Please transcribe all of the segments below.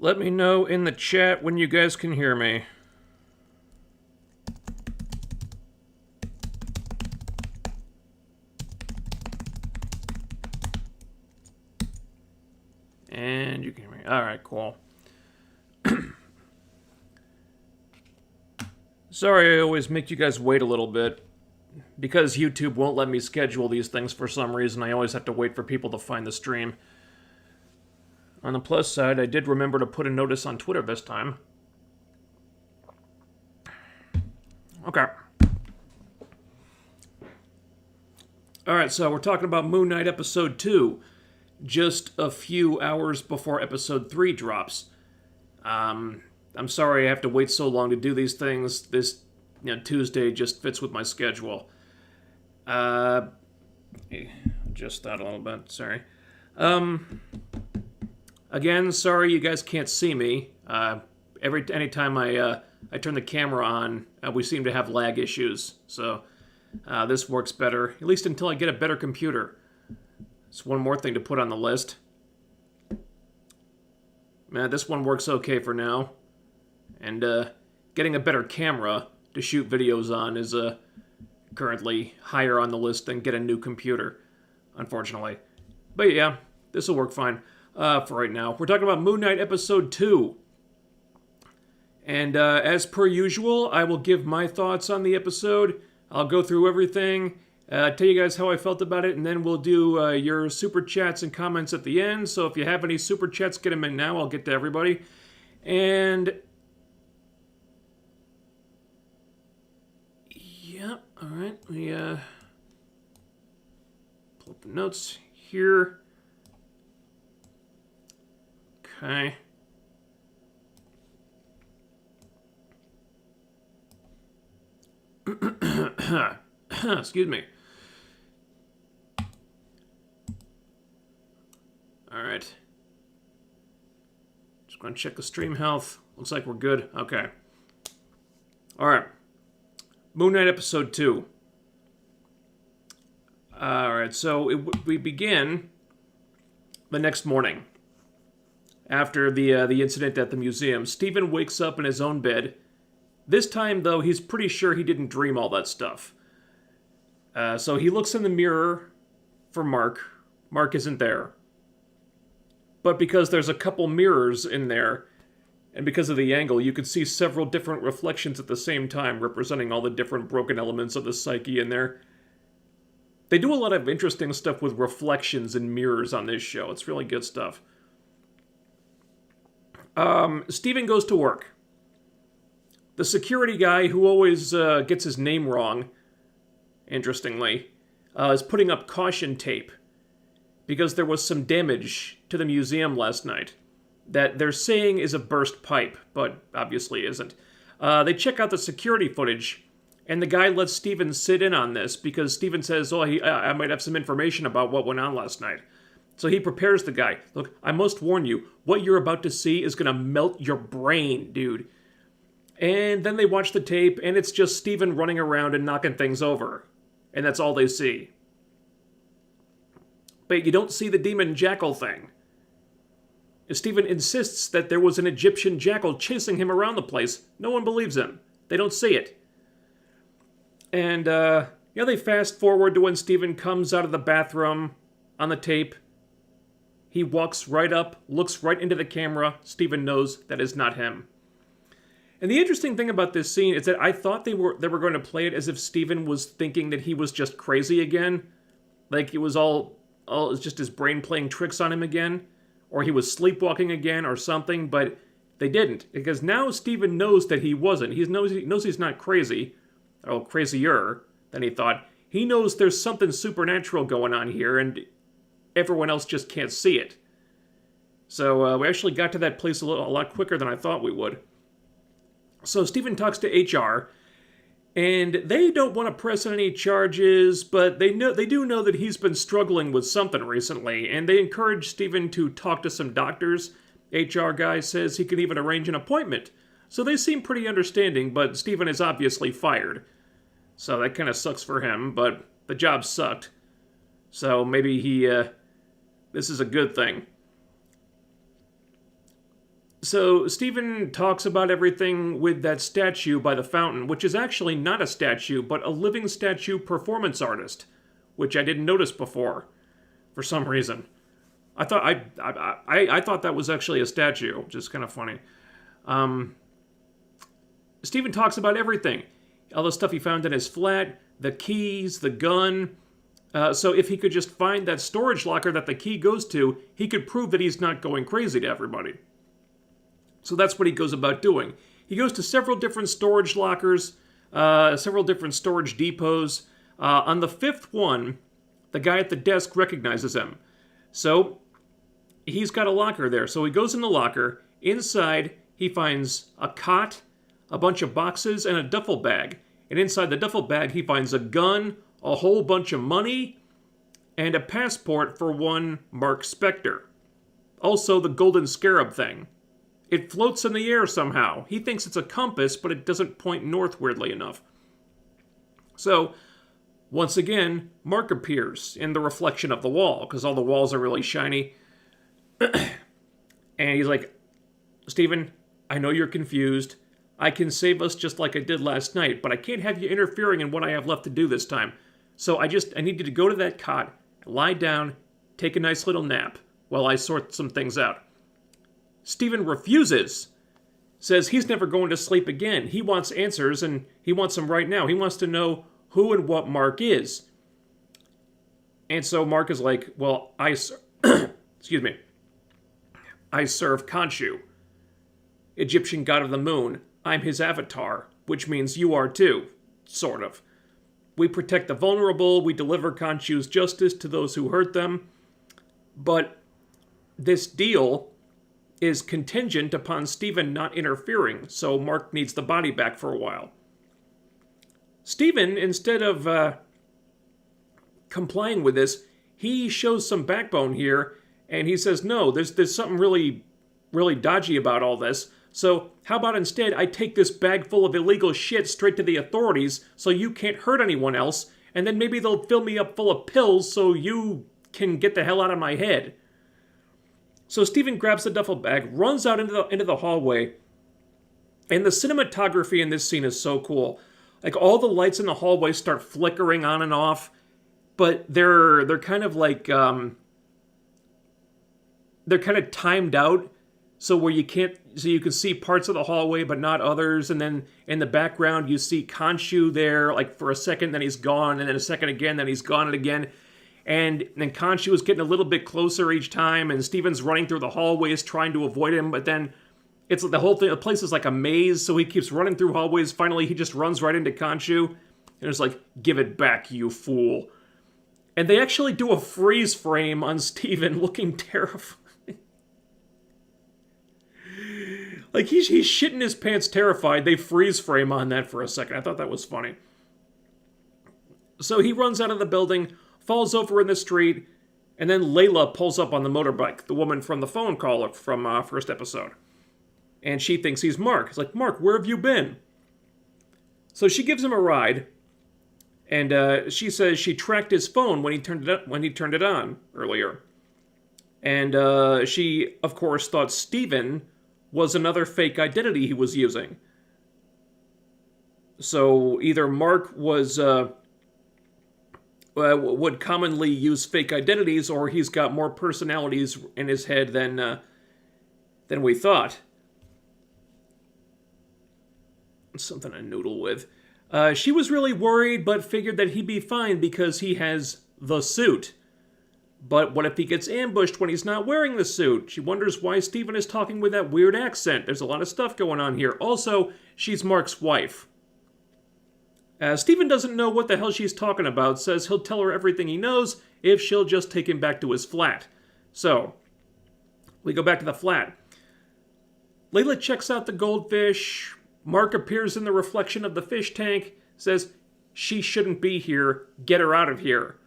Let me know in the chat when you guys can hear me. And you can hear me. Alright, cool. Sorry I always make you guys wait a little bit. Because YouTube won't let me schedule these things for some reason, I always have to wait for people to find the stream. On the plus side, I did remember to put a notice on Twitter this time. Okay. Alright, so we're talking about Moon Knight Episode 2. Just a few hours before Episode 3 drops. I'm sorry I have to wait so long to do these things. This Tuesday just fits with my schedule. Just that a little bit, sorry. Again, sorry you guys can't see me. Anytime I turn the camera on, we seem to have lag issues. So this works better, at least until I get a better computer. It's one more thing to put on the list. This one works okay for now. And getting a better camera to shoot videos on is currently higher on the list than get a new computer, unfortunately. But yeah, this will work fine for right now. We're talking about Moon Knight Episode 2. And as per usual, I will give my thoughts on the episode. I'll go through everything, tell you guys how I felt about it, and then we'll do your super chats and comments at the end. So if you have any super chats, get them in now. I'll get to everybody. And yeah, all right. We pull up the notes here. Okay. Excuse me. Alright. Just going to check the stream health. Looks like we're good. Okay. Alright. Moon Knight Episode 2. Alright, so we begin the next morning. After the incident at the museum, Stephen wakes up in his own bed. This time, though, he's pretty sure he didn't dream all that stuff. So he looks in the mirror for Mark. Mark isn't there. But because there's a couple mirrors in there, and because of the angle, you can see several different reflections at the same time, representing all the different broken elements of the psyche in there. They do a lot of interesting stuff with reflections and mirrors on this show. It's really good stuff. Stephen goes to work. The security guy, who always gets his name wrong, interestingly, is putting up caution tape because there was some damage to the museum last night that they're saying is a burst pipe, but obviously isn't. They check out the security footage, and the guy lets Stephen sit in on this because Stephen says, I might have some information about what went on last night. So he prepares the guy. Look, I must warn you, what you're about to see is going to melt your brain, dude. And then they watch the tape, and it's just Stephen running around and knocking things over. And that's all they see. But you don't see the demon jackal thing. Stephen insists that there was an Egyptian jackal chasing him around the place. No one believes him. They don't see it. And, they fast forward to when Stephen comes out of the bathroom on the tape. He walks right up, looks right into the camera. Stephen knows that is not him. And the interesting thing about this scene is that I thought they were going to play it as if Stephen was thinking that he was just crazy again. Like it was all just his brain playing tricks on him again. Or he was sleepwalking again or something, but they didn't. Because now Stephen knows that he wasn't. He knows he's not crazy. Or crazier than he thought. He knows there's something supernatural going on here, and everyone else just can't see it. So we actually got to that place a lot quicker than I thought we would. So Stephen talks to HR, and they don't want to press any charges, but they do know that he's been struggling with something recently, and they encourage Stephen to talk to some doctors. HR guy says he can even arrange an appointment. So they seem pretty understanding, but Stephen is obviously fired. So that kind of sucks for him, but the job sucked. So maybe this is a good thing. So Stephen talks about everything with that statue by the fountain, which is actually not a statue, but a living statue performance artist, which I didn't notice before, for some reason. I thought that was actually a statue, which is kind of funny. Stephen talks about everything, all the stuff he found in his flat, the keys, the gun. So if he could just find that storage locker that the key goes to, he could prove that he's not going crazy to everybody. So that's what he goes about doing. He goes to several different storage lockers, several different storage depots. On the fifth one, the guy at the desk recognizes him. So he's got a locker there. So he goes in the locker. Inside, he finds a cot, a bunch of boxes, and a duffel bag. And inside the duffel bag, he finds a gun, a whole bunch of money, and a passport for one Mark Spector. Also, the golden scarab thing. It floats in the air somehow. He thinks it's a compass, but it doesn't point north weirdly enough. So, once again, Mark appears in the reflection of the wall, because all the walls are really shiny. And he's like, Stephen, I know you're confused. I can save us just like I did last night, but I can't have you interfering in what I have left to do this time. So I need you to go to that cot, lie down, take a nice little nap, while I sort some things out. Stephen refuses, says he's never going to sleep again. He wants answers, and he wants them right now. He wants to know who and what Mark is. And so Mark is like, well, excuse me, I serve Khonshu, Egyptian god of the moon. I'm his avatar, which means you are too, sort of. We protect the vulnerable, we deliver Khonshu's justice to those who hurt them, but this deal is contingent upon Stephen not interfering, so Mark needs the body back for a while. Stephen, instead of complying with this, he shows some backbone here, and he says, no, there's something really, really dodgy about all this, so how about instead I take this bag full of illegal shit straight to the authorities so you can't hurt anyone else, and then maybe they'll fill me up full of pills so you can get the hell out of my head. So Stephen grabs the duffel bag, runs out into the hallway, and the cinematography in this scene is so cool. Like, all the lights in the hallway start flickering on and off, but they're kind of like, they're kind of timed out, so you can see parts of the hallway but not others, and then in the background you see Khonshu there, like, for a second, then he's gone, and then a second again, then he's gone again. And then Khonshu is getting a little bit closer each time, and Stephen's running through the hallways trying to avoid him, but then it's the whole thing, the place is like a maze, so he keeps running through hallways. Finally, he just runs right into Khonshu, and it's like, give it back, you fool. And they actually do a freeze frame on Stephen looking terrifying. Like, he's shitting his pants terrified. They freeze frame on that for a second. I thought that was funny. So he runs out of the building, falls over in the street, and then Layla pulls up on the motorbike, the woman from the phone call from first episode. And she thinks he's Mark. It's like, Mark, where have you been? So she gives him a ride, and she says she tracked his phone when he turned it on earlier. And she, of course, thought Stephen was another fake identity he was using. So either Mark was would commonly use fake identities, or he's got more personalities in his head than we thought. Something I noodle with. She was really worried, but figured that he'd be fine because he has the suit. But what if he gets ambushed when he's not wearing the suit? She wonders why Stephen is talking with that weird accent. There's a lot of stuff going on here. Also, she's Mark's wife. Stephen doesn't know what the hell she's talking about, says he'll tell her everything he knows if she'll just take him back to his flat. So, we go back to the flat. Layla checks out the goldfish. Mark appears in the reflection of the fish tank, says, she shouldn't be here, get her out of here.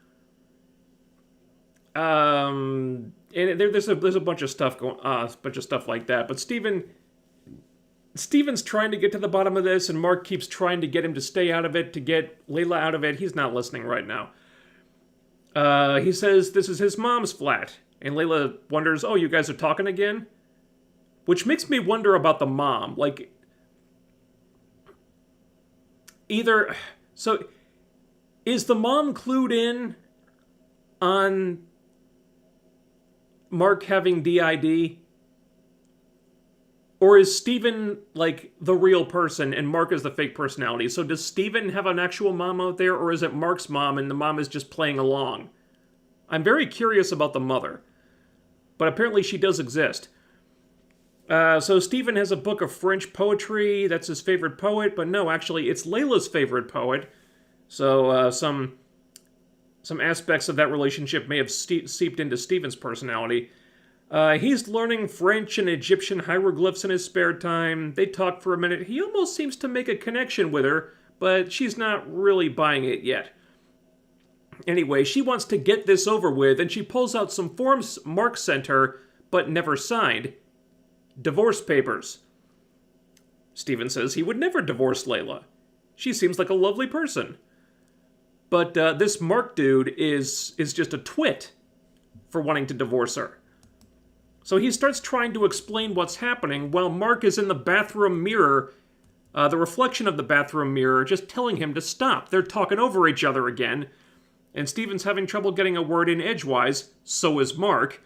And there's a bunch of stuff like that. But Stephen's trying to get to the bottom of this, and Mark keeps trying to get him to stay out of it, to get Layla out of it. He's not listening right now. He says this is his mom's flat, and Layla wonders, oh, you guys are talking again? Which makes me wonder about the mom. Like, either... So, is the mom clued in on Mark having DID? Or is Steven, like, the real person and Mark is the fake personality? So does Steven have an actual mom out there, or is it Mark's mom and the mom is just playing along? I'm very curious about the mother. But apparently she does exist. So Steven has a book of French poetry. That's his favorite poet. But no, actually, it's Layla's favorite poet. So some aspects of that relationship may have seeped into Steven's personality. He's learning French and Egyptian hieroglyphs in his spare time. They talk for a minute. He almost seems to make a connection with her, but she's not really buying it yet. Anyway, she wants to get this over with, and she pulls out some forms Mark sent her, but never signed. Divorce papers. Steven says he would never divorce Layla. She seems like a lovely person. But this Mark dude is just a twit for wanting to divorce her. So he starts trying to explain what's happening while Mark is in the bathroom mirror, the reflection of the bathroom mirror, just telling him to stop. They're talking over each other again, and Steven's having trouble getting a word in edgewise, so is Mark.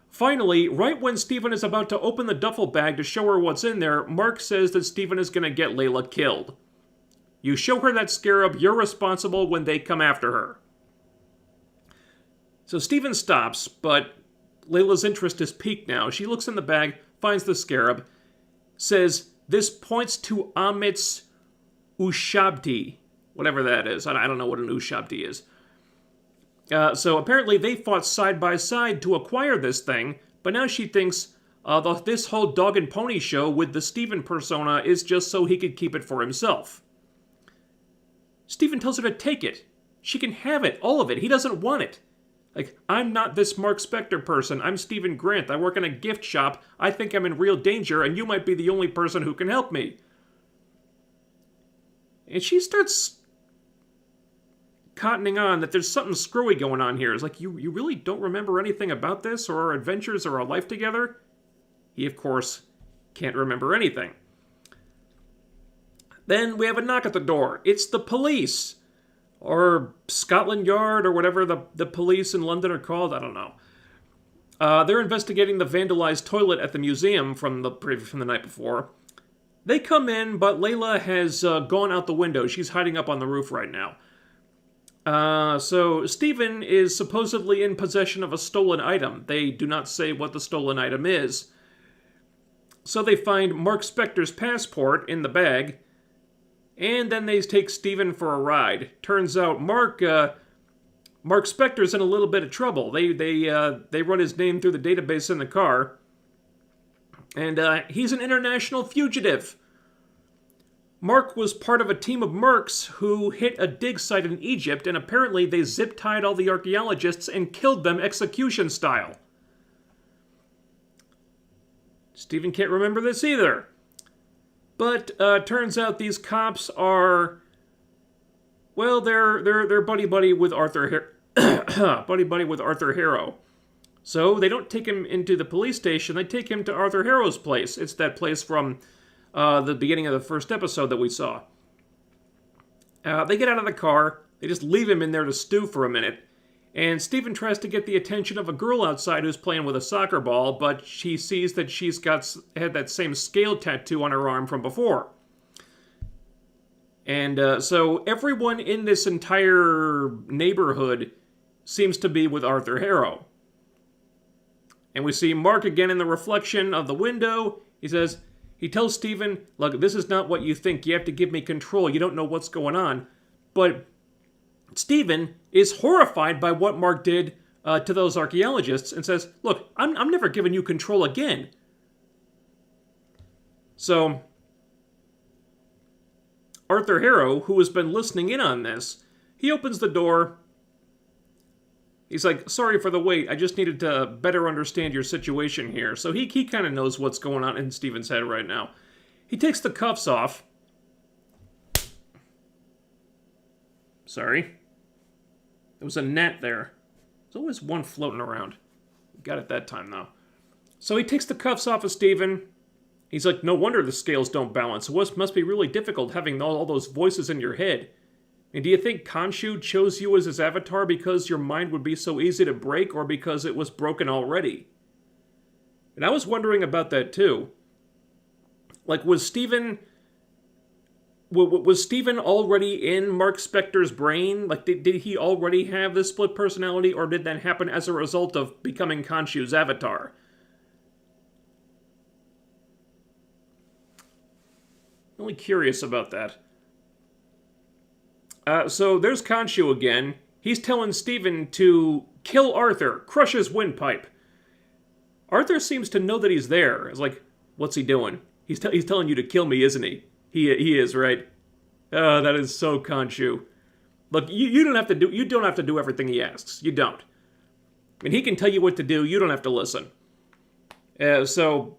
Finally, right when Steven is about to open the duffel bag to show her what's in there, Mark says that Steven is going to get Layla killed. You show her that scarab, you're responsible when they come after her. So Steven stops, but Layla's interest is piqued now. She looks in the bag, finds the scarab, says, this points to Amit's Ushabti. Whatever that is. I don't know what an Ushabti is. So apparently they fought side by side to acquire this thing, but now she thinks this whole dog and pony show with the Steven persona is just so he could keep it for himself. Steven tells her to take it. She can have it, all of it. He doesn't want it. Like, I'm not this Mark Spector person. I'm Steven Grant. I work in a gift shop. I think I'm in real danger, and you might be the only person who can help me. And she starts cottoning on that there's something screwy going on here. It's like, you really don't remember anything about this, or our adventures, or our life together? He, of course, can't remember anything. Then we have a knock at the door. It's the police. Or Scotland Yard, or whatever the police in London are called. I don't know. They're investigating the vandalized toilet at the museum from the night before. They come in, but Layla has gone out the window. She's hiding up on the roof right now. So Steven is supposedly in possession of a stolen item. They do not say what the stolen item is. So they find Mark Spector's passport in the bag, and then they take Steven for a ride. Turns out Mark Spector's in a little bit of trouble. They run his name through the database in the car, and he's an international fugitive. Mark was part of a team of mercs who hit a dig site in Egypt, and apparently they zip-tied all the archaeologists and killed them execution style. Steven can't remember this either. But turns out these cops are, well, they're buddy with Arthur with Arthur Harrow. So they don't take him into the police station. They take him to Arthur Harrow's place. It's that place from the beginning of the first episode that we saw. They get out of the car. They just leave him in there to stew for a minute. And Steven tries to get the attention of a girl outside who's playing with a soccer ball, but she sees that she's had that same scale tattoo on her arm from before. And so everyone in this entire neighborhood seems to be with Arthur Harrow. And we see Mark again in the reflection of the window. He tells Steven, look, this is not what you think. You have to give me control. You don't know what's going on. But Steven is horrified by what Mark did to those archaeologists and says, look, I'm never giving you control again. So Arthur Harrow, who has been listening in on this, he opens the door. He's like, sorry for the wait. I just needed to better understand your situation here. So he kind of knows what's going on in Steven's head right now. He takes the cuffs off. Sorry. There was a gnat there. There's always one floating around. Got it that time, though. So he takes the cuffs off of Steven, He's like, no wonder the scales don't balance. It must be really difficult having all those voices in your head. And do you think Khonshu chose you as his avatar because your mind would be so easy to break, or because it was broken already? And I was wondering about that too. Like, was Steven already in Mark Spector's brain? Like, did he already have this split personality, or did that happen as a result of becoming Khonshu's avatar? Really curious about that. So there's Khonshu again. He's telling Steven to kill Arthur, crush his windpipe. Arthur seems to know that he's there. It's like, what's he doing? He's telling you to kill me, isn't he? He is, right? Oh, that is so Khonshu. Look, you don't have to do everything he asks. You don't. I mean, he can tell you what to do. You don't have to listen. So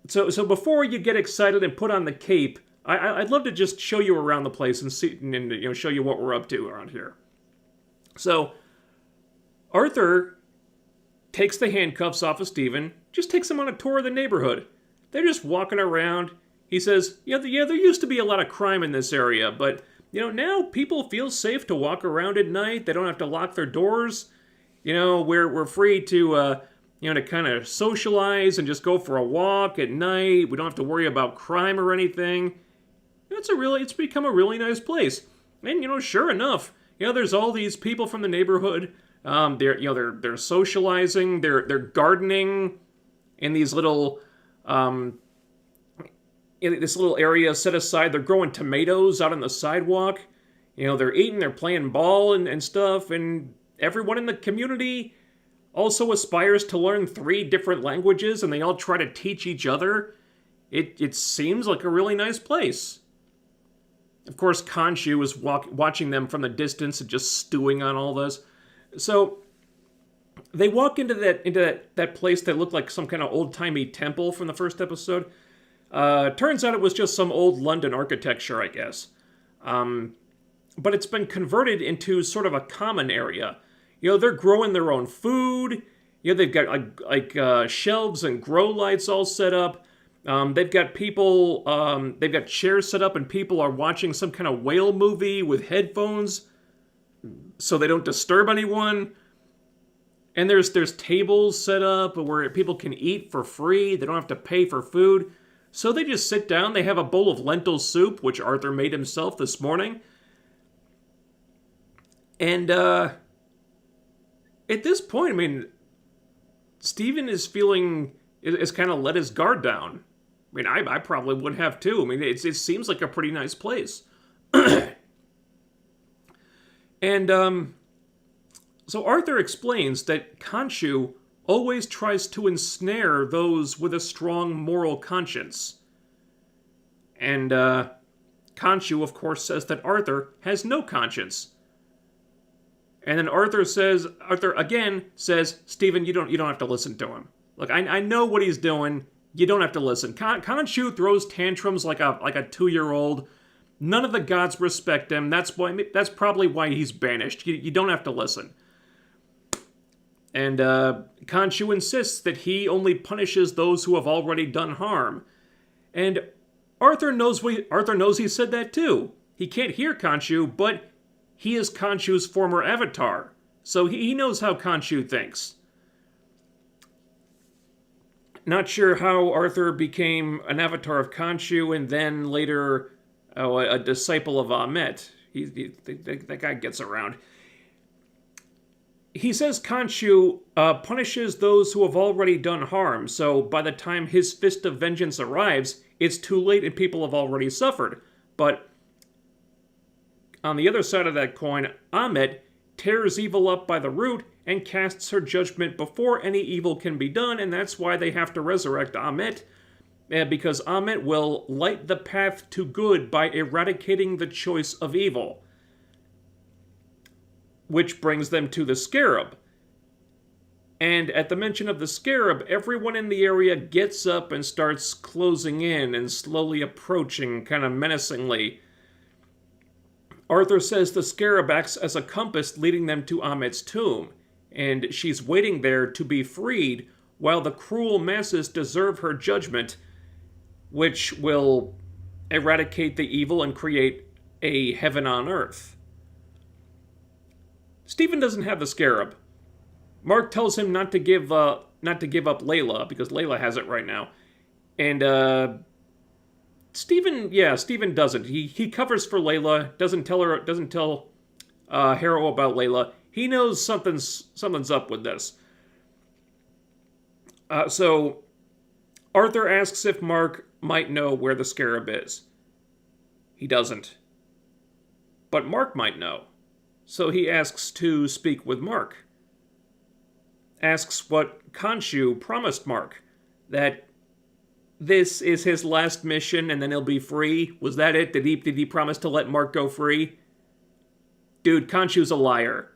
before you get excited and put on the cape, I'd love to just show you around the place and see, and show you what we're up to around here. So Arthur takes the handcuffs off of Steven, just takes him on a tour of the neighborhood. They're just walking around. He says, there used to be a lot of crime in this area, but now people feel safe to walk around at night. They don't have to lock their doors. We're free to to kind of socialize and just go for a walk at night. We don't have to worry about crime or anything. It's become a really nice place. And sure enough, there's all these people from the neighborhood. They're socializing. They're gardening in these little in this little area set aside. They're growing tomatoes out on the sidewalk. They're eating. They're playing ball and stuff. And everyone in the community also aspires to learn 3 different languages, and they all try to teach each other. It seems like a really nice place. Of course, Khonshu is watching them from the distance and just stewing on all this. So they walk into that place that looked like some kind of old-timey temple from the first episode. Turns out it was just some old London architecture, I guess. But it's been converted into sort of a common area. They're growing their own food. They've got like shelves and grow lights all set up. They've got people, they've got chairs set up, and people are watching some kind of whale movie with headphones so they don't disturb anyone. And there's tables set up where people can eat for free. They don't have to pay for food. So they just sit down. They have a bowl of lentil soup, which Arthur made himself this morning. And at this point, Steven is kind of let his guard down. I probably would have too. It seems like a pretty nice place. And so Arthur explains that Khonshu always tries to ensnare those with a strong moral conscience. And Khonshu, of course, says that Arthur has no conscience. And then Arthur again says, Steven, you don't have to listen to him. Look, I know what he's doing. You don't have to listen. Khonshu throws tantrums like a 2-year-old. None of the gods respect him. That's probably why he's banished. You don't have to listen. And Khonshu insists that he only punishes those who have already done harm. And Arthur knows he said that too. He can't hear Khonshu, but he is Khonshu's former avatar. So he knows how Khonshu thinks. Not sure how Arthur became an avatar of Khonshu and then later a disciple of Ammit. That guy gets around. He says Khonshu punishes those who have already done harm, so by the time his fist of vengeance arrives, it's too late and people have already suffered. But on the other side of that coin, Ammit tears evil up by the root and casts her judgment before any evil can be done, and that's why they have to resurrect Ammit, because Ammit will light the path to good by eradicating the choice of evil. Which brings them to the Scarab. And at the mention of the Scarab, everyone in the area gets up and starts closing in and slowly approaching, kind of menacingly. Arthur says the Scarab acts as a compass leading them to Ammit's tomb, and she's waiting there to be freed while the cruel masses deserve her judgment, which will eradicate the evil and create a heaven on earth. Stephen doesn't have the scarab. Mark tells him not to give up Layla, because Layla has it right now. And Stephen doesn't. He covers for Layla, doesn't tell Harrow about Layla. He knows something's up with this. So Arthur asks if Mark might know where the scarab is. He doesn't. But Mark might know. So he asks to speak with Mark. Asks what Khonshu promised Mark. That this is his last mission and then he'll be free. Was that it? Did he promise to let Mark go free? Dude, Khonshu's a liar.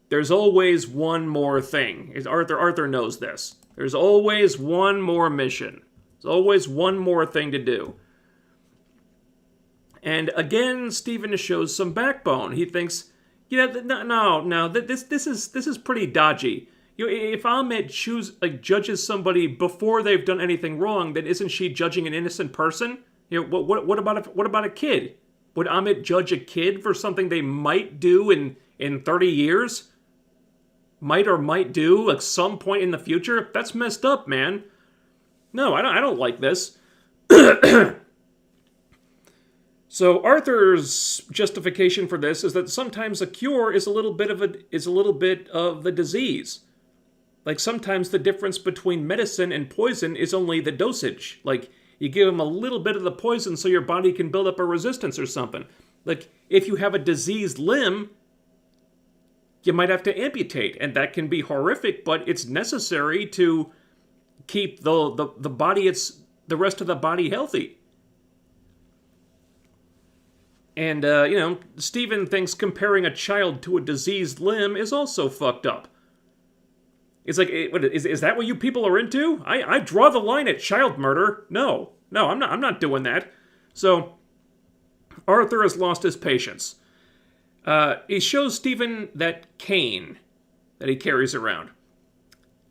There's always one more thing. Arthur knows this. There's always one more mission. There's always one more thing to do. And again, Stephen shows some backbone. He thinks, no, this is pretty dodgy. If Amit judges somebody before they've done anything wrong, then isn't she judging an innocent person? What about a kid? Would Amit judge a kid for something they might do in 30 years? Might or might do at some point in the future? That's messed up, man. No, I don't like this. So Arthur's justification for this is that sometimes a cure is a little bit of the disease. Like sometimes the difference between medicine and poison is only the dosage. Like you give them a little bit of the poison so your body can build up a resistance or something. Like if you have a diseased limb, you might have to amputate, and that can be horrific, but it's necessary to keep the rest of the body healthy. And, Stephen thinks comparing a child to a diseased limb is also fucked up. It's like, is that what you people are into? I draw the line at child murder. No, I'm not doing that. So, Arthur has lost his patience. He shows Stephen that cane that he carries around.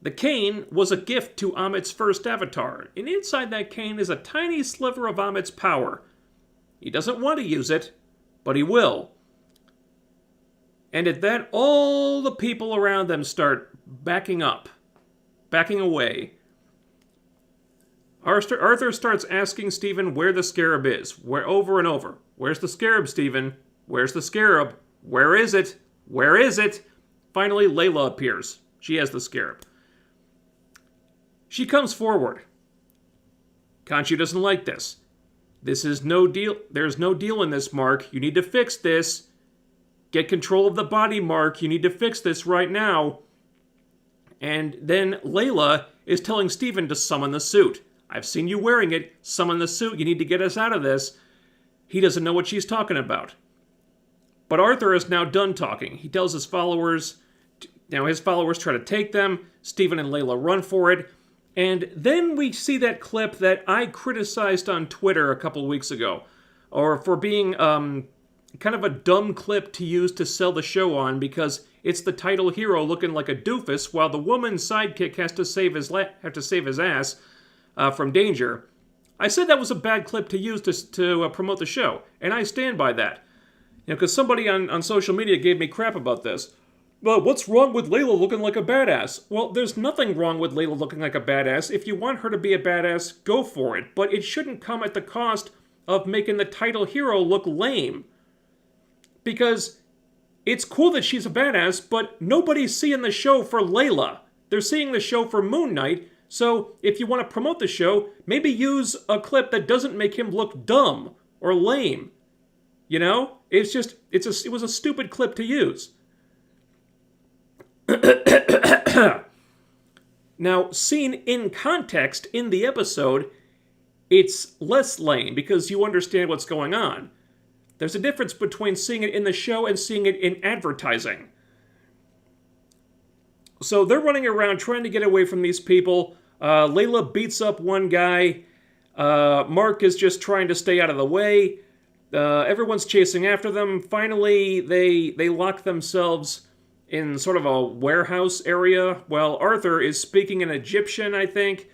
The cane was a gift to Amit's first avatar, and inside that cane is a tiny sliver of Amit's power. He doesn't want to use it, but he will. And at that, all the people around them start backing away. Arthur starts asking Stephen where the scarab is, over and over. Where's the scarab, Stephen? Where's the scarab? Where is it? Where is it? Finally, Layla appears. She has the scarab. She comes forward. Khonshu doesn't like this. This is no deal. There's no deal in this, Mark. You need to fix this. Get control of the body, Mark. You need to fix this right now. And then Layla is telling Stephen to summon the suit. I've seen you wearing it. Summon the suit. You need to get us out of this. He doesn't know what she's talking about. But Arthur is now done talking. He tells his followers. Now his followers try to take them. Stephen and Layla run for it. And then we see that clip that I criticized on Twitter a couple weeks ago. Or for being kind of a dumb clip to use to sell the show on, because it's the title hero looking like a doofus while the woman's sidekick has to save his ass from danger. I said that was a bad clip to use to promote the show, and I stand by that. Because somebody on social media gave me crap about this. Well, what's wrong with Layla looking like a badass? Well, there's nothing wrong with Layla looking like a badass. If you want her to be a badass, go for it. But it shouldn't come at the cost of making the title hero look lame. Because it's cool that she's a badass, but nobody's seeing the show for Layla. They're seeing the show for Moon Knight. So if you want to promote the show, maybe use a clip that doesn't make him look dumb or lame. It was a stupid clip to use. Now, seen in context in the episode, it's less lame because you understand what's going on. There's a difference between seeing it in the show and seeing it in advertising. So they're running around trying to get away from these people. Layla beats up one guy. Mark is just trying to stay out of the way. Everyone's chasing after them. Finally, they lock themselves in sort of a warehouse area while Arthur is speaking in Egyptian, I think.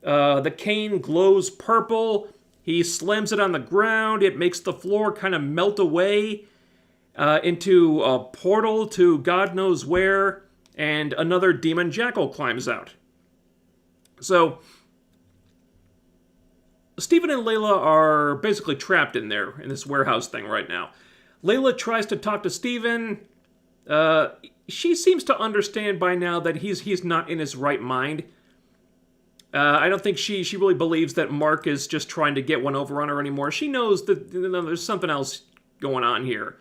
The cane glows purple. He slams it on the ground. It makes the floor kind of melt away into a portal to God knows where. And another demon jackal climbs out. So, Steven and Layla are basically trapped in there, in this warehouse thing right now. Layla tries to talk to Steven. She seems to understand by now that he's not in his right mind. I don't think she really believes that Mark is just trying to get one over on her anymore. She knows that there's something else going on here.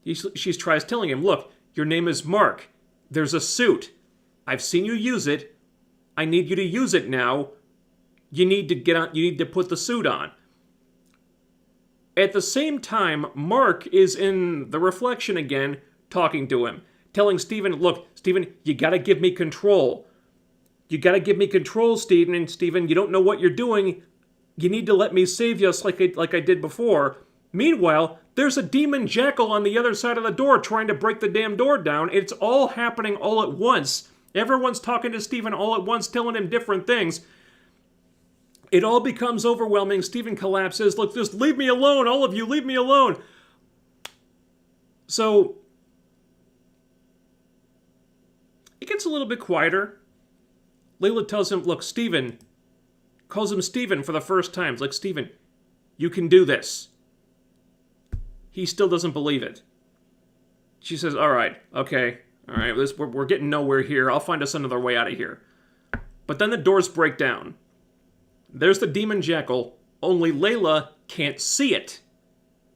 She tries telling him, look, your name is Mark. There's a suit. I've seen you use it. I need you to use it now. You need to get on. You need to put the suit on. At the same time, Mark is in the reflection again, talking to him, telling Steven, look, Steven, you gotta give me control. You gotta give me control, Steven. And Steven, you don't know what you're doing. You need to let me save you like I did before. Meanwhile, there's a demon jackal on the other side of the door trying to break the damn door down. It's all happening all at once. Everyone's talking to Steven all at once, telling him different things. It all becomes overwhelming. Steven collapses. Look, just leave me alone, all of you, leave me alone. So, it gets a little bit quieter. Layla tells him, look, Steven, calls him Steven for the first time. It's like, Steven, you can do this. He still doesn't believe it. She says, all right, okay, all right, we're getting nowhere here. I'll find us another way out of here. But then the doors break down. There's the demon jackal, only Layla can't see it,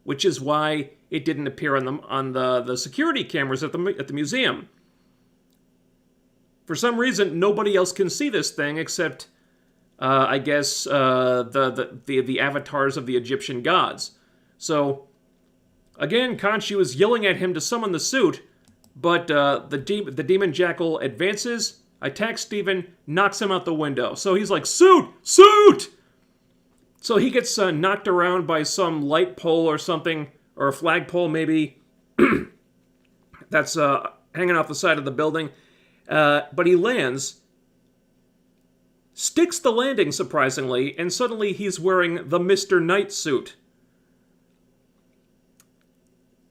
which is why it didn't appear on the security cameras at the museum. For some reason, nobody else can see this thing except, I guess, the avatars of the Egyptian gods. So, again, Khonshu is yelling at him to summon the suit, but the demon jackal advances, attacks Steven, knocks him out the window. So he's like, suit! Suit! So he gets knocked around by some light pole or something, or a flagpole maybe, that's hanging off the side of the building. But he lands, sticks the landing surprisingly, and suddenly he's wearing the Mr. Knight suit.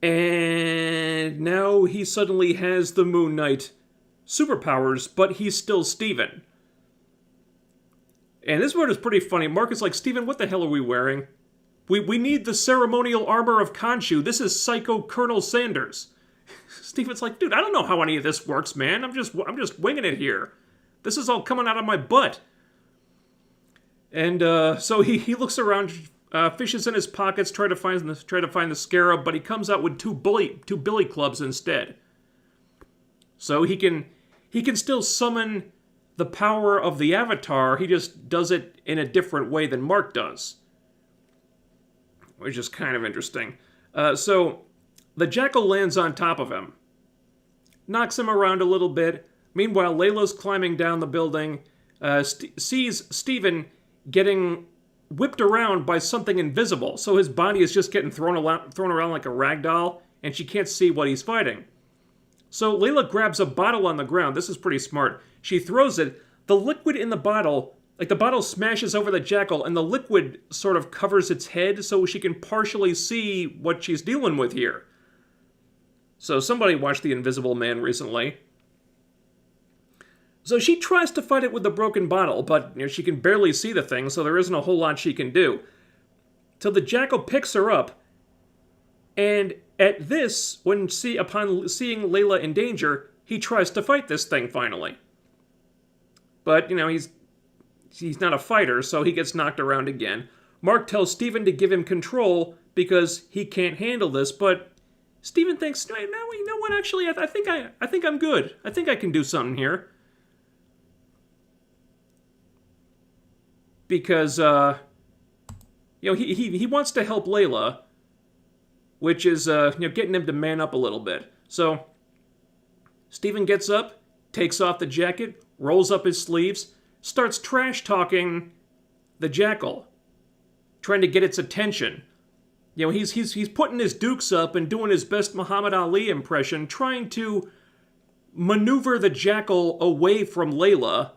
And now he suddenly has the Moon Knight superpowers, but he's still Steven. And this word is pretty funny. Mark is like, Steven, what the hell are we wearing? We need the ceremonial armor of Khonshu. This is Psycho Colonel Sanders. Steven's like, dude, I don't know how any of this works, man. I'm just winging it here. This is all coming out of my butt. And so he looks around, fishes in his pockets, try to find the scarab, but he comes out with two billy clubs instead. So he can still summon the power of the Avatar. He just does it in a different way than Mark does, which is kind of interesting. So the jackal lands on top of him, knocks him around a little bit. Meanwhile, Layla's climbing down the building, sees Steven getting whipped around by something invisible. So his body is just getting thrown around like a rag doll, and she can't see what he's fighting. So Layla grabs a bottle on the ground. This is pretty smart. She throws it. The liquid in the bottle, like the bottle smashes over the jackal, and the liquid sort of covers its head so she can partially see what she's dealing with here. So somebody watched The Invisible Man recently. So she tries to fight it with the broken bottle, but she can barely see the thing, so there isn't a whole lot she can do. Till the jackal picks her up, and at this, upon seeing Layla in danger, he tries to fight this thing finally. But, he's not a fighter, so he gets knocked around again. Mark tells Steven to give him control because he can't handle this, but Steven thinks, no, you know what, actually, I think I'm good. I think I can do something here. Because, he wants to help Layla, which is, getting him to man up a little bit. So, Steven gets up, takes off the jacket, rolls up his sleeves, starts trash-talking the jackal, trying to get its attention. He's putting his dukes up and doing his best Muhammad Ali impression, trying to maneuver the jackal away from Layla,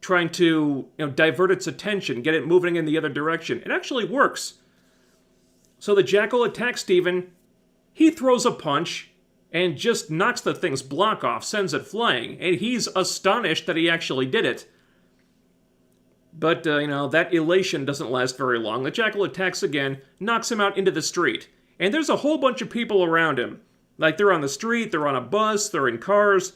trying to divert its attention, get it moving in the other direction. It actually works. So the jackal attacks Steven. He throws a punch and just knocks the thing's block off, sends it flying, and he's astonished that he actually did it. But, that elation doesn't last very long. The jackal attacks again, knocks him out into the street. And there's a whole bunch of people around him. Like, they're on the street, they're on a bus, they're in cars,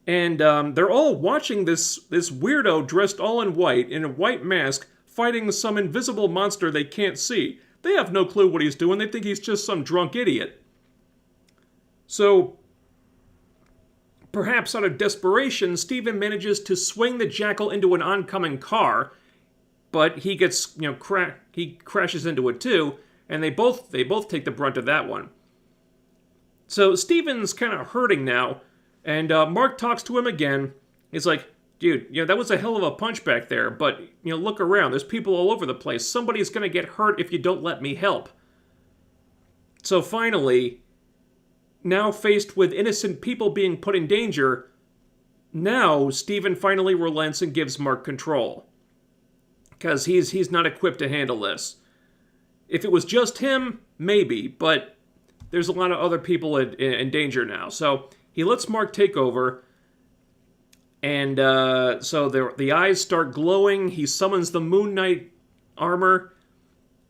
and they're all watching this weirdo dressed all in white, in a white mask, fighting some invisible monster they can't see. They have no clue what he's doing, they think he's just some drunk idiot. So, perhaps out of desperation, Steven manages to swing the jackal into an oncoming car, but he gets, he crashes into it too, and they both take the brunt of that one. So Steven's kind of hurting now, and Mark talks to him again. He's like, dude, that was a hell of a punch back there, but, look around. There's people all over the place. Somebody's gonna get hurt if you don't let me help. So finally, now faced with innocent people being put in danger, now Steven finally relents and gives Mark control. Because he's not equipped to handle this. If it was just him, maybe, but there's a lot of other people in danger now. So he lets Mark take over, and so the eyes start glowing. He summons the Moon Knight armor.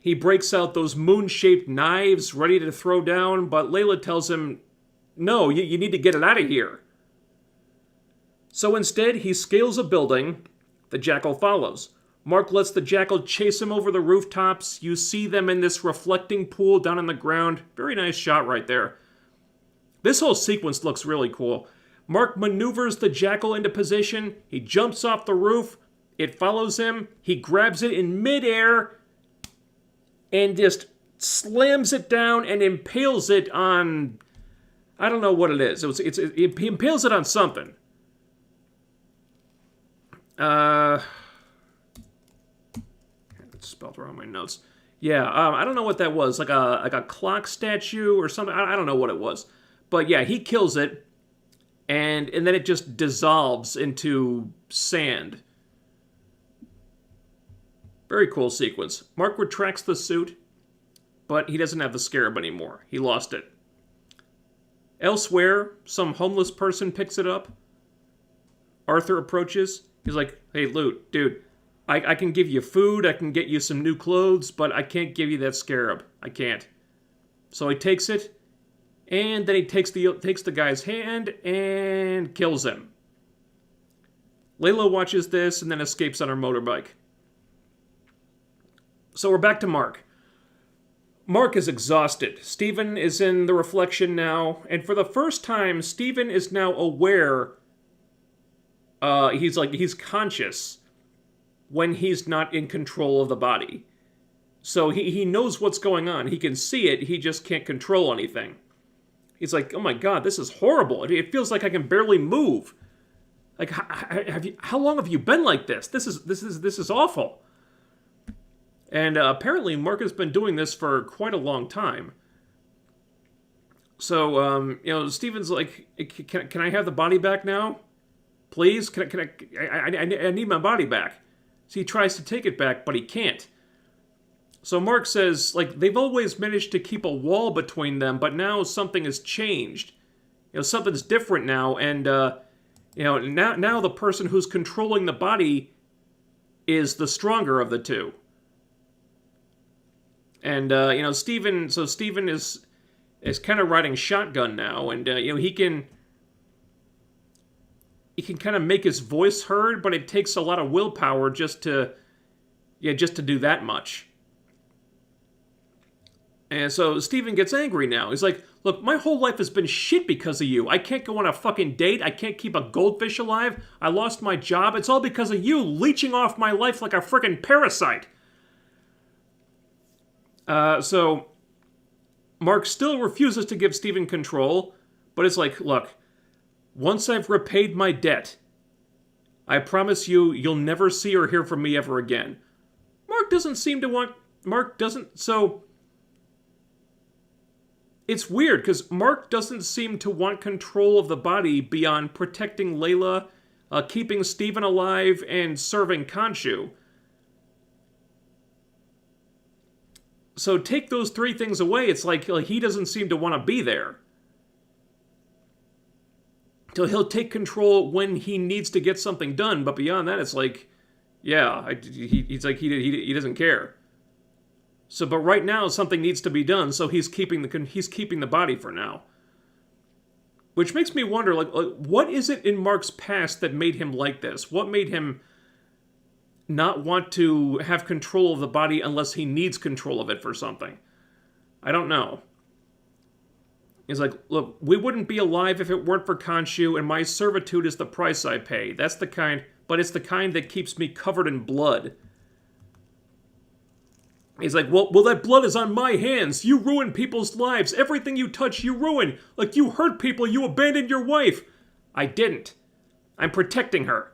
He breaks out those moon-shaped knives ready to throw down, but Layla tells him, no, you need to get it out of here. So instead, he scales a building. The jackal follows. Mark lets the jackal chase him over the rooftops. You see them in this reflecting pool down on the ground. Very nice shot right there. This whole sequence looks really cool. Mark maneuvers the jackal into position. He jumps off the roof. It follows him. He grabs it in midair and just slams it down and impales it on... I don't know what it is. He impales it on something. It's spelled wrong on my notes. Yeah, I don't know what that was. Like a clock statue or something. I don't know what it was. But yeah, he kills it, and then it just dissolves into sand. Very cool sequence. Mark retracts the suit, but he doesn't have the scarab anymore. He lost it. Elsewhere, some homeless person picks it up. Arthur approaches. He's like, hey, Lute, dude, I can give you food, I can get you some new clothes, but I can't give you that scarab. I can't. So he takes it, and then he takes the guy's hand and kills him. Layla watches this and then escapes on her motorbike. So we're back to Mark. Mark is exhausted. Steven is in the reflection now, and for the first time, Steven is now aware. He's conscious when he's not in control of the body. So he knows what's going on. He can see it, he just can't control anything. He's like, oh my god, this is horrible. It feels like I can barely move. Like, how long have you been like this? This is awful. And apparently Mark has been doing this for quite a long time. So, Steven's like, can I have the body back now? Please? I need my body back. So he tries to take it back, but he can't. So Mark says, like, they've always managed to keep a wall between them, but now something has changed. Something's different now, and, now the person who's controlling the body is the stronger of the two. And, Steven is kind of riding shotgun now, and, he can kind of make his voice heard, but it takes a lot of willpower just to do that much. And so Steven gets angry now. He's like, look, my whole life has been shit because of you. I can't go on a fucking date. I can't keep a goldfish alive. I lost my job. It's all because of you leeching off my life like a frickin' parasite. So Mark still refuses to give Steven control, but it's like, look, once I've repaid my debt, I promise you'll never see or hear from me ever again. So it's weird, because Mark doesn't seem to want control of the body beyond protecting Layla, keeping Steven alive, and serving Khonshu. So take those 3 things away, it's like he doesn't seem to want to be there. So he'll take control when he needs to get something done, but beyond that, it's like, yeah, he's like, he doesn't care. So, but right now, something needs to be done, so he's keeping the body for now. Which makes me wonder, like, what is it in Mark's past that made him like this? What made him not want to have control of the body unless he needs control of it for something? I don't know. He's like, look, we wouldn't be alive if it weren't for Khonshu, and my servitude is the price I pay. That's the kind, but it's the kind that keeps me covered in blood. He's like, well, that blood is on my hands. You ruin people's lives. Everything you touch, you ruin. Like, you hurt people, you abandoned your wife. I didn't. I'm protecting her.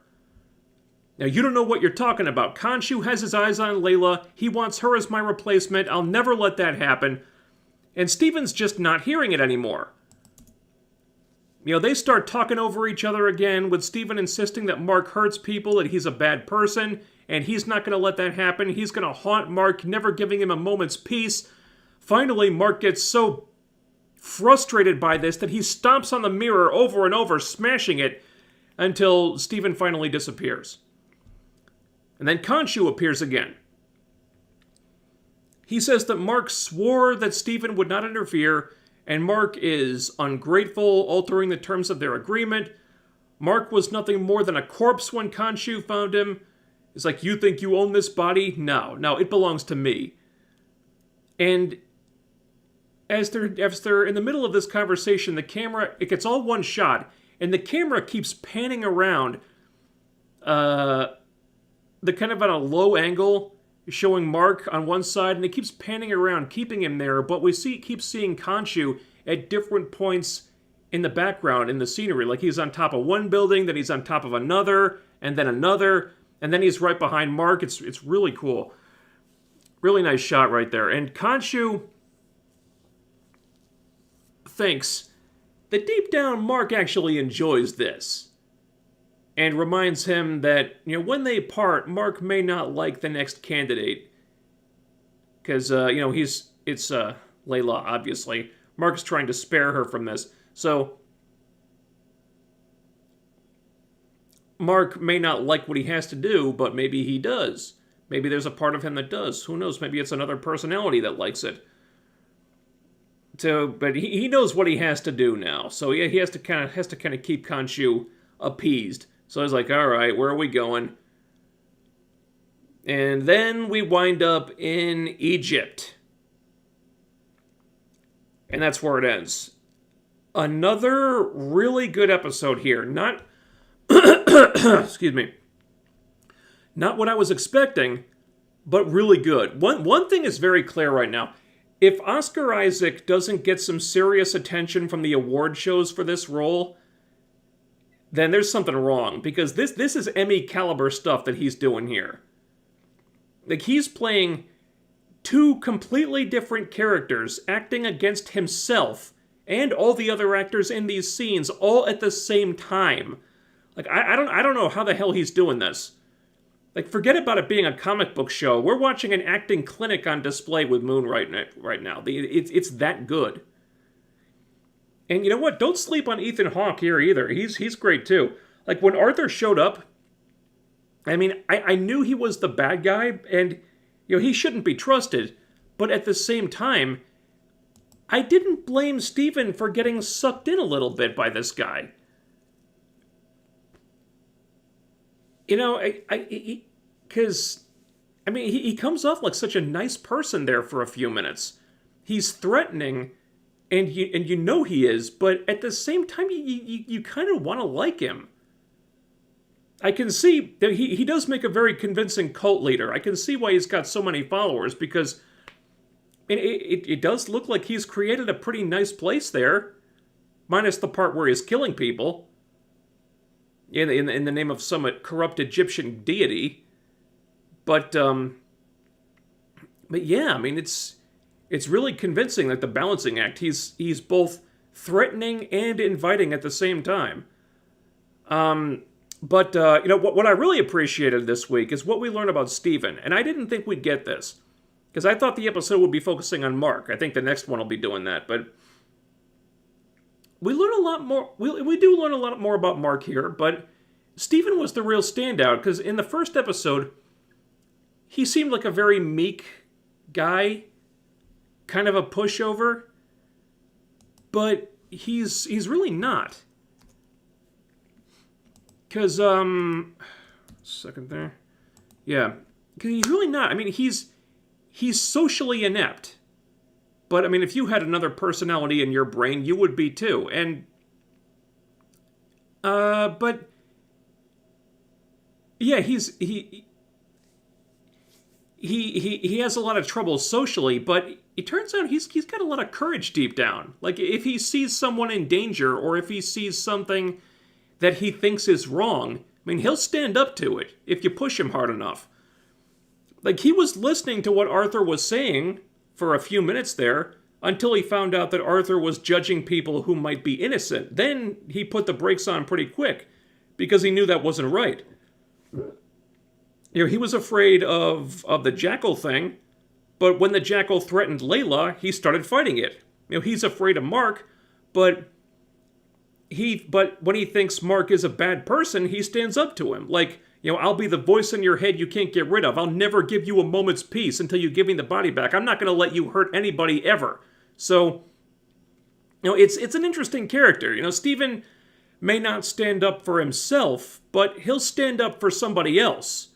Now, you don't know what you're talking about. Khonshu has his eyes on Layla. He wants her as my replacement. I'll never let that happen. And Steven's just not hearing it anymore. You know, they start talking over each other again, with Steven insisting that Mark hurts people, that he's a bad person, and he's not going to let that happen. He's going to haunt Mark, never giving him a moment's peace. Finally, Mark gets so frustrated by this that he stomps on the mirror over and over, smashing it, until Steven finally disappears. And then Khonshu appears again. He says that Mark swore that Steven would not interfere, and Mark is ungrateful, altering the terms of their agreement. Mark was nothing more than a corpse when Khonshu found him. It's like, you think you own this body? No, it belongs to me. And as they're in the middle of this conversation, the camera, it gets all one shot, and the camera keeps panning around, the kind of on a low angle, showing Mark on one side, and it keeps panning around, keeping him there, but we keep seeing Khonshu at different points in the background, in the scenery. Like, he's on top of one building, then he's on top of another, and then he's right behind Mark. It's really cool. Really nice shot right there. And Khonshu thinks that deep down Mark actually enjoys this. And reminds him that, you know, when they part, Mark may not like the next candidate. Because, you know, it's Layla, obviously. Mark's trying to spare her from this. So, Mark may not like what he has to do, but maybe he does. Maybe there's a part of him that does. Who knows? Maybe it's another personality that likes it. So, but he knows what he has to do now. So yeah, he has to kind of keep Khonshu appeased. So I was like, all right, where are we going? And then we wind up in Egypt. And that's where it ends. Another really good episode here. Not, excuse me, not what I was expecting, but really good. One thing is very clear right now. If Oscar Isaac doesn't get some serious attention from the award shows for this role, then there's something wrong, because this is Emmy caliber stuff that he's doing here. Like, he's playing 2 completely different characters, acting against himself and all the other actors in these scenes, all at the same time. Like, I don't know how the hell he's doing this. Like, forget about it being a comic book show. We're watching an acting clinic on display with Moon right now. It's that good. And you know what? Don't sleep on Ethan Hawke here either. He's great too. Like, when Arthur showed up, I mean, I knew he was the bad guy, and you know, he shouldn't be trusted. But at the same time, I didn't blame Steven for getting sucked in a little bit by this guy. You know, because he comes off like such a nice person there for a few minutes. He's threatening, and you know he is, but at the same time, you kind of want to like him. I can see that he does make a very convincing cult leader. I can see why he's got so many followers, because it does look like he's created a pretty nice place there, minus the part where he's killing people in the name of some corrupt Egyptian deity. But yeah, I mean, it's really convincing, like the balancing act. He's both threatening and inviting at the same time. But, what I really appreciated this week is what we learned about Steven. And I didn't think we'd get this. Because I thought the episode would be focusing on Mark. I think the next one will be doing that. But we learn a lot more. We do learn a lot more about Mark here. But Steven was the real standout. Because in the first episode, he seemed like a very meek guy. Kind of a pushover. But he's really not. Because, second there. Yeah. Because he's really not. I mean, he's socially inept. But, I mean, if you had another personality in your brain, you would be too. And, but, yeah, he has a lot of trouble socially, but it turns out he's got a lot of courage deep down. Like, if he sees someone in danger, or if he sees something that he thinks is wrong, I mean, he'll stand up to it if you push him hard enough. Like, he was listening to what Arthur was saying for a few minutes there until he found out that Arthur was judging people who might be innocent. Then he put the brakes on pretty quick because he knew that wasn't right. He was afraid of the jackal thing, but when the jackal threatened Layla, he started fighting it. He's afraid of Mark, but when he thinks Mark is a bad person, he stands up to him. Like, I'll be the voice in your head you can't get rid of. I'll never give you a moment's peace until you give me the body back. I'm not going to let you hurt anybody ever. So, it's an interesting character. Steven may not stand up for himself, but he'll stand up for somebody else.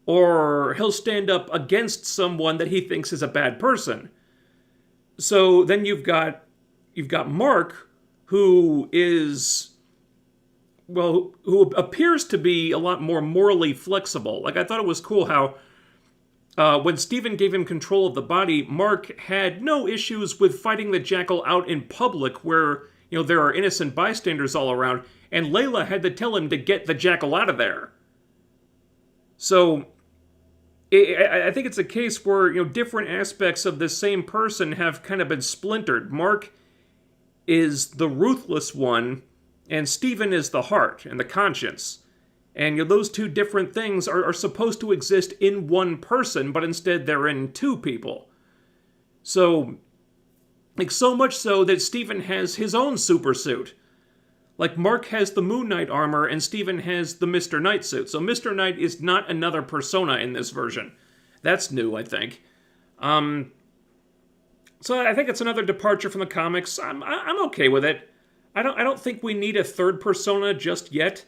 Or he'll stand up against someone that he thinks is a bad person. So then you've got Mark, who appears to be a lot more morally flexible. Like, I thought it was cool how when Steven gave him control of the body, Mark had no issues with fighting the jackal out in public where, there are innocent bystanders all around, and Layla had to tell him to get the jackal out of there. So, I think it's a case where, different aspects of the same person have kind of been splintered. Mark is the ruthless one, and Steven is the heart and the conscience. And those two different things are supposed to exist in one person, but instead they're in two people. So, so much so that Steven has his own super suit. Like, Mark has the Moon Knight armor, and Steven has the Mr. Knight suit. So Mr. Knight is not another persona in this version. That's new, I think. So I think it's another departure from the comics. I'm okay with it. I don't think we need a third persona just yet.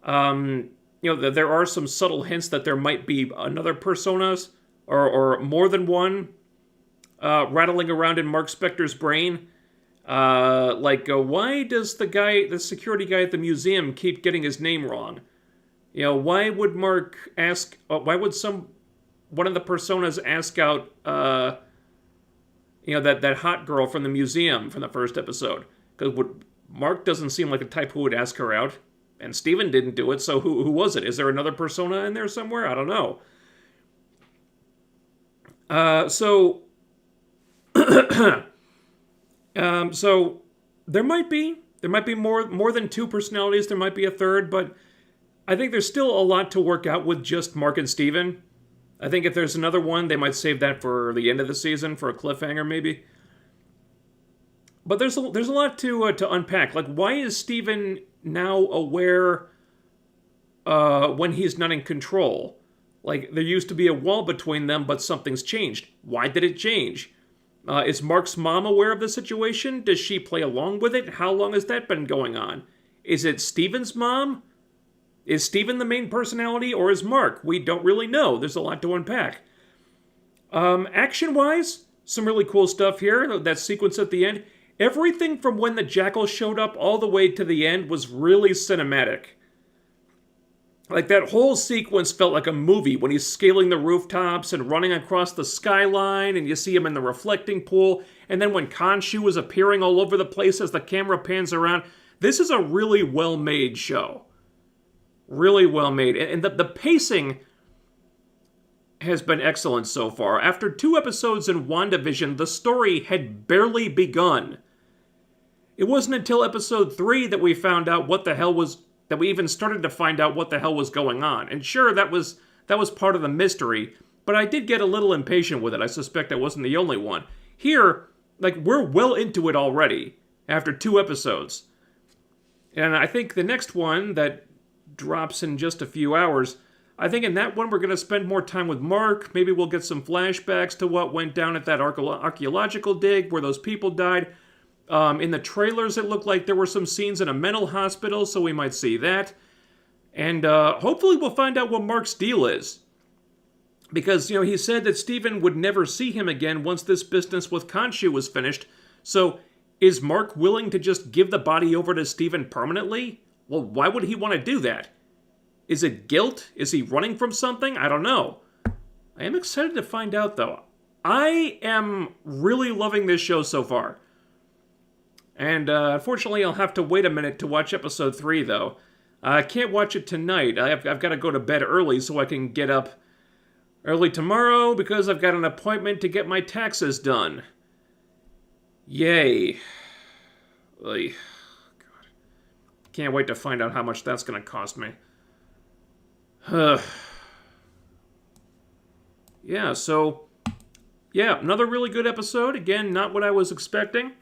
There are some subtle hints that there might be another personas, or more than one, rattling around in Mark Spector's brain. Why does the security guy at the museum keep getting his name wrong? Why would Mark ask, why would one of the personas ask out, that hot girl from the museum from the first episode? Because Mark doesn't seem like the type who would ask her out, and Steven didn't do it, so who was it? Is there another persona in there somewhere? I don't know. So there might be more than two personalities. There might be a third, but I think there's still a lot to work out with just Mark and Steven. I think if there's another one, they might save that for the end of the season, for a cliffhanger maybe. But there's a lot to unpack. Like, why is Steven now aware when he's not in control? Like, there used to be a wall between them, but something's changed. Why did it change? Is Mark's mom aware of the situation? Does she play along with it? How long has that been going on? Is it Steven's mom? Is Steven the main personality, or is Mark? We don't really know. There's a lot to unpack. Action-wise, some really cool stuff here. That sequence at the end. Everything from when the jackal showed up all the way to the end was really cinematic. Like, that whole sequence felt like a movie when he's scaling the rooftops and running across the skyline, and you see him in the reflecting pool, and then when Khonshu is appearing all over the place as the camera pans around. This is a really well-made show. Really well-made. And the pacing has been excellent so far. After 2 episodes in WandaVision, the story had barely begun. It wasn't until episode 3 that we found out what the hell was that we even started to find out what the hell was going on. And sure, that was part of the mystery, but I did get a little impatient with it. I suspect I wasn't the only one. Here, like, we're well into it already, after 2 episodes. And I think the next one that drops in just a few hours, I think in that one we're going to spend more time with Mark. Maybe we'll get some flashbacks to what went down at that archaeological dig where those people died. In the trailers, it looked like there were some scenes in a mental hospital, so we might see that. And hopefully we'll find out what Mark's deal is. Because, you know, he said that Steven would never see him again once this business with Khonshu was finished. So, is Mark willing to just give the body over to Steven permanently? Well, why would he want to do that? Is it guilt? Is he running from something? I don't know. I am excited to find out, though. I am really loving this show so far. And unfortunately, I'll have to wait a minute to watch episode 3, though. I can't watch it tonight. I've got to go to bed early so I can get up early tomorrow because I've got an appointment to get my taxes done. Yay. Oy. God. Can't wait to find out how much that's going to cost me. Yeah, so... yeah, another really good episode. Again, not what I was expecting.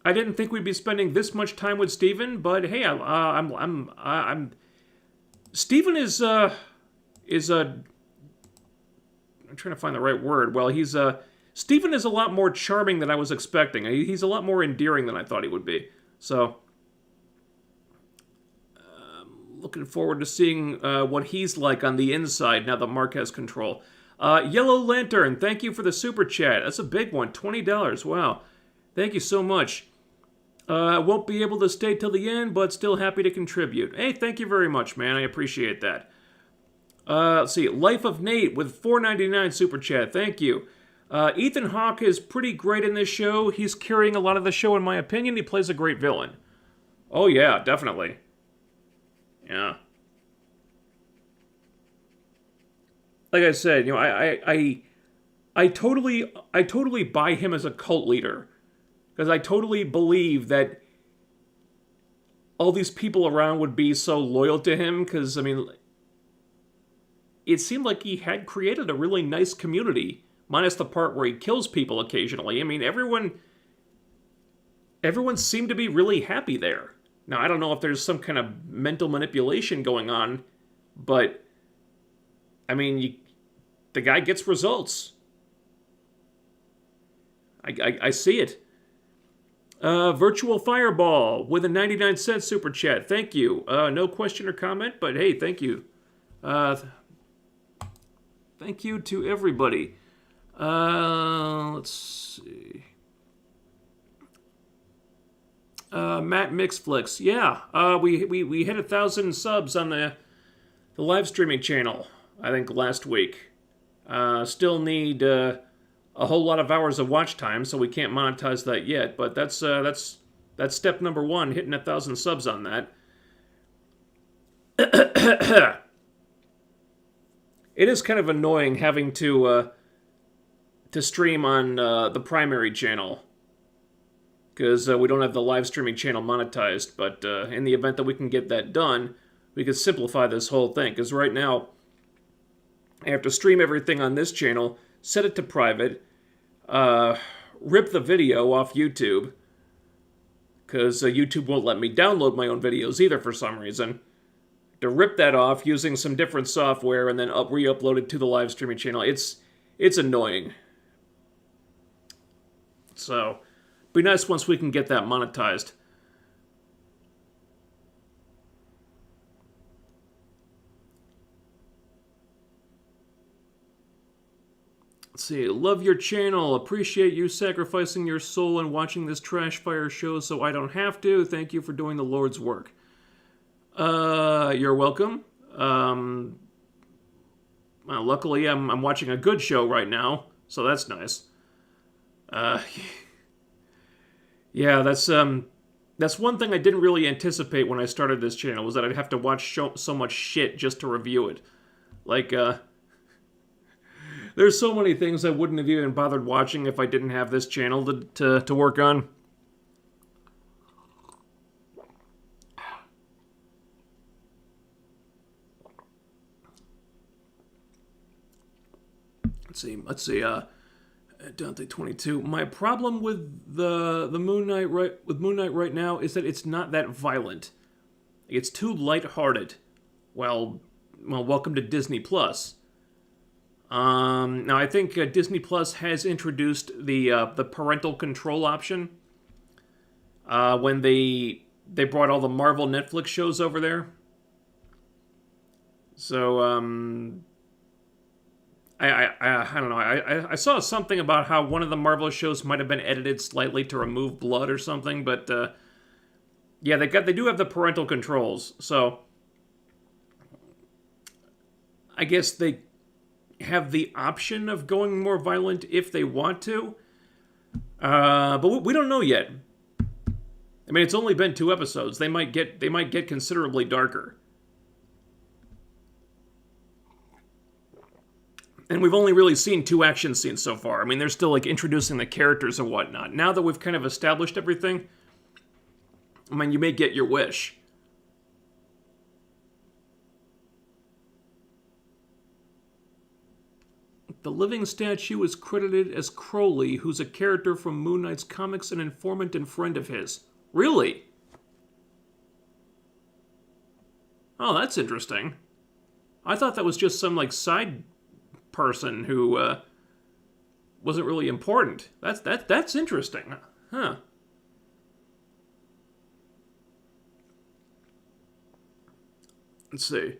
I didn't think we'd be spending this much time with Steven, but hey, Steven is I'm trying to find the right word. Well, Steven is a lot more charming than I was expecting. He's a lot more endearing than I thought he would be. So, looking forward to seeing what he's like on the inside now that Mark has control. Yellow Lantern, thank you for the super chat. That's a big one, $20. Wow. Thank you so much. I won't be able to stay till the end, but still happy to contribute. Hey, thank you very much, man. I appreciate that. Let's see. Life of Nate with $4.99 super chat. Thank you. Ethan Hawke is pretty great in this show. He's carrying a lot of the show, in my opinion. He plays a great villain. Oh, yeah, definitely. Yeah. Like I said, you know, I totally buy him as a cult leader. Because I totally believe that all these people around would be so loyal to him. Because, I mean, it seemed like he had created a really nice community. Minus the part where he kills people occasionally. I mean, everyone seemed to be really happy there. Now, I don't know if there's some kind of mental manipulation going on. But, I mean, the guy gets results. I see it. Virtual Fireball with a 99-cent super chat. Thank you. No question or comment, but hey, thank you. Thank you to everybody. Let's see. Matt Mixflix. Yeah, we hit 1,000 subs on the live streaming channel, I think, last week. Still need a whole lot of hours of watch time, so we can't monetize that yet. But that's step number 1, hitting 1,000 subs on that. It is kind of annoying having to stream on the primary channel because we don't have the live streaming channel monetized. But in the event that we can get that done, we could simplify this whole thing. Because right now, I have to stream everything on this channel, set it to private, rip the video off YouTube, because YouTube won't let me download my own videos either for some reason. To rip that off using some different software and then re-upload it to the live streaming channel. It's annoying. So, be nice once we can get that monetized. Let's see. Love your channel. Appreciate you sacrificing your soul and watching this trash fire show so I don't have to. Thank you for doing the Lord's work. You're welcome. Well, luckily, I'm watching a good show right now, so that's nice. Yeah, that's one thing I didn't really anticipate when I started this channel, was that I'd have to watch so much shit just to review it. Like, there's so many things I wouldn't have even bothered watching if I didn't have this channel to work on. Let's see. Dante 22. My problem with the Moon Knight right now is that it's not that violent. It's too lighthearted. Well, welcome to Disney Plus. Now I think Disney Plus has introduced the parental control option when they brought all the Marvel Netflix shows over there. So I don't know. I saw something about how one of the Marvel shows might have been edited slightly to remove blood or something, but yeah, they do have the parental controls. So I guess they have the option of going more violent if they want to, but we don't know yet. I mean, it's only been 2 episodes. They might get considerably darker. And we've only really seen 2 action scenes so far. I mean, they're still, like, introducing the characters and whatnot. Now that we've kind of established everything, I mean, you may get your wish. The living statue is credited as Crowley, who's a character from Moon Knight's comics, an informant and friend of his. Really? Oh, that's interesting. I thought that was just some, like, side person who wasn't really important. That's interesting. Huh. Let's see.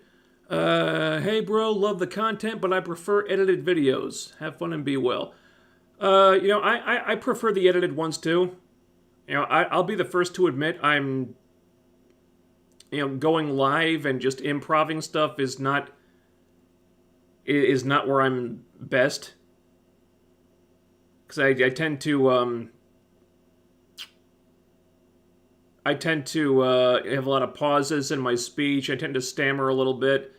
Hey bro, love the content, but I prefer edited videos. Have fun and be well. I prefer the edited ones too. I'll be the first to admit I'm, going live and just improvising stuff is not where I'm best. Because I tend to have a lot of pauses in my speech. I tend to stammer a little bit,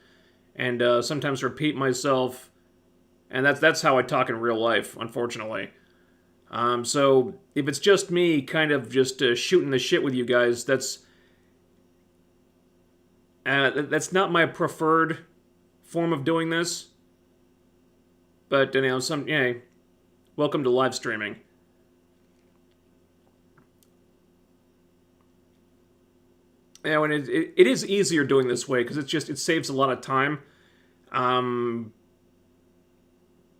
and sometimes repeat myself, and that's how I talk in real life, unfortunately. So if it's just me, kind of just shooting the shit with you guys, that's not my preferred form of doing this. But welcome to live streaming. And it is easier doing this way because it saves a lot of time.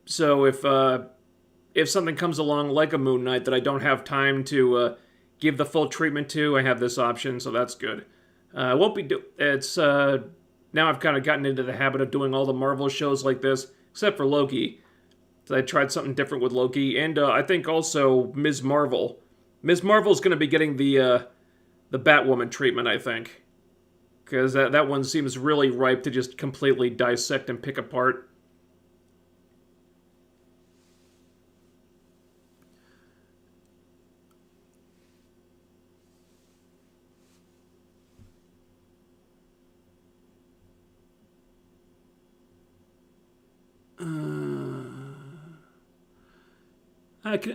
So if something comes along like a Moon Knight that I don't have time to give the full treatment to, I have this option, so that's good. It's now I've kind of gotten into the habit of doing all the Marvel shows like this, except for Loki. So I tried something different with Loki, and I think also Ms. Marvel. Ms. Marvel's going to be getting the Batwoman treatment, I think. Because that one seems really ripe to just completely dissect and pick apart.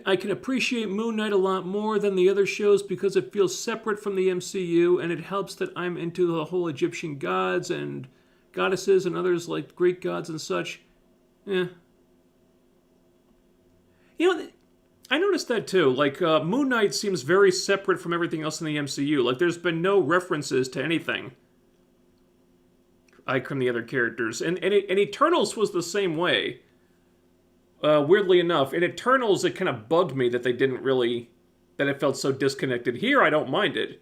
I can appreciate Moon Knight a lot more than the other shows because it feels separate from the MCU, and it helps that I'm into the whole Egyptian gods and goddesses and others like Greek gods and such. Yeah. I noticed that too. Like, Moon Knight seems very separate from everything else in the MCU. Like, there's been no references to anything like from the other characters. And Eternals was the same way. Weirdly enough, in Eternals, it kind of bugged me that they didn't really... that it felt so disconnected. Here, I don't mind it.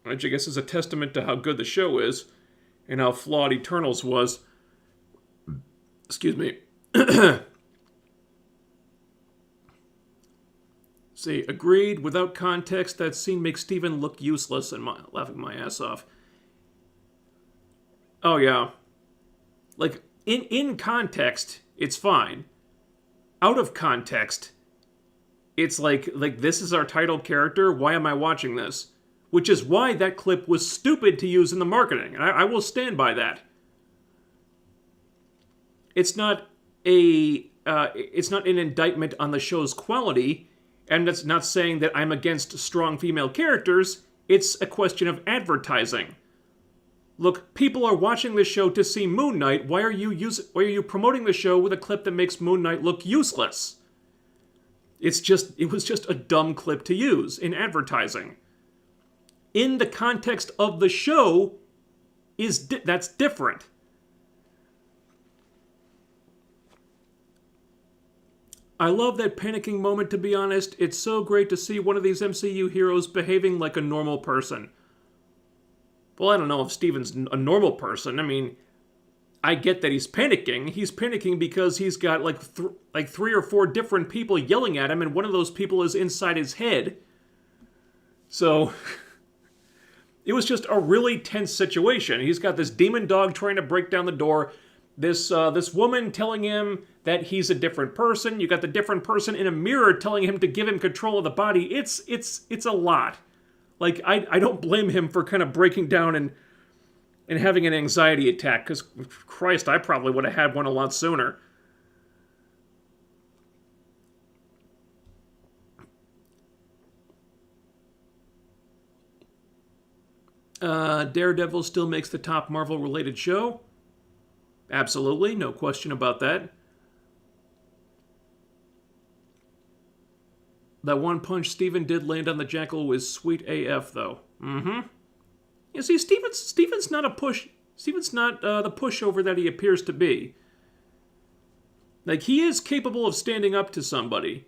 Which I guess is a testament to how good the show is, and how flawed Eternals was. Excuse me. See, agreed. Without context, that scene makes Steven look useless, and laughing my ass off. Oh, yeah. Like... In context, it's fine. Out of context, it's like this is our title character, why am I watching this? Which is why that clip was stupid to use in the marketing, and I will stand by that. It's not an indictment on the show's quality, and that's not saying that I'm against strong female characters, it's a question of advertising. Look, people are watching this show to see Moon Knight. Why are you promoting the show with a clip that makes Moon Knight look useless? It was just a dumb clip to use in advertising. In the context of the show, that's different. I love that panicking moment, to be honest. It's so great to see one of these MCU heroes behaving like a normal person. Well, I don't know if Steven's a normal person. I mean, I get that he's panicking. He's panicking because he's got like 3 or 4 different people yelling at him, and one of those people is inside his head. So, it was just a really tense situation. He's got this demon dog trying to break down the door. This woman telling him that he's a different person. You got the different person in a mirror telling him to give him control of the body. It's a lot. Like, I don't blame him for kind of breaking down and having an anxiety attack, because, Christ, I probably would have had one a lot sooner. Daredevil still makes the top Marvel-related show. Absolutely, no question about that. That one punch Steven did land on the Jackal was sweet AF, though. Mm-hmm. You see, Steven's not a push. Steven's not the pushover that he appears to be. Like, he is capable of standing up to somebody.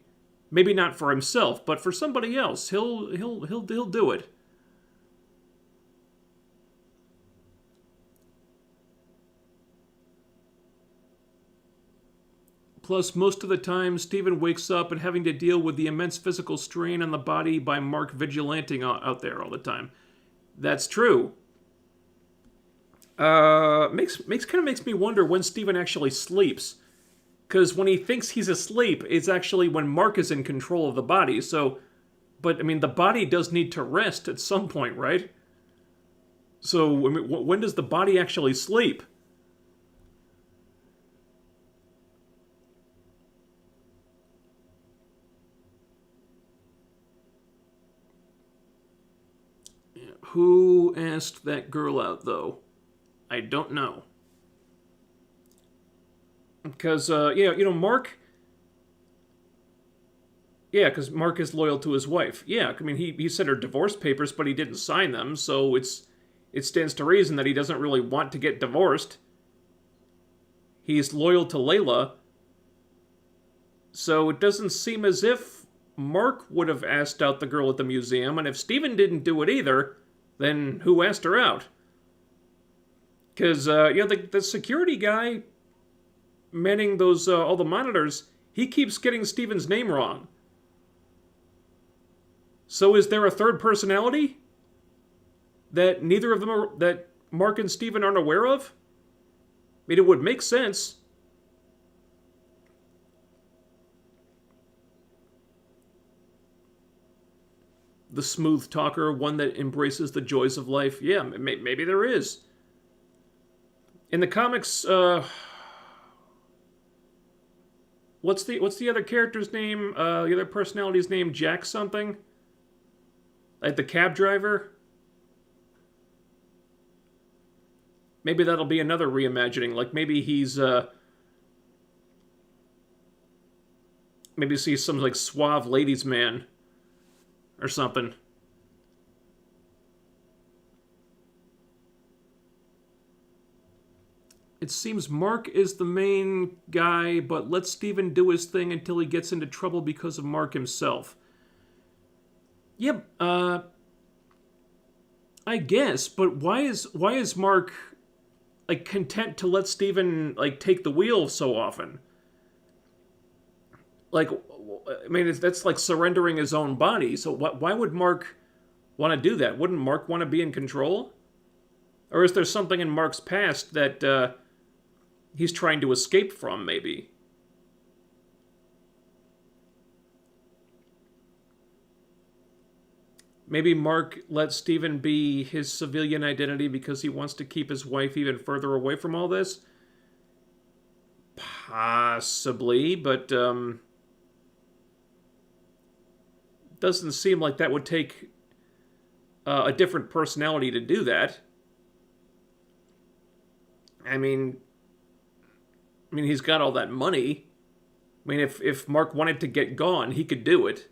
Maybe not for himself, but for somebody else. He'll do it. Plus, most of the time, Steven wakes up and having to deal with the immense physical strain on the body by Mark vigilanting out there all the time. That's true. Makes me wonder when Steven actually sleeps. Because when he thinks he's asleep, it's actually when Mark is in control of the body. So, but I mean, the body does need to rest at some point, right? So, I mean, when does the body actually sleep? Who asked that girl out, though? I don't know. Because, Mark... Yeah, because Mark is loyal to his wife. Yeah, I mean, he sent her divorce papers, but he didn't sign them, so it stands to reason that he doesn't really want to get divorced. He's loyal to Layla. So it doesn't seem as if Mark would have asked out the girl at the museum, and if Steven didn't do it either, then who asked her out? Because, the security guy manning those, all the monitors, he keeps getting Steven's name wrong. So is there a third personality that neither of them that Mark and Steven aren't aware of? I mean, it would make sense. The smooth talker, one that embraces the joys of life. Yeah, maybe there is. In the comics, what's the other character's name? The other personality's name, Jack something? Like the cab driver? Maybe that'll be another reimagining. Like maybe he's maybe see some like suave ladies man or something. It seems Mark is the main guy, but let Steven do his thing until he gets into trouble because of Mark himself. Yep, I guess, but why is Mark like content to let Steven like take the wheel so often? Like, I mean, that's like surrendering his own body. So why would Mark want to do that? Wouldn't Mark want to be in control? Or is there something in Mark's past that he's trying to escape from, maybe? Maybe Mark lets Steven be his civilian identity because he wants to keep his wife even further away from all this? Possibly, but doesn't seem like that would take a different personality to do that. I mean, he's got all that money. I mean, if Mark wanted to get gone, he could do it.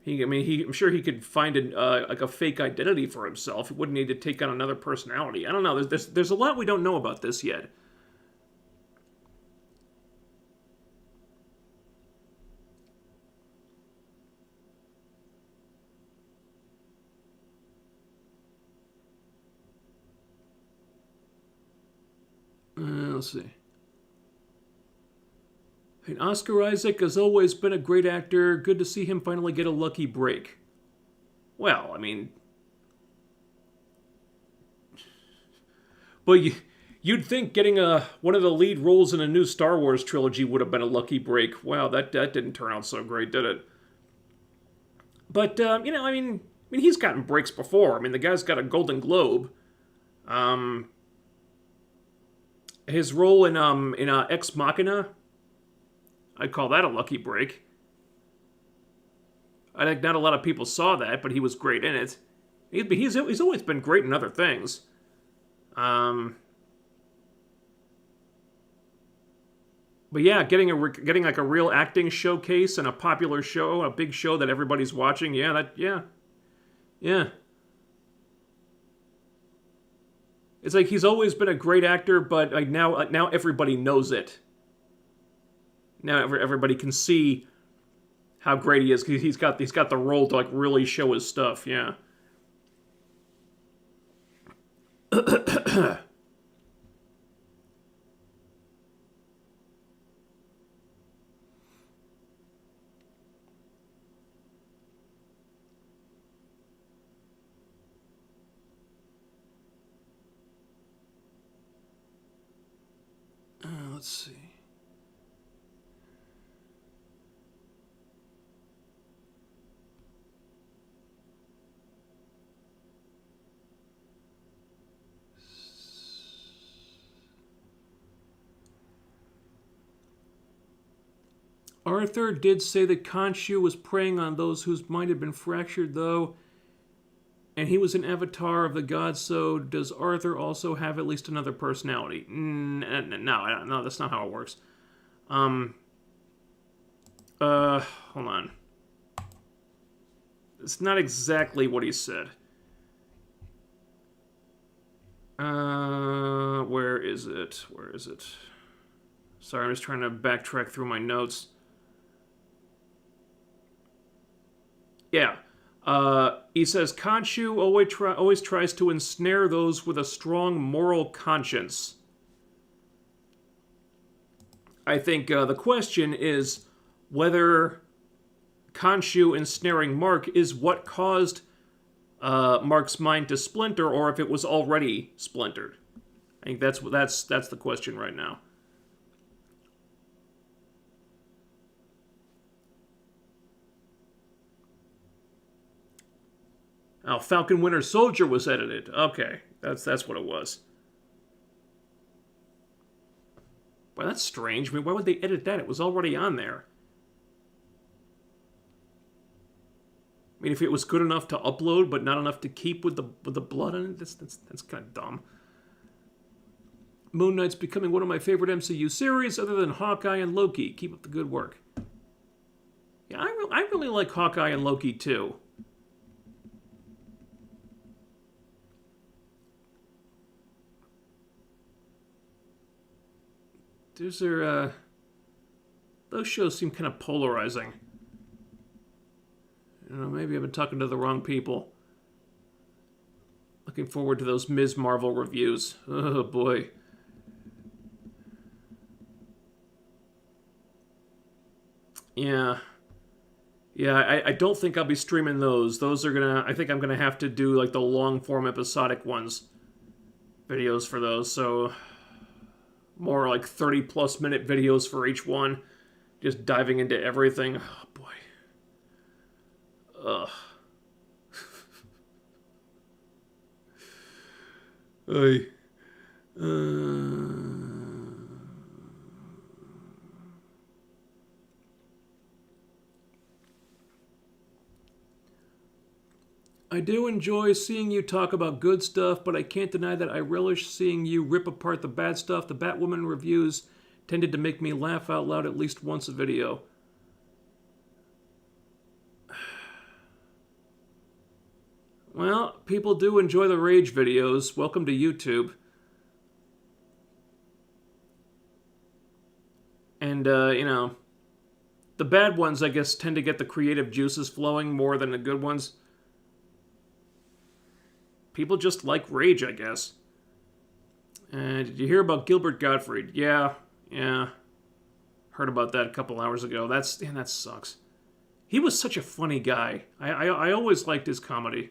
I'm sure he could find like a fake identity for himself. He wouldn't need to take on another personality. I don't know. There's a lot we don't know about this yet. Let's see. And Oscar Isaac has always been a great actor. Good to see him finally get a lucky break. Well, I mean... But you'd think getting one of the lead roles in a new Star Wars trilogy would have been a lucky break. Wow, that didn't turn out so great, did it? But, he's gotten breaks before. I mean, the guy's got a Golden Globe. His role in Ex Machina, I'd call that a lucky break. I think not a lot of people saw that, but he was great in it. He's always been great in other things. But yeah, getting like a real acting showcase in a popular show, a big show that everybody's watching. Yeah. It's like he's always been a great actor, but like now everybody knows it. Now everybody can see how great he is because he's got the role to like really show his stuff. Yeah. Let's see. Arthur did say that Khonshu was preying on those whose mind had been fractured, though, and he was an avatar of the gods, so does Arthur also have at least another personality? No, that's not how it works. Hold on. It's not exactly what he said. Where is it? Sorry, I'm just trying to backtrack through my notes. Yeah. He says, Khonshu always tries to ensnare those with a strong moral conscience. I think the question is whether Khonshu ensnaring Mark is what caused Mark's mind to splinter, or if it was already splintered. I think that's the question right now. Oh, Falcon Winter Soldier was edited. Okay, that's what it was. Well, that's strange. I mean, why would they edit that? It was already on there. I mean, if it was good enough to upload, but not enough to keep with the blood on it, that's kind of dumb. Moon Knight's becoming one of my favorite MCU series, other than Hawkeye and Loki. Keep up the good work. Yeah, I really like Hawkeye and Loki too. Those shows seem kind of polarizing. I don't know, maybe I've been talking to the wrong people. Looking forward to those Ms. Marvel reviews. Oh, boy. Yeah. Yeah, I don't think I'll be streaming those. I think I'm gonna have to do, like, the long-form episodic ones. Videos for those, so... More like 30-plus minute videos for each one. Just diving into everything. Oh, boy. Ugh. I do enjoy seeing you talk about good stuff, but I can't deny that I relish seeing you rip apart the bad stuff. The Batwoman reviews tended to make me laugh out loud at least once a video. Well, people do enjoy the rage videos. Welcome to YouTube. And, you know, the bad ones, I guess, tend to get the creative juices flowing more than the good ones. People just like rage, I guess. Did you hear about Gilbert Gottfried? Yeah. Heard about that a couple hours ago. That sucks. He was such a funny guy. I always liked his comedy.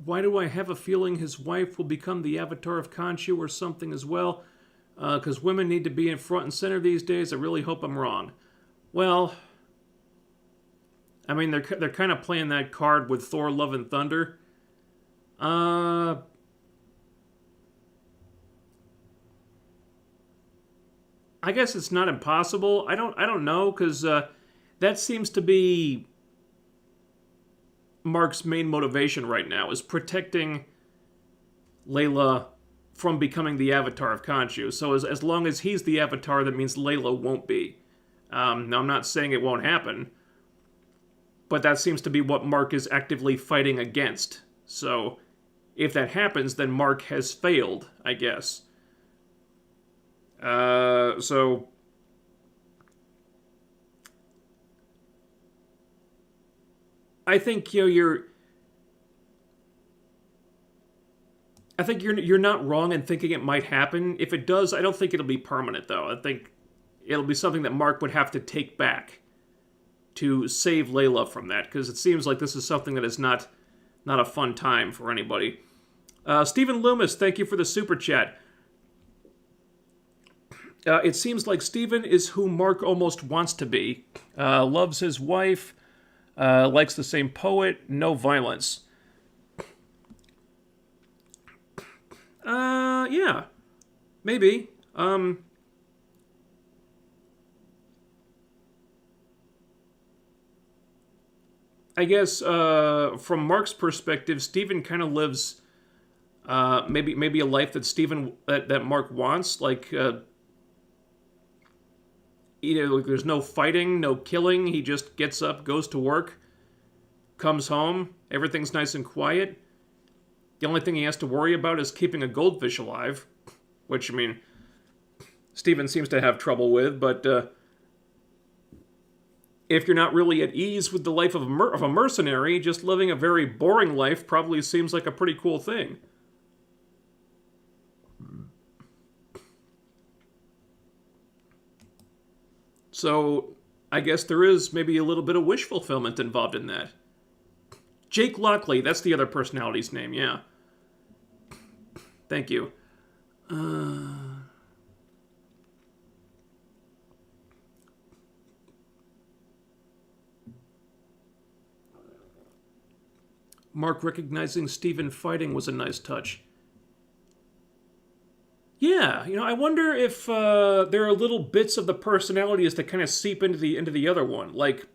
Why do I have a feeling his wife will become the avatar of Khonshu or something as well? Because women need to be in front and center these days. I really hope I'm wrong. Well, I mean, they're kind of playing that card with Thor: Love and Thunder. I guess it's not impossible. I don't know, because that seems to be Mark's main motivation right now, is protecting Layla from becoming the avatar of Khonshu. So as long as he's the avatar, that means Layla won't be. Now, I'm not saying it won't happen, but that seems to be what Mark is actively fighting against. So if that happens, then Mark has failed, I guess. So I think, you know, you're not wrong in thinking it might happen. If it does, I don't think it'll be permanent, though. I think it'll be something that Mark would have to take back to save Layla from that, because it seems like this is something that is not a fun time for anybody. Stephen Loomis, thank you for the super chat. It seems like Stephen is who Mark almost wants to be. Loves his wife, likes the same poet, no violence. Yeah. Maybe. I guess, from Mark's perspective, Stephen kind of lives, maybe a life that Mark wants, like, like there's no fighting, no killing. He just gets up, goes to work, comes home, everything's nice and quiet. The only thing he has to worry about is keeping a goldfish alive, which, I mean, Stephen seems to have trouble with, but if you're not really at ease with the life of a mercenary, just living a very boring life probably seems like a pretty cool thing. So, I guess there is maybe a little bit of wish fulfillment involved in that. Jake Lockley, that's the other personality's name, yeah. Thank you. Mark recognizing Stephen fighting was a nice touch. Yeah, you know, I wonder if there are little bits of the personalities that kind of seep into the other one, like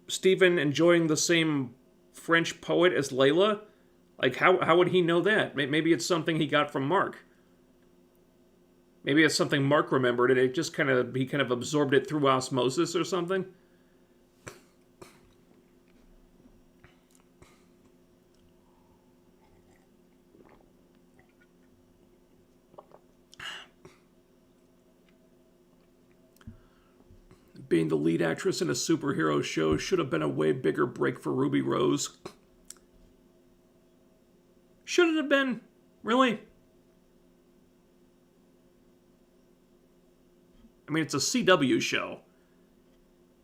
Stephen enjoying the same French poet as Layla. Like, how would he know that? Maybe it's something he got from Mark. Maybe it's something Mark remembered, and he kind of absorbed it through osmosis or something. Being the lead actress in a superhero show should have been a way bigger break for Ruby Rose. Should it have been? Really? I mean, it's a CW show.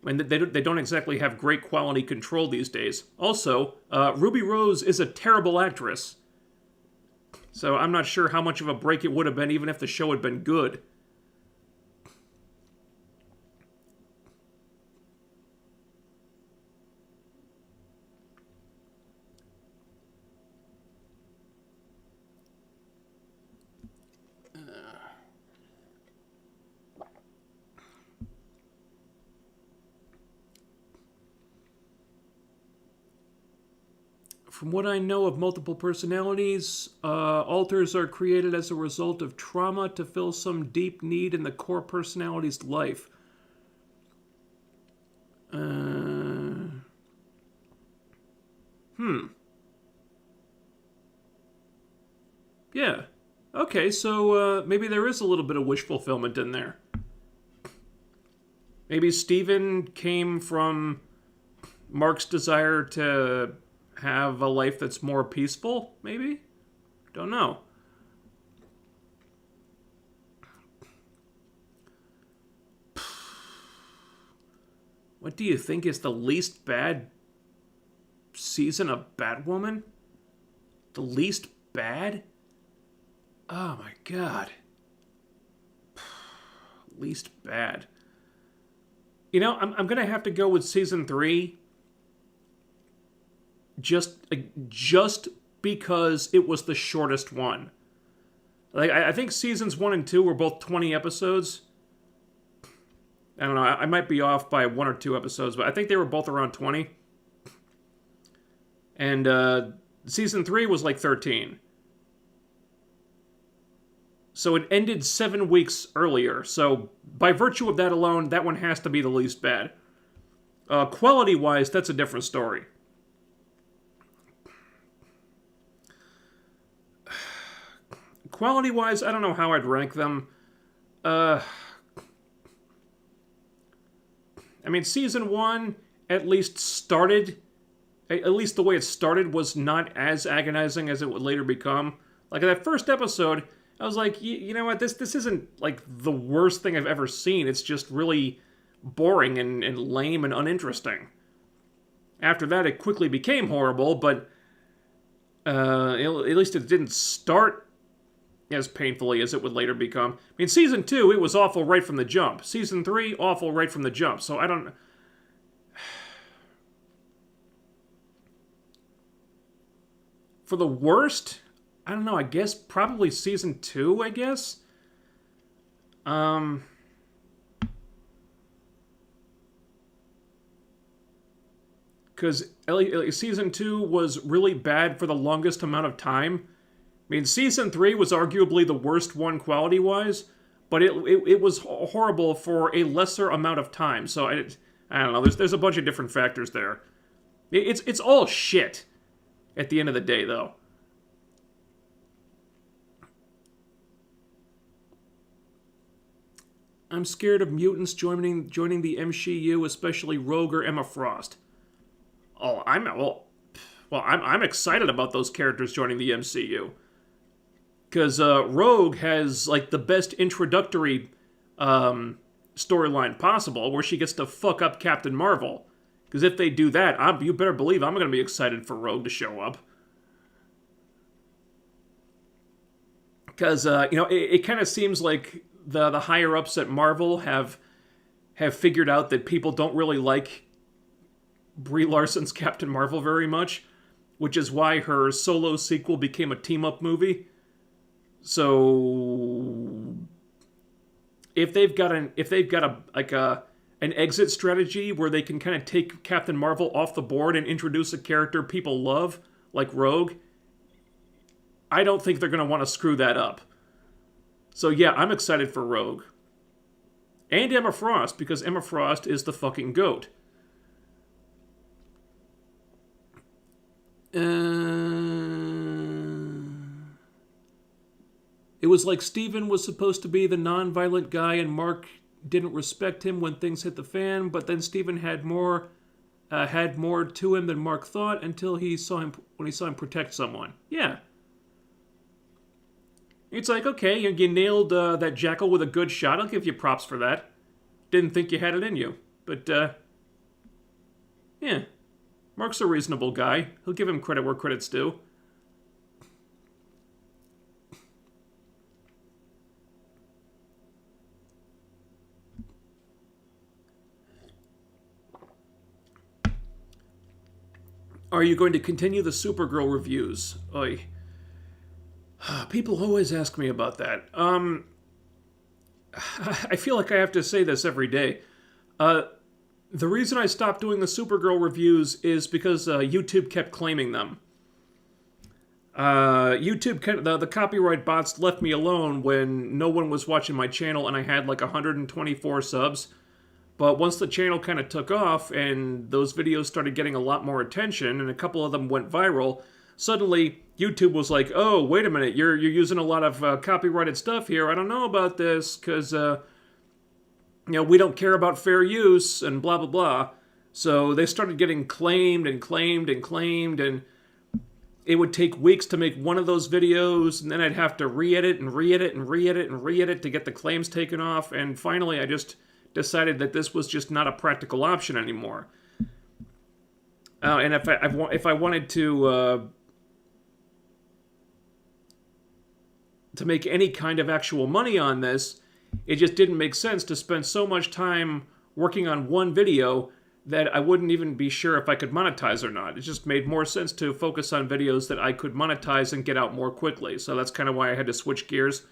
I mean, they don't exactly have great quality control these days. Also, Ruby Rose is a terrible actress. So I'm not sure how much of a break it would have been even if the show had been good. From what I know of multiple personalities, alters are created as a result of trauma to fill some deep need in the core personality's life. Yeah. Okay, so maybe there is a little bit of wish fulfillment in there. Maybe Steven came from Mark's desire to have a life that's more peaceful, maybe? Don't know. What do you think is the least bad season of Batwoman? The least bad? Oh my god. Least bad. You know, I'm gonna have to go with season 3. Just because it was the shortest one. Like, I think seasons 1 and 2 were both 20 episodes. I don't know, I might be off by 1 or 2 episodes, but I think they were both around 20. And season 3 was like 13. So it ended 7 weeks earlier. So by virtue of that alone, that one has to be the least bad. Quality-wise, that's a different story. Quality-wise, I don't know how I'd rank them. I mean, season 1 at least started... At least the way it started was not as agonizing as it would later become. Like, in that first episode, I was like, you know what, this isn't, like, the worst thing I've ever seen. It's just really boring and lame and uninteresting. After that, it quickly became horrible, but at least it didn't start as painfully as it would later become. I mean, season 2, it was awful right from the jump. Season 3, awful right from the jump. So I don't... For the worst, I don't know, I guess probably season 2, I guess? Because season 2 was really bad for the longest amount of time. I mean, season 3 was arguably the worst one quality-wise, but it was horrible for a lesser amount of time. So I don't know. There's a bunch of different factors there. It's all shit at the end of the day, though. I'm scared of mutants joining the MCU, especially Rogue or Emma Frost. Oh, I'm excited about those characters joining the MCU. Because Rogue has, like, the best introductory storyline possible, where she gets to fuck up Captain Marvel. Because if they do that, you better believe I'm going to be excited for Rogue to show up. Because, it kind of seems like the higher-ups at Marvel have figured out that people don't really like Brie Larson's Captain Marvel very much, which is why her solo sequel became a team-up movie. So if they've got an exit strategy where they can kind of take Captain Marvel off the board and introduce a character people love, like Rogue, I don't think they're going to want to screw that up. So yeah, I'm excited for Rogue. And Emma Frost, because Emma Frost is the fucking GOAT. It was like Steven was supposed to be the non-violent guy and Mark didn't respect him when things hit the fan, but then Steven had more to him than Mark thought until he saw him protect someone. Yeah. It's like, okay, you nailed that jackal with a good shot. I'll give you props for that. Didn't think you had it in you. But, yeah. Mark's a reasonable guy. He'll give him credit where credit's due. Are you going to continue the Supergirl reviews? Oy. People always ask me about that. I feel like I have to say this every day. The reason I stopped doing the Supergirl reviews is because YouTube kept claiming them. YouTube, the copyright bots left me alone when no one was watching my channel and I had like 124 subs. But once the channel kind of took off and those videos started getting a lot more attention and a couple of them went viral, suddenly YouTube was like, oh, wait a minute, you're using a lot of copyrighted stuff here. I don't know about this because, we don't care about fair use and blah, blah, blah. So they started getting claimed and claimed and claimed, and it would take weeks to make one of those videos, and then I'd have to re-edit and re-edit and re-edit and re-edit to get the claims taken off, and finally I just decided that this was just not a practical option anymore. And if I wanted to make any kind of actual money on this, it just didn't make sense to spend so much time working on one video that I wouldn't even be sure if I could monetize or not. It just made more sense to focus on videos that I could monetize and get out more quickly. So that's kind of why I had to switch gears.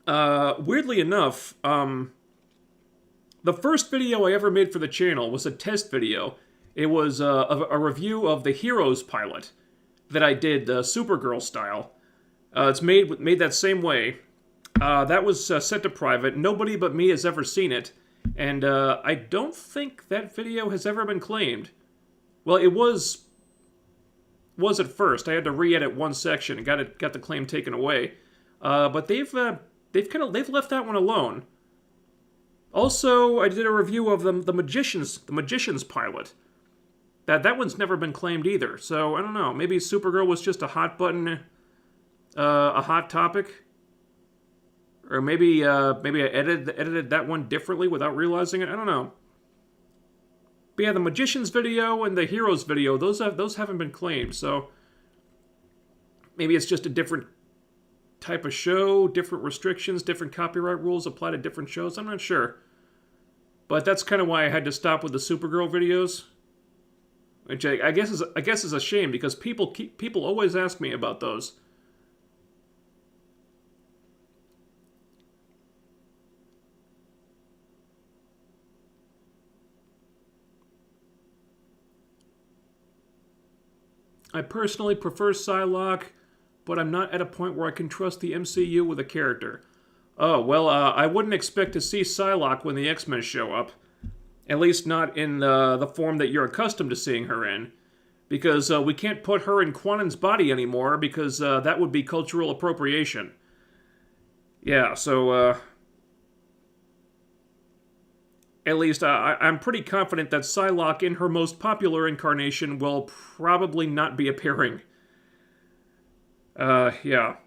Weirdly enough, the first video I ever made for the channel was a test video. It was a review of the Heroes pilot that I did, Supergirl style. It's made that same way. That was set to private. Nobody but me has ever seen it. And I don't think that video has ever been claimed. Well, it was at first. I had to re-edit one section and got the claim taken away. But they've left that one alone. Also, I did a review of the Magician's pilot. That one's never been claimed either. So I don't know. Maybe Supergirl was just a hot button, a hot topic. Or maybe I edited that one differently without realizing it. I don't know. But yeah, the Magician's video and the Heroes video, those haven't been claimed. So maybe it's just a different type of show, different restrictions, different copyright rules apply to different shows. I'm not sure. But that's kind of why I had to stop with the Supergirl videos, which I guess is a shame because people always ask me about those. I personally prefer Psylocke, but I'm not at a point where I can trust the MCU with a character. Oh, well, I wouldn't expect to see Psylocke when the X-Men show up. At least not in the form that you're accustomed to seeing her in. Because we can't put her in Quannen's body anymore, because that would be cultural appropriation. Yeah, so, at least I'm pretty confident that Psylocke in her most popular incarnation will probably not be appearing. Yeah.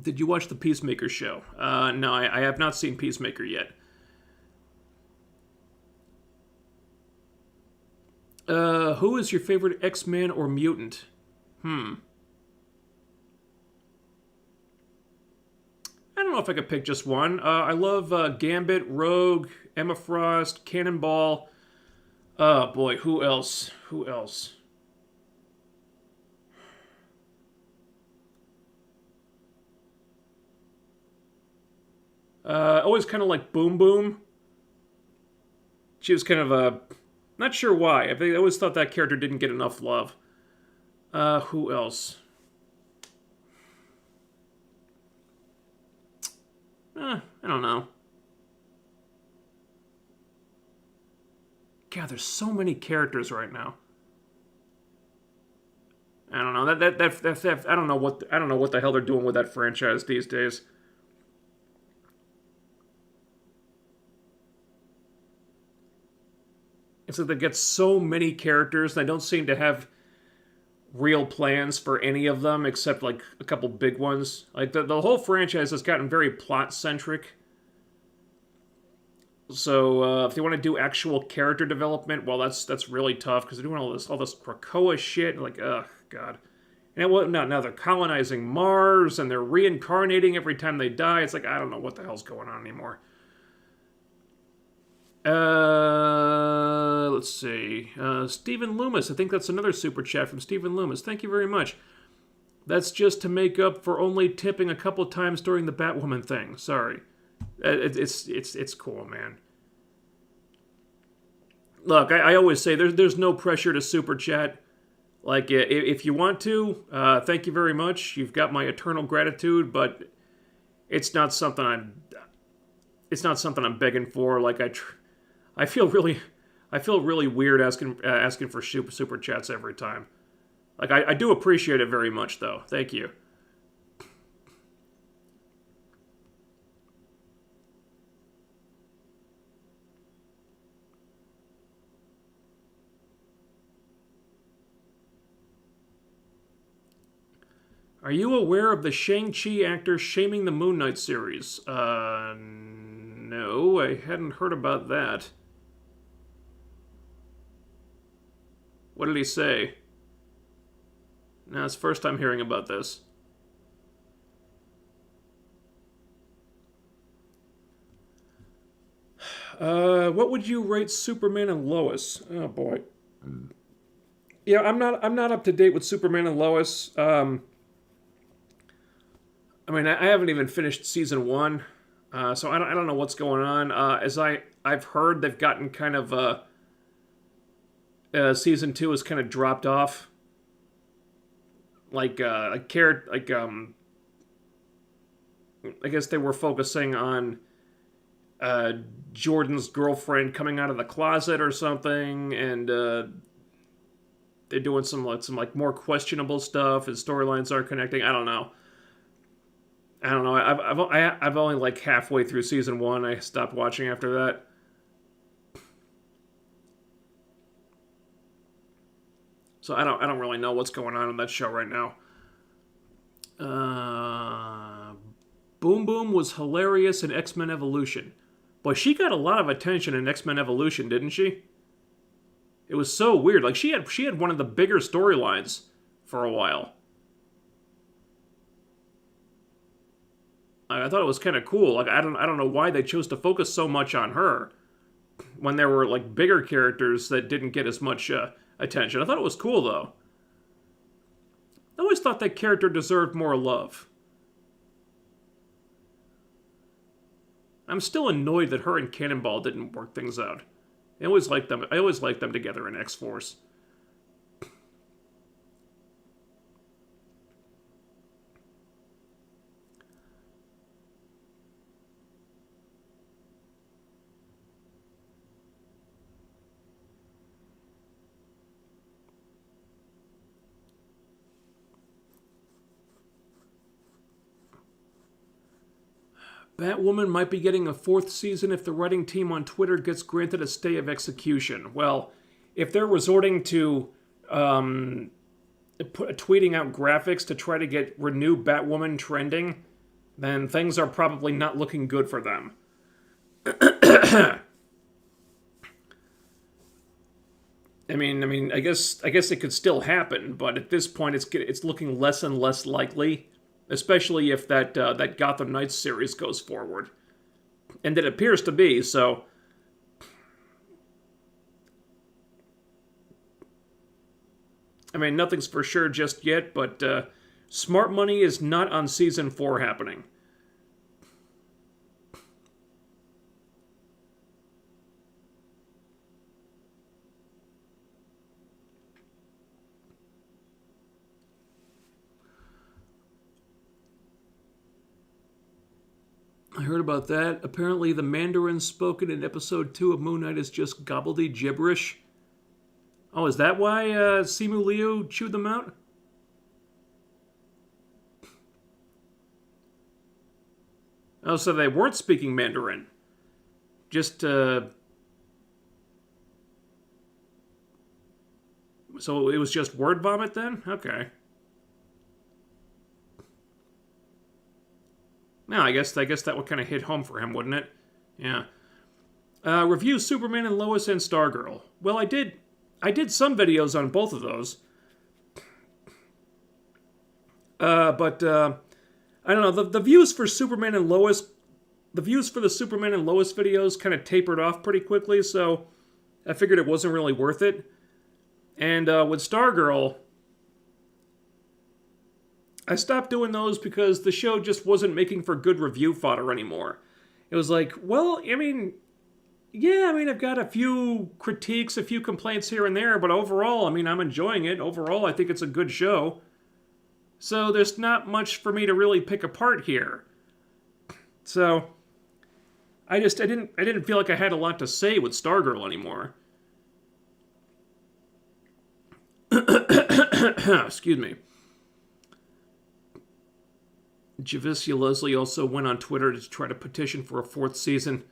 Did you watch the Peacemaker show? No, I have not seen Peacemaker yet. Who is your favorite X-Man or mutant? I don't know if I could pick just one. I love Gambit, Rogue, Emma Frost, Cannonball. Oh boy, who else? Who else? Always kind of like Boom Boom. She was kind of a... Not sure why. I always thought that character didn't get enough love. Who else? I don't know. God, there's so many characters right now. I don't know. That I don't know what the hell they're doing with that franchise these days. It's like they get so many characters, and they don't seem to have real plans for any of them, except like a couple big ones. Like the whole franchise has gotten very plot-centric. So if they want to do actual character development, well, that's really tough because they're doing all this Krakoa shit. Like, ugh, God. And now they're colonizing Mars and they're reincarnating every time they die. It's like I don't know what the hell's going on anymore. Let's see. Stephen Loomis. I think that's another super chat from Stephen Loomis. Thank you very much. That's just to make up for only tipping a couple times during the Batwoman thing. Sorry. It's cool, man. Look, I always say there's no pressure to super chat. Like, if you want to, thank you very much. You've got my eternal gratitude, but it's not something I'm begging for. Like, I feel really weird asking for super chats every time. Like, I do appreciate it very much, though. Thank you. Are you aware of the Shang-Chi actor shaming the Moon Knight series? No, I hadn't heard about that. What did he say? No, it's the first time hearing about this. What would you rate Superman and Lois? Oh boy. Yeah, I'm not up to date with Superman and Lois. I mean, I haven't even finished season 1, so I don't know what's going on. As I've heard, they've gotten kind of season 2 has kind of dropped off. I guess they were focusing on Jordan's girlfriend coming out of the closet or something, and they're doing some more questionable stuff, and storylines aren't connecting. I don't know. I've only like halfway through season 1. I stopped watching after that. So I don't really know what's going on that show right now. Boom Boom was hilarious in X-Men Evolution. Boy, she got a lot of attention in X-Men Evolution, didn't she? It was so weird. Like, she had one of the bigger storylines for a while. I thought it was kind of cool. Like, I don't know why they chose to focus so much on her when there were like bigger characters that didn't get as much attention. I thought it was cool though. I always thought that character deserved more love. I'm still annoyed that her and Cannonball didn't work things out. I always liked them together in X-Force. Batwoman might be getting a 4th season if the writing team on Twitter gets granted a stay of execution. Well, if they're resorting to tweeting out graphics to try to get renewed Batwoman trending, then things are probably not looking good for them. I mean, I guess it could still happen, but at this point, it's looking less and less likely. Especially if that Gotham Knights series goes forward. And it appears to be, so... I mean, nothing's for sure just yet, but Smart Money is not on Season 4 happening. I heard about that. Apparently the Mandarin spoken in episode 2 of Moon Knight is just gobbledy gibberish. Oh, is that why Simu Liu chewed them out? Oh, so they weren't speaking Mandarin. Just, So it was just word vomit then? Okay. No, I guess that would kind of hit home for him, wouldn't it? Yeah. Review Superman and Lois and Stargirl. Well, I did some videos on both of those. But I don't know, the views for Superman and Lois, the views for the Superman and Lois videos kind of tapered off pretty quickly, so I figured it wasn't really worth it. And with Stargirl, I stopped doing those because the show just wasn't making for good review fodder anymore. It was like, well, I mean, Yeah, I mean, I've got a few critiques, a few complaints here and there, but overall, I mean, I'm enjoying it. Overall, I think it's a good show. So there's not much for me to really pick apart here. So I didn't feel like I had a lot to say with Stargirl anymore. Excuse me. Javicia Leslie also went on Twitter to try to petition for a fourth season.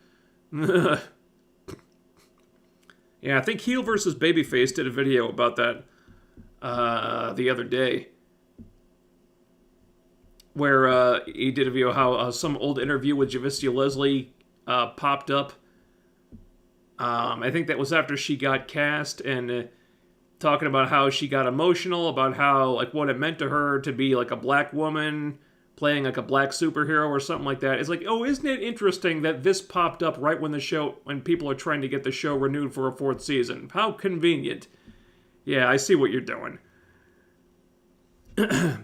Yeah, I think Heel versus Babyface did a video about that the other day, where he did a video how some old interview with Javicia Leslie popped up. I think that was after she got cast, and talking about how she got emotional about how, like, what it meant to her to be like a black woman playing like a black superhero or something like that. It's like, oh, isn't it interesting that this popped up right when people are trying to get the show renewed for a fourth season? How convenient. Yeah, I see what you're doing. Do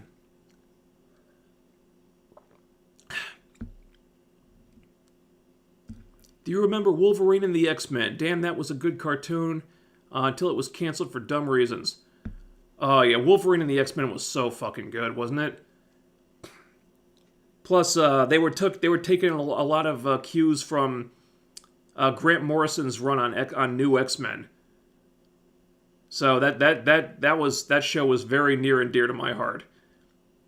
you remember Wolverine and the X-Men? Damn, that was a good cartoon until it was canceled for dumb reasons. Oh yeah, Wolverine and the X-Men was so fucking good, wasn't it? Plus, they were taking a lot of cues from Grant Morrison's run on New X-Men. So that show was very near and dear to my heart.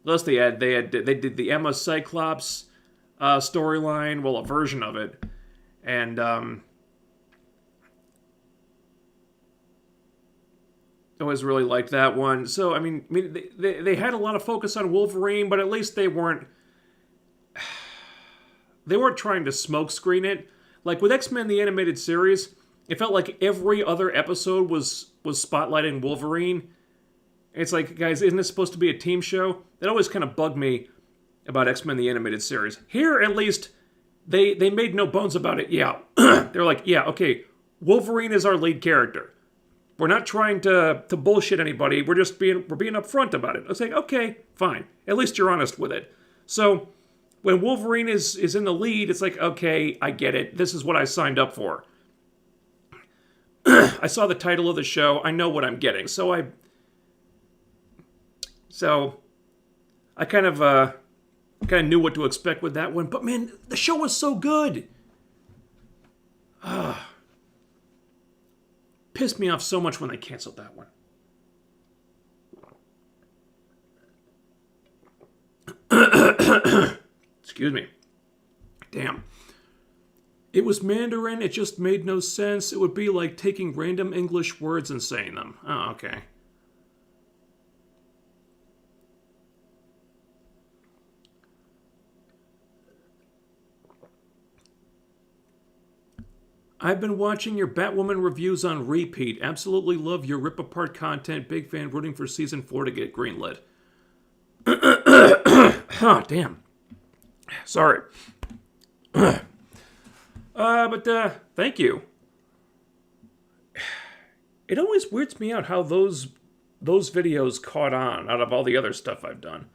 Plus, they did the Emma Cyclops storyline, well, a version of it, and I always really liked that one. So I mean, they had a lot of focus on Wolverine, but at least they weren't trying to smokescreen it. Like with X-Men the Animated Series, it felt like every other episode was spotlighting Wolverine. It's like, guys, isn't this supposed to be a team show? That always kind of bugged me about X-Men the Animated Series. Here, at least, they made no bones about it. Yeah, they're like, yeah, okay, Wolverine is our lead character. We're not trying to bullshit anybody. We're being upfront about it. I was like, okay, fine. At least you're honest with it. So when Wolverine is in the lead, it's like, okay, I get it. This is what I signed up for. I saw the title of the show. I know what I'm getting. So I kind of knew what to expect with that one. But man, the show was so good. Pissed me off so much when they canceled that one. Excuse me. Damn. It was Mandarin, it just made no sense. It would be like taking random English words and saying them. Oh, okay. I've been watching your Batwoman reviews on repeat. Absolutely love your rip-apart content. Big fan, rooting for Season 4 to get greenlit. Oh, damn. Sorry. But thank you. It always weirds me out how those videos caught on out of all the other stuff I've done.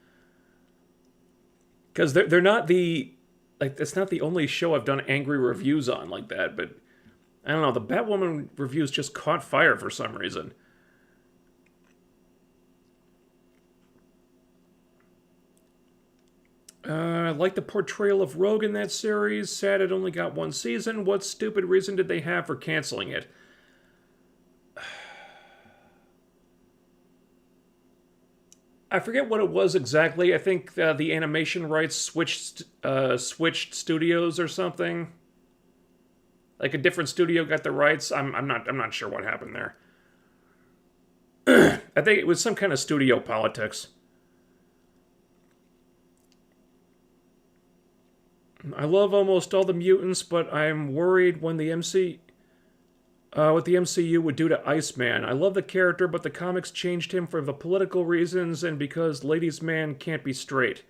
Because they're not it's not the only show I've done angry reviews on like that, but I don't know, the Batwoman reviews just caught fire for some reason. I like the portrayal of Rogue in that series. Sad it only got one season. What stupid reason did they have for canceling it? I forget what it was exactly. I think the animation rights switched studios or something. Like a different studio got the rights. I'm not sure what happened there. I think it was some kind of studio politics. I love almost all the mutants, but I'm worried when what the MCU would do to Iceman. I love the character, but the comics changed him for the political reasons and because Ladies' Man can't be straight.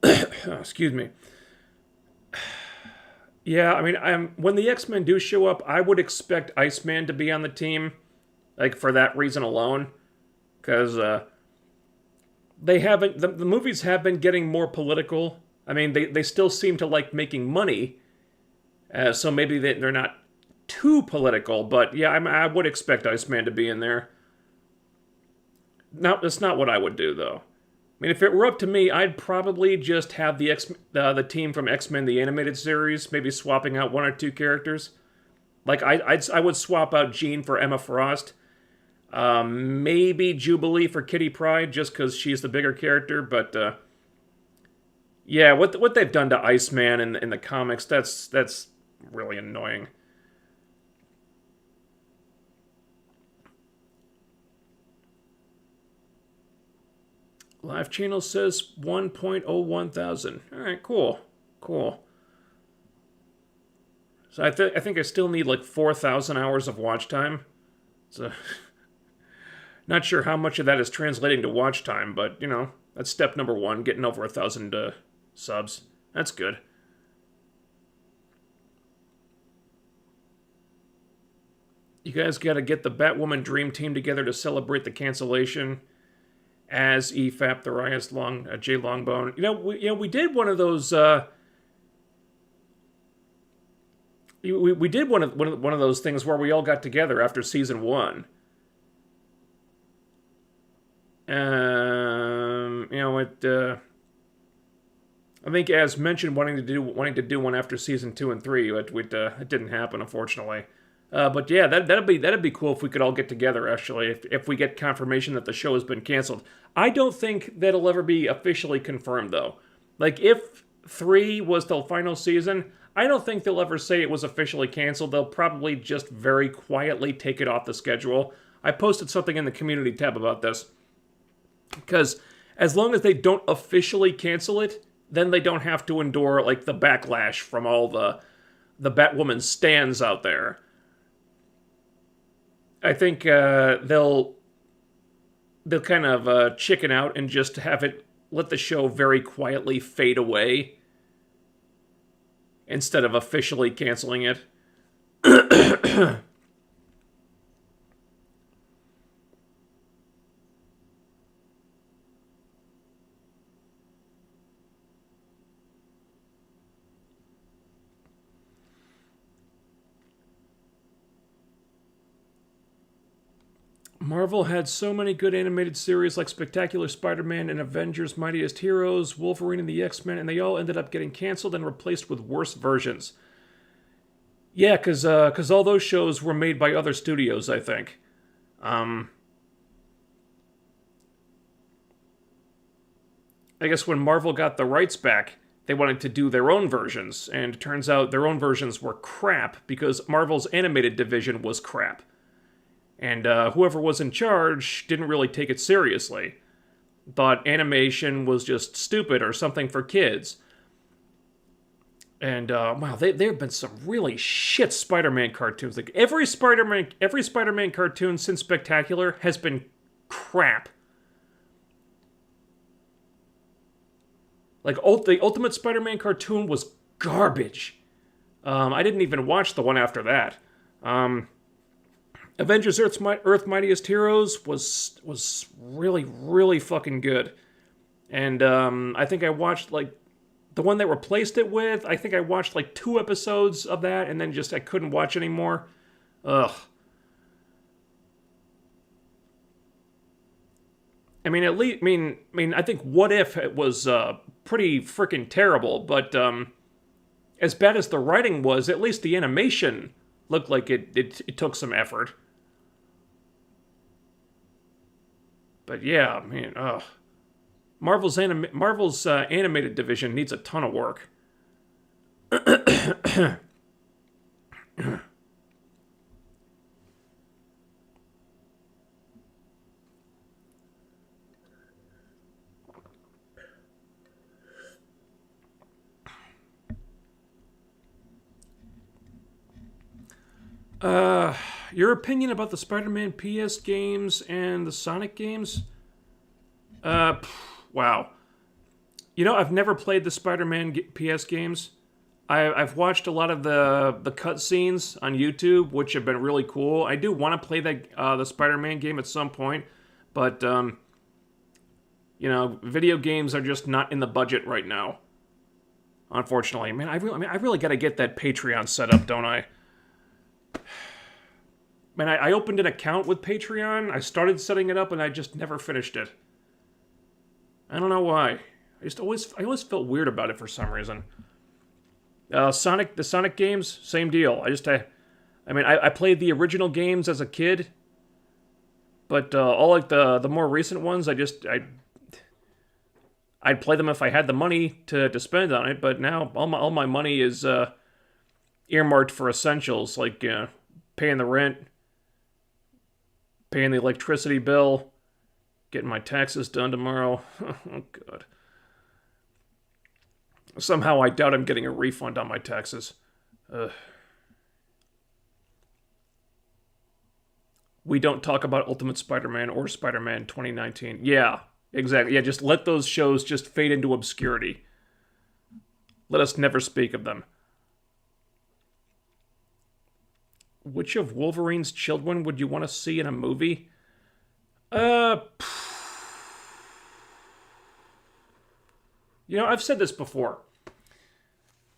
Excuse me. Yeah, I mean, when the X-Men do show up, I would expect Iceman to be on the team, like for that reason alone, because the movies have been getting more political. I mean, they still seem to like making money, So maybe they're not too political, but yeah, I would expect Iceman to be in there. No, that's not what I would do, though. I mean, if it were up to me, I'd probably just have the team from X-Men the animated series, maybe swapping out one or two characters. Like I would swap out Jean for Emma Frost, maybe Jubilee for Kitty Pryde, just because she's the bigger character. But yeah, what they've done to Iceman in the comics, that's really annoying. Live channel says 1.01 thousand. All right, cool. So I think I still need like 4,000 hours of watch time. So not sure how much of that is translating to watch time, but that's step number one, getting over 1,000 subs. That's good. You guys got to get the Batwoman Dream Team together to celebrate the cancellation. As EFAP, Thorias, J Longbone. We did one of those. We did one of those things where we all got together after season 1. I think as mentioned, wanting to do one after season 2 and 3, it didn't happen, unfortunately. But yeah, that'd be cool if we could all get together. Actually, if we get confirmation that the show has been canceled, I don't think that'll ever be officially confirmed, though. Like if 3 was the final season, I don't think they'll ever say it was officially canceled. They'll probably just very quietly take it off the schedule. I posted something in the community tab about this because as long as they don't officially cancel it, then they don't have to endure like the backlash from all the Batwoman stans out there. I think they'll kind of chicken out and just let the show very quietly fade away instead of officially canceling it. Marvel had so many good animated series like Spectacular Spider-Man and Avengers Mightiest Heroes, Wolverine and the X-Men, and they all ended up getting canceled and replaced with worse versions. Yeah, because all those shows were made by other studios, I think. I guess when Marvel got the rights back, they wanted to do their own versions, and it turns out their own versions were crap because Marvel's animated division was crap. And whoever was in charge didn't really take it seriously. Thought animation was just stupid or something for kids. And wow, there have been some really shit Spider-Man cartoons. Like every Spider-Man cartoon since Spectacular has been crap. Like the Ultimate Spider-Man cartoon was garbage. I didn't even watch the one after that. Avengers Earth Mightiest Heroes was really, really fucking good. And I think I watched, like, the one they replaced it with, I think I watched, like, 2 episodes of that, and then just, I couldn't watch anymore. Ugh. I mean, I think What If it was pretty freaking terrible, but as bad as the writing was, at least the animation looked like it took some effort. But yeah, I mean, Marvel's animated division needs a ton of work. Your opinion about the Spider-Man PS games and the Sonic games? Wow. I've never played the Spider-Man PS games. I've watched a lot of the cutscenes on YouTube, which have been really cool. I do want to play the Spider-Man game at some point, but video games are just not in the budget right now. Unfortunately, man, I really got to get that Patreon set up, don't I? Man, I opened an account with Patreon. I started setting it up, and I just never finished it. I don't know why. I always felt weird about it for some reason. The Sonic games, same deal. I played the original games as a kid, but all like the more recent ones, I'd play them if I had the money to spend on it. But now all my money is earmarked for essentials like paying the rent, paying the electricity bill, getting my taxes done tomorrow. Oh God. Somehow I doubt I'm getting a refund on my taxes. We don't talk about Ultimate Spider-Man or Spider-Man 2019. Yeah, exactly. Yeah, just let those shows just fade into obscurity. Let us never speak of them. Which of Wolverine's children would you want to see in a movie? I've said this before.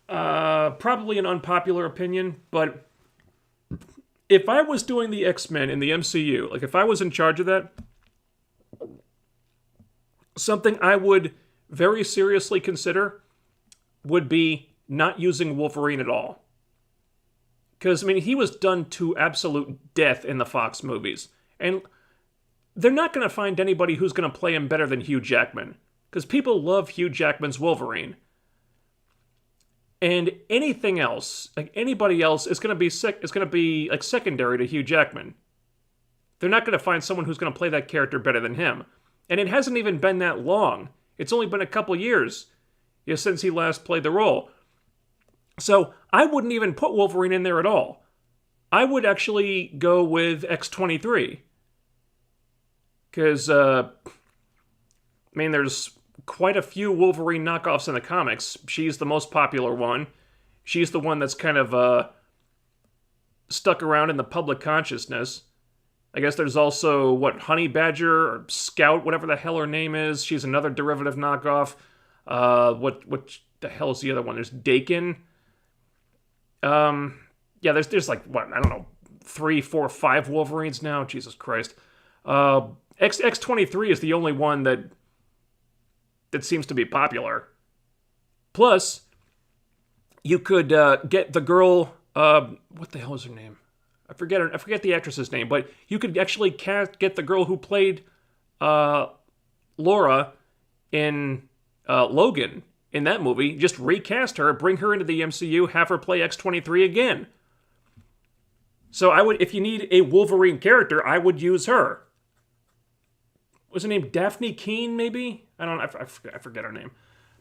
Probably an unpopular opinion, but if I was doing the X-Men in the MCU, like if I was in charge of that, something I would very seriously consider would be not using Wolverine at all. Because, he was done to absolute death in the Fox movies. And they're not going to find anybody who's going to play him better than Hugh Jackman. Because people love Hugh Jackman's Wolverine. And anything else, like anybody else, is going to be like secondary to Hugh Jackman. They're not going to find someone who's going to play that character better than him. And it hasn't even been that long. It's only been a couple years since he last played the role. So I wouldn't even put Wolverine in there at all. I would actually go with X-23. Because, there's quite a few Wolverine knockoffs in the comics. She's the most popular one. She's the one that's kind of stuck around in the public consciousness. I guess there's also, Honey Badger or Scout, whatever the hell her name is. She's another derivative knockoff. What the hell is the other one? There's Dakin. There's like, I don't know, 3, 4, 5 Wolverines now? Jesus Christ. X-23 is the only one that seems to be popular. Plus, you could get the girl, what the hell is her name? I forget the actress's name, but you could actually get the girl who played Laura in Logan in that movie, just recast her, bring her into the MCU, have her play X-23 again. So if you need a Wolverine character, I would use her. Was her name Daphne Keane, maybe? I don't know, I forget her name.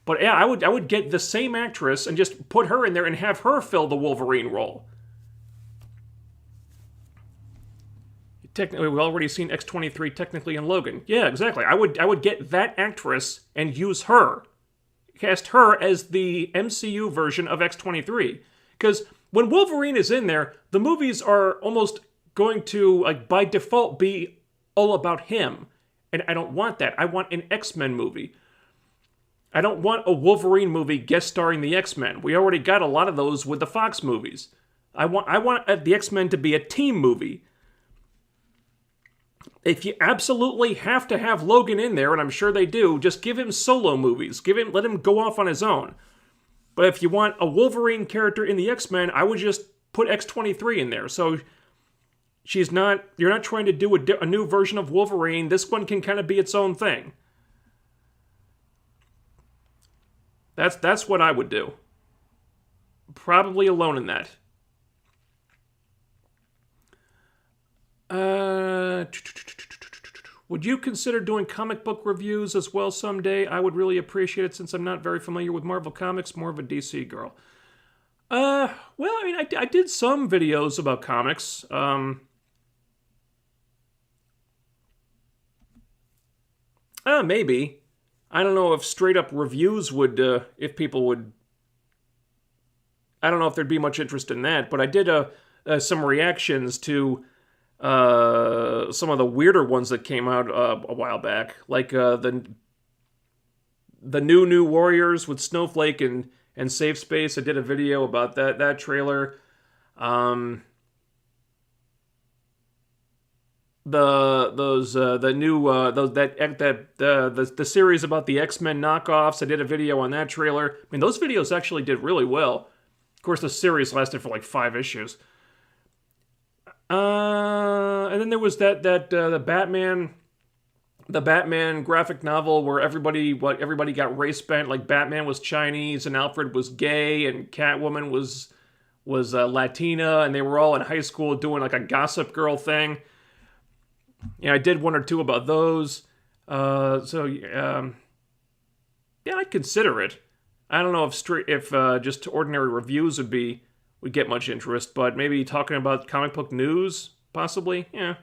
But yeah, I would get the same actress and just put her in there and have her fill the Wolverine role. Technically, we've already seen X-23 technically in Logan. Yeah, exactly. I would get that actress and use her. Cast her as the MCU version of X-23. Because when Wolverine is in there, the movies are almost going to, like, by default, be all about him. And I don't want that. I want an X-Men movie. I don't want a Wolverine movie guest starring the X-Men. We already got a lot of those with the Fox movies. I want the X-Men to be a team movie. If you absolutely have to have Logan in there, and I'm sure they do, just give him solo movies. Let him go off on his own. But if you want a Wolverine character in the X-Men, I would just put X-23 in there. So you're not trying to do a new version of Wolverine. This one can kind of be its own thing. That's what I would do. Probably alone in that. Would you consider doing comic book reviews as well someday? I would really appreciate it since I'm not very familiar with Marvel Comics, more of a DC girl. I did some videos about comics. Maybe. I don't know if straight up reviews would, if people would... I don't know if there'd be much interest in that, but I did some reactions to some of the weirder ones that came out a while back, like the new Warriors with Snowflake and and Safe Space. I did a video about that trailer. The series about the X-Men knockoffs. I did a video on that trailer. I mean, those videos actually did really well. Of course, the series lasted for like 5 issues. And then there was the Batman graphic novel where everybody got race bent. Like Batman was Chinese and Alfred was gay and Catwoman was Latina, and they were all in high school doing like a Gossip Girl thing. Yeah, I did 1 or 2 about those. Yeah, I'd consider it. I don't know if just ordinary reviews would get much interest, but maybe talking about comic book news, possibly. Yeah.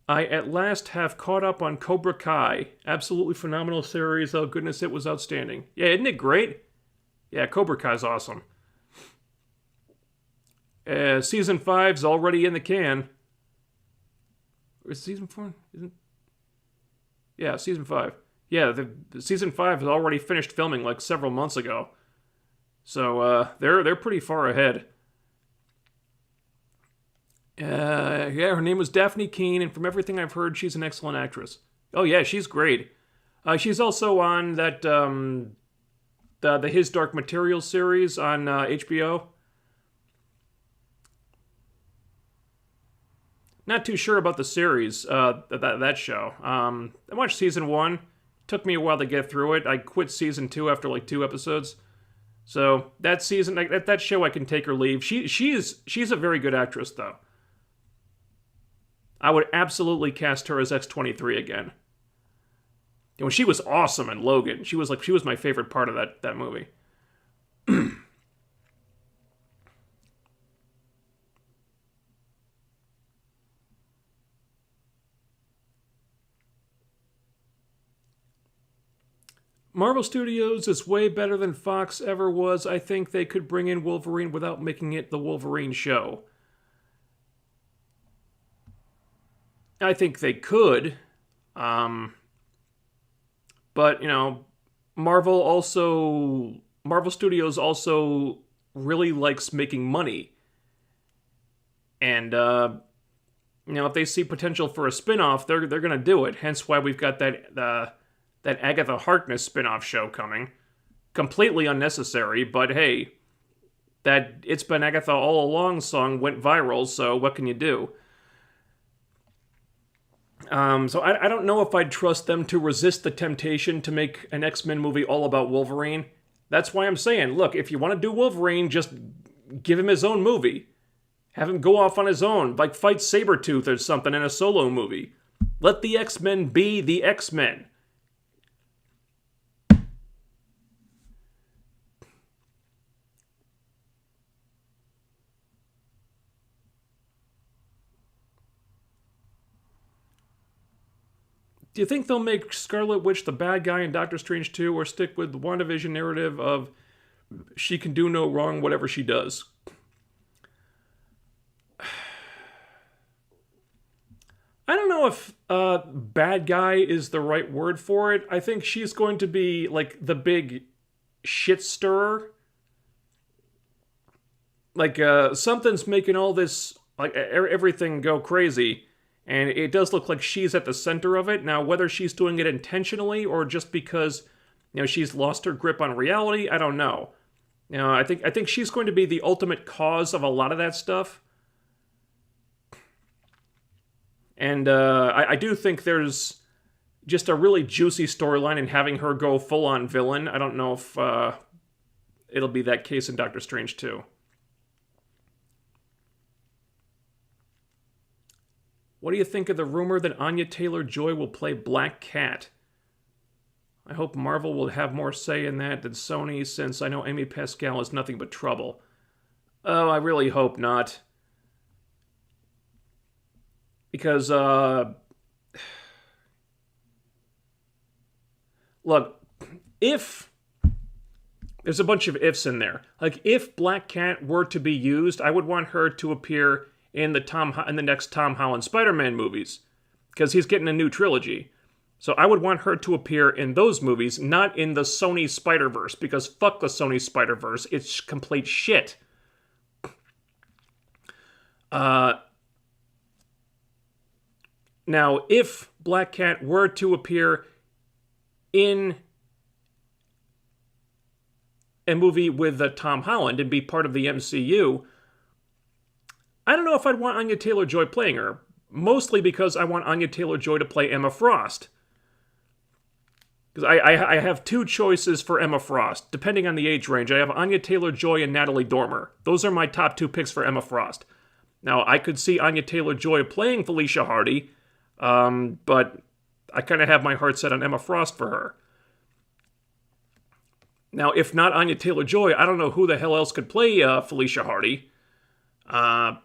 I at last have caught up on Cobra Kai. Absolutely phenomenal series. Oh, goodness, it was outstanding. Yeah, isn't it great? Yeah, Cobra Kai's awesome. Season 5's already in the can. Is season 4? Yeah, season 5. Yeah, the season 5 has already finished filming like several months ago. So, they're pretty far ahead. Yeah, her name was Daphne Keane, and from everything I've heard, she's an excellent actress. Oh yeah, she's great. She's also on that the His Dark Materials series on HBO. Not too sure about the series, that show. I watched season 1. Took me a while to get through it. I quit season 2 after like 2 episodes. So that season, that show, I can take or leave. She's a very good actress, though. I would absolutely cast her as X-23 again. You know, she was awesome in Logan. She was my favorite part of that movie. Marvel Studios is way better than Fox ever was. I think they could bring in Wolverine without making it the Wolverine show. I think they could. But, you know, Marvel Studios also really likes making money. And, you know, if they see potential for a spin-off, they're going to do it. Hence why we've got that Agatha Harkness spin-off show coming. Completely unnecessary, but hey, that It's Been Agatha All Along song went viral, so what can you do? So I don't know if I'd trust them to resist the temptation to make an X-Men movie all about Wolverine. That's why I'm saying, look, if you want to do Wolverine, just give him his own movie. Have him go off on his own, like fight Sabretooth or something in a solo movie. Let the X-Men be the X-Men. Do you think they'll make Scarlet Witch the bad guy in Doctor Strange 2, or stick with the WandaVision narrative of she can do no wrong whatever she does? I don't know if bad guy is the right word for it. I think she's going to be like the big shit stirrer. Like something's making all this, like everything go crazy. And it does look like she's at the center of it. Now, whether she's doing it intentionally or just because, you know, she's lost her grip on reality, I don't know. You know, I think she's going to be the ultimate cause of a lot of that stuff. And I do think there's just a really juicy storyline in having her go full-on villain. I don't know if it'll be that case in Doctor Strange 2. What do you think of the rumor that Anya Taylor-Joy will play Black Cat? I hope Marvel will have more say in that than Sony, since I know Amy Pascal is nothing but trouble. Oh, I really hope not. Because, look, if... There's a bunch of ifs in there. Like, if Black Cat were to be used, I would want her to appear in the next Tom Holland Spider-Man movies, because he's getting a new trilogy. So I would want her to appear in those movies, not in the Sony Spider-Verse, because fuck the Sony Spider-Verse, it's complete shit. Now, if Black Cat were to appear in a movie with Tom Holland and be part of the MCU, I don't know if I'd want Anya Taylor-Joy playing her, mostly because I want Anya Taylor-Joy to play Emma Frost. Because I have two choices for Emma Frost, depending on the age range. I have Anya Taylor-Joy and Natalie Dormer. Those are my top two picks for Emma Frost. Now, I could see Anya Taylor-Joy playing Felicia Hardy, but I kind of have my heart set on Emma Frost for her. Now, if not Anya Taylor-Joy, I don't know who the hell else could play Felicia Hardy. Wow,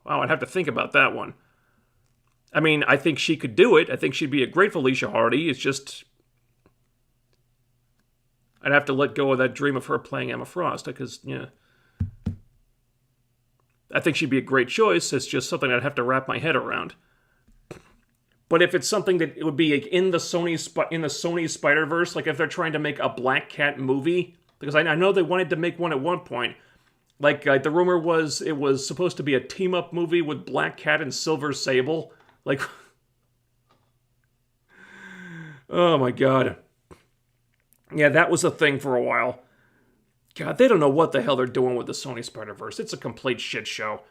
I'd have to think about that one. I mean, I think she could do it. I think she'd be a great Felicia Hardy. It's just, I'd have to let go of that dream of her playing Emma Frost, because, yeah. I think she'd be a great choice. It's just something I'd have to wrap my head around. But if it's something that it would be in the Sony Spider-Verse, like if they're trying to make a Black Cat movie, because I know they wanted to make one at one point. Like, the rumor was it was supposed to be a team-up movie with Black Cat and Silver Sable. Like, oh my god. Yeah, that was a thing for a while. God, they don't know what the hell they're doing with the Sony Spider-Verse. It's a complete shit show.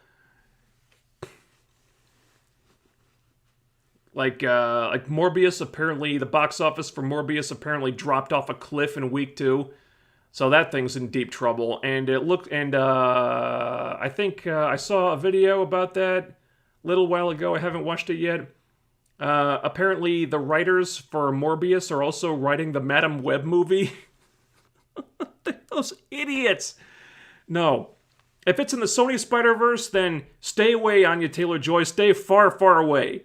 Like Morbius, apparently, the box office for Morbius apparently dropped off a cliff in week 2. So that thing's in deep trouble. And I think I saw a video about that a little while ago. I haven't watched it yet. Apparently, the writers for Morbius are also writing the Madam Web movie. Those idiots. No. If it's in the Sony Spider-Verse, then stay away, Anya Taylor-Joy. Stay far, far away.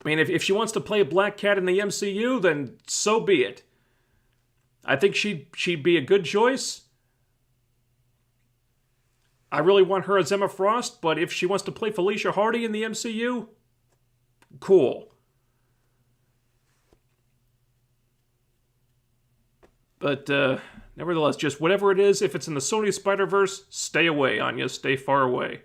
I mean, if she wants to play Black Cat in the MCU, then so be it. I think she'd be a good choice. I really want her as Emma Frost, but if she wants to play Felicia Hardy in the MCU, cool. But nevertheless, just whatever it is, if it's in the Sony Spider-Verse, stay away, Anya. Stay far away.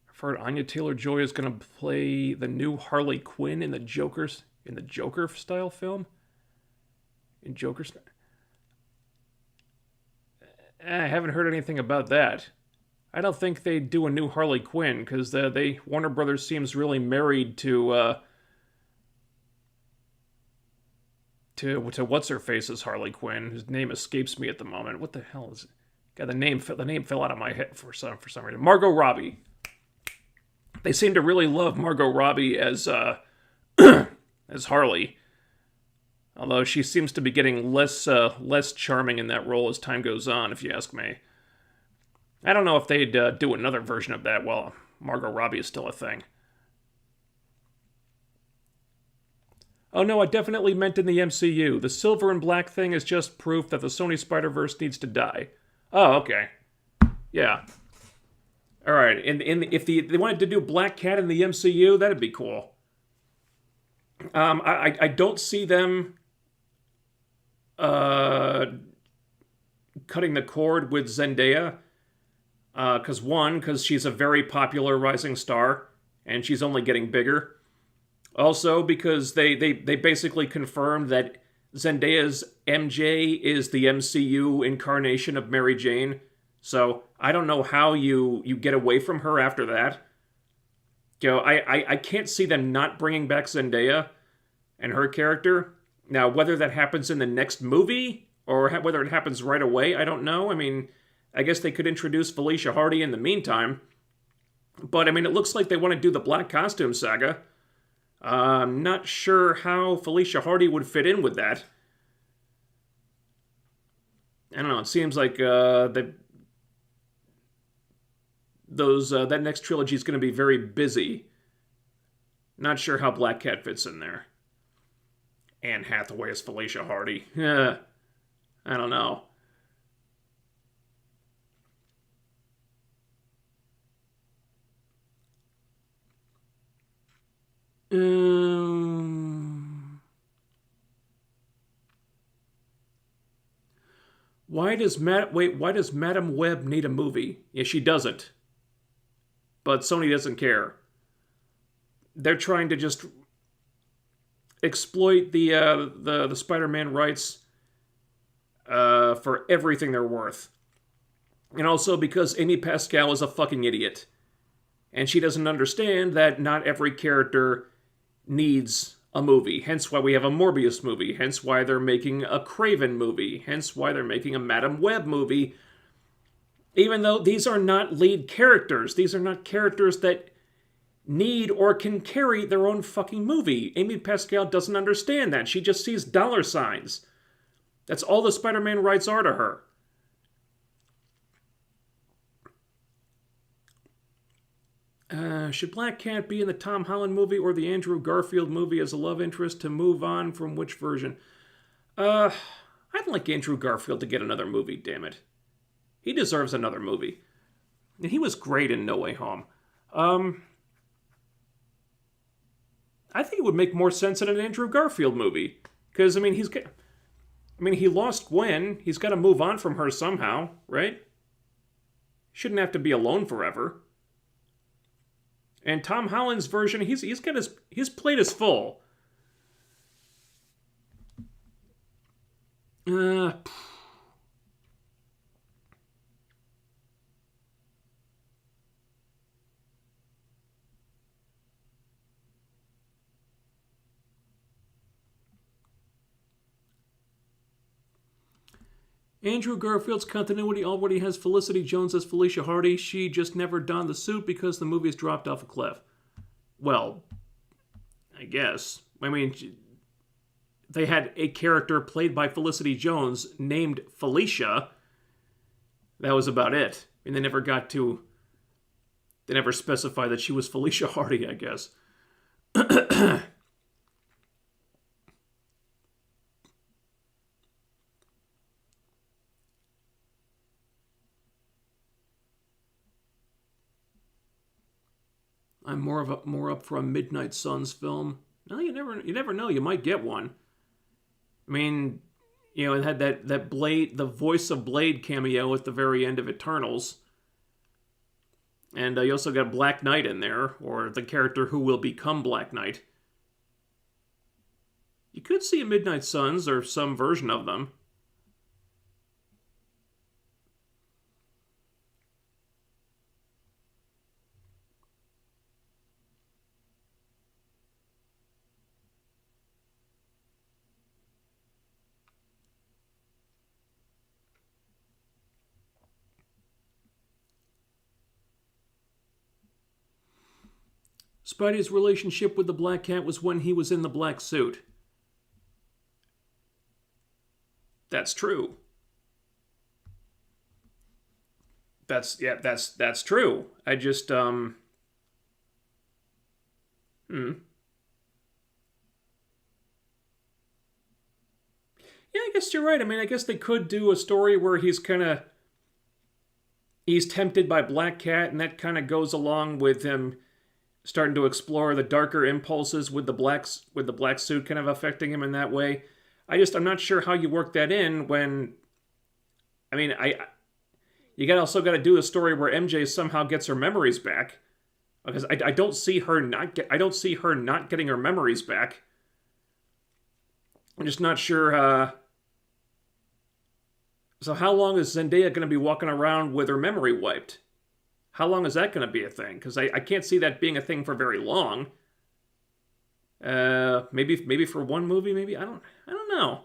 I've heard Anya Taylor-Joy is going to play the new Harley Quinn in the Joker style film. In Joker style. I haven't heard anything about that. I don't think they'd do a new Harley Quinn, because Warner Brothers seems really married to what's her face's Harley Quinn. His name escapes me at the moment. What the hell is it? God, the name fell out of my head for some reason. Margot Robbie. They seem to really love Margot Robbie as as Harley. Although she seems to be getting less charming in that role as time goes on, if you ask me. I don't know if they'd do another version of that while Margot Robbie is still a thing. Oh no, I definitely meant in the MCU. The silver and black thing is just proof that the Sony Spider-Verse needs to die. Oh, okay. Yeah. Alright, and if they wanted to do Black Cat in the MCU, that'd be cool. I don't see them cutting the cord with Zendaya. Because she's a very popular rising star, and she's only getting bigger. Also, because they basically confirmed that Zendaya's MJ is the MCU incarnation of Mary Jane. So I don't know how you get away from her after that. You know, I can't see them not bringing back Zendaya and her character. Now, whether that happens in the next movie or whether it happens right away, I don't know. I mean, I guess they could introduce Felicia Hardy in the meantime. But, I mean, it looks like they want to do the Black Costume Saga. I'm not sure how Felicia Hardy would fit in with that. I don't know. It seems like that next trilogy is going to be very busy. Not sure how Black Cat fits in there. Anne Hathaway as Felicia Hardy. I don't know. Why does Madam Web need a movie? Yeah, she doesn't. But Sony doesn't care. They're trying to just exploit the Spider-Man rights for everything they're worth. And also because Amy Pascal is a fucking idiot. And she doesn't understand that not every character needs a movie. Hence why we have a Morbius movie. Hence why they're making a Kraven movie. Hence why they're making a Madam Web movie. Even though these are not lead characters. These are not characters that need or can carry their own fucking movie. Amy Pascal doesn't understand that. She just sees dollar signs. That's all the Spider-Man rights are to her. Should Black Cat be in the Tom Holland movie or the Andrew Garfield movie as a love interest to move on from which version? I'd like Andrew Garfield to get another movie, damn it. He deserves another movie. And he was great in No Way Home. I think it would make more sense in an Andrew Garfield movie. Because, I mean, he lost Gwen. He's got to move on from her somehow, right? Shouldn't have to be alone forever. And Tom Holland's version, his plate is full. Andrew Garfield's continuity already has Felicity Jones as Felicia Hardy. She just never donned the suit because the movie's dropped off a cliff. Well, I guess. I mean, they had a character played by Felicity Jones named Felicia. That was about it. And they never specified that she was Felicia Hardy, I guess. I'm more up for a Midnight Suns film. No, you never know. You might get one. I mean, you know, it had that Blade, the voice of Blade cameo at the very end of Eternals. And you also got Black Knight in there, or the character who will become Black Knight. You could see a Midnight Suns or some version of them. Spidey's relationship with the Black Cat was when he was in the black suit. That's true. That's true. I just Yeah, I guess you're right. I mean, I guess they could do a story where he's tempted by Black Cat, and that kind of goes along with him starting to explore the darker impulses with the black suit kind of affecting him in that way. I'm not sure how you work that in when, I mean, you also got to do a story where MJ somehow gets her memories back, because I don't see her not getting her memories back. I'm just not sure. So how long is Zendaya going to be walking around with her memory wiped? How long is that going to be a thing? Because I can't see that being a thing for very long. Maybe for one movie, maybe I don't know.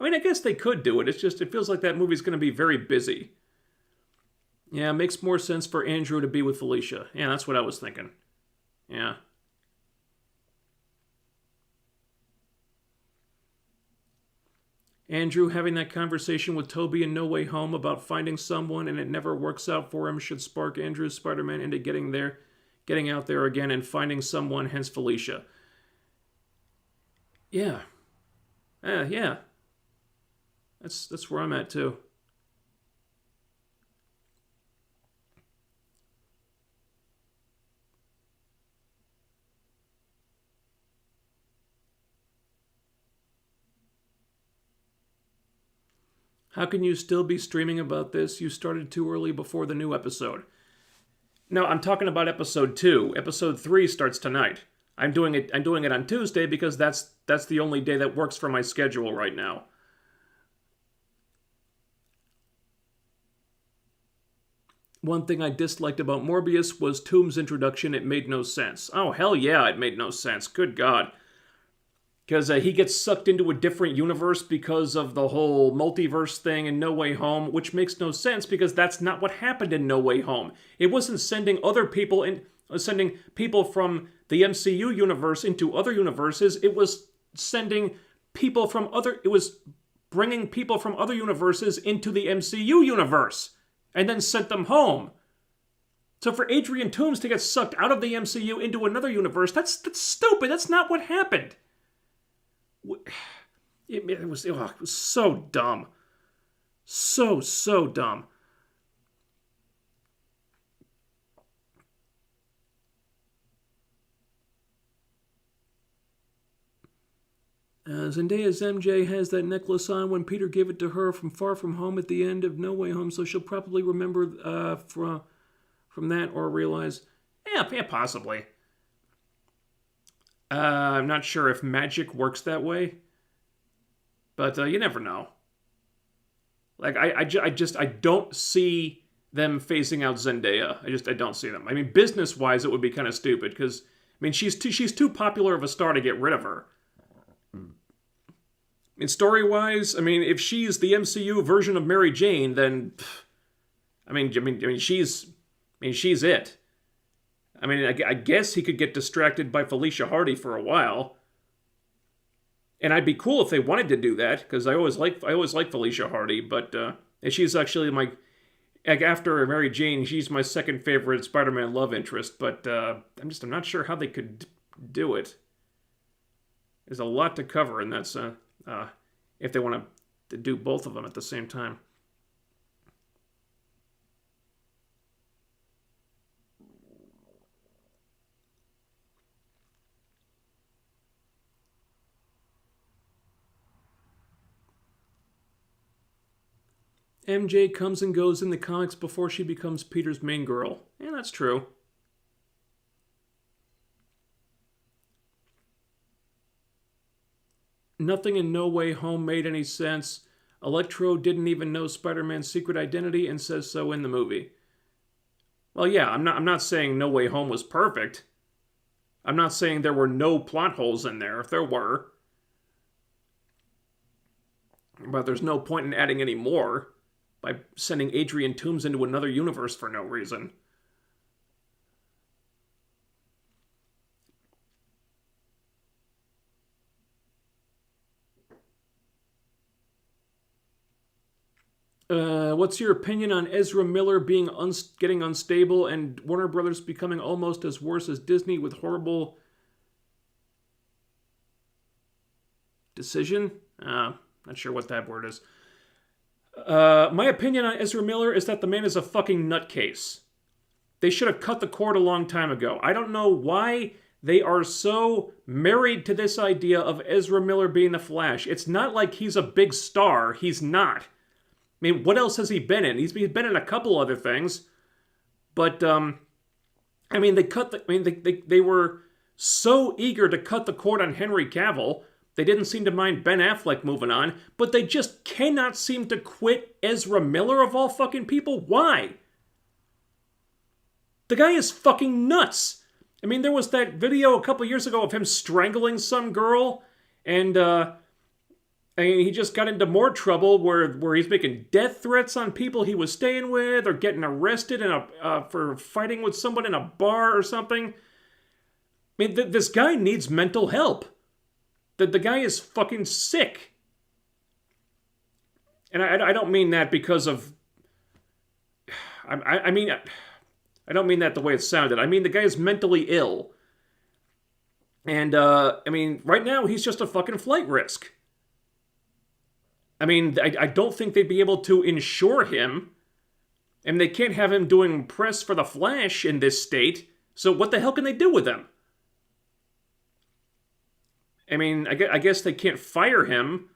I mean, I guess they could do it. It's just, it feels like that movie's going to be very busy. Yeah, it makes more sense for Andrew to be with Felicia. Yeah, that's what I was thinking. Yeah. Andrew having that conversation with Toby in No Way Home about finding someone and it never works out for him should spark Andrew's Spider-Man into getting out there again and finding someone, hence Felicia. Yeah. Yeah. That's where I'm at too. How can you still be streaming about this? You started too early before the new episode. No, I'm talking about episode 2. Episode 3 starts tonight. I'm doing it on Tuesday because that's the only day that works for my schedule right now. One thing I disliked about Morbius was Tomb's introduction. It made no sense. Oh, hell yeah, it made no sense. Good God. Because he gets sucked into a different universe because of the whole multiverse thing in No Way Home, which makes no sense because that's not what happened in No Way Home. It wasn't sending sending people from the MCU universe into other universes. It was it was bringing people from other universes into the MCU universe and then sent them home. So for Adrian Toomes to get sucked out of the MCU into another universe, that's stupid. That's not what happened. It was so dumb. So dumb. Zendaya's MJ has that necklace on when Peter gave it to her from Far From Home at the end of No Way Home, so she'll probably remember from that or realize, yeah, possibly. I'm not sure if magic works that way, but you never know. Like I don't see them phasing out Zendaya. I don't see them. I mean, business wise, it would be kind of stupid because I mean she's too popular of a star to get rid of her. I mean, story wise, I mean if she's the MCU version of Mary Jane, then she's it. I mean, I guess he could get distracted by Felicia Hardy for a while. And I'd be cool if they wanted to do that, because I always like Felicia Hardy, but she's actually after Mary Jane, she's my second favorite Spider-Man love interest, but I'm not sure how they could do it. There's a lot to cover, and that's if they want to do both of them at the same time. MJ comes and goes in the comics before she becomes Peter's main girl. Yeah, that's true. Nothing in No Way Home made any sense. Electro didn't even know Spider-Man's secret identity and says so in the movie. Well, yeah, I'm not saying No Way Home was perfect. I'm not saying there were no plot holes in there, if there were. But there's no point in adding any more by sending Adrian Toomes into another universe for no reason. What's your opinion on Ezra Miller being getting unstable and Warner Brothers becoming almost as worse as Disney with horrible decision? Not sure what that word is. My opinion on Ezra Miller is that the man is a fucking nutcase. They should have cut the cord a long time ago. I don't know why they are so married to this idea of Ezra Miller being the Flash. It's not like he's a big star. He's not. I mean, what else has he been in? He's been in a couple other things. But, I mean, they were so eager to cut the cord on Henry Cavill. They didn't seem to mind Ben Affleck moving on, but they just cannot seem to quit Ezra Miller of all fucking people. Why? The guy is fucking nuts. I mean, there was that video a couple years ago of him strangling some girl, and I mean, he just got into more trouble where he's making death threats on people he was staying with, or getting arrested for fighting with someone in a bar or something. I mean, this guy needs mental help. The guy is fucking sick. And I don't mean that because of... I mean... I don't mean that the way it sounded. I mean the guy is mentally ill. And, I mean, right now he's just a fucking flight risk. I mean, I don't think they'd be able to insure him. And they can't have him doing press for The Flash in this state. So what the hell can they do with him? I mean, I guess they can't fire him,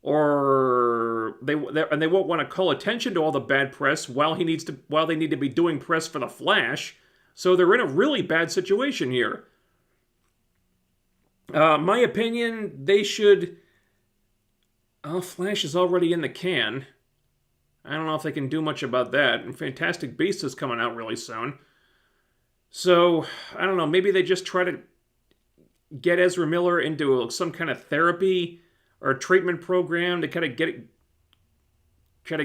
or they won't want to call attention to all the bad press while they need to be doing press for The Flash. So they're in a really bad situation here. My opinion, they should... Oh, Flash is already in the can. I don't know if they can do much about that. And Fantastic Beasts is coming out really soon. So, I don't know, maybe they just try to get Ezra Miller into some kind of therapy or treatment program to kind of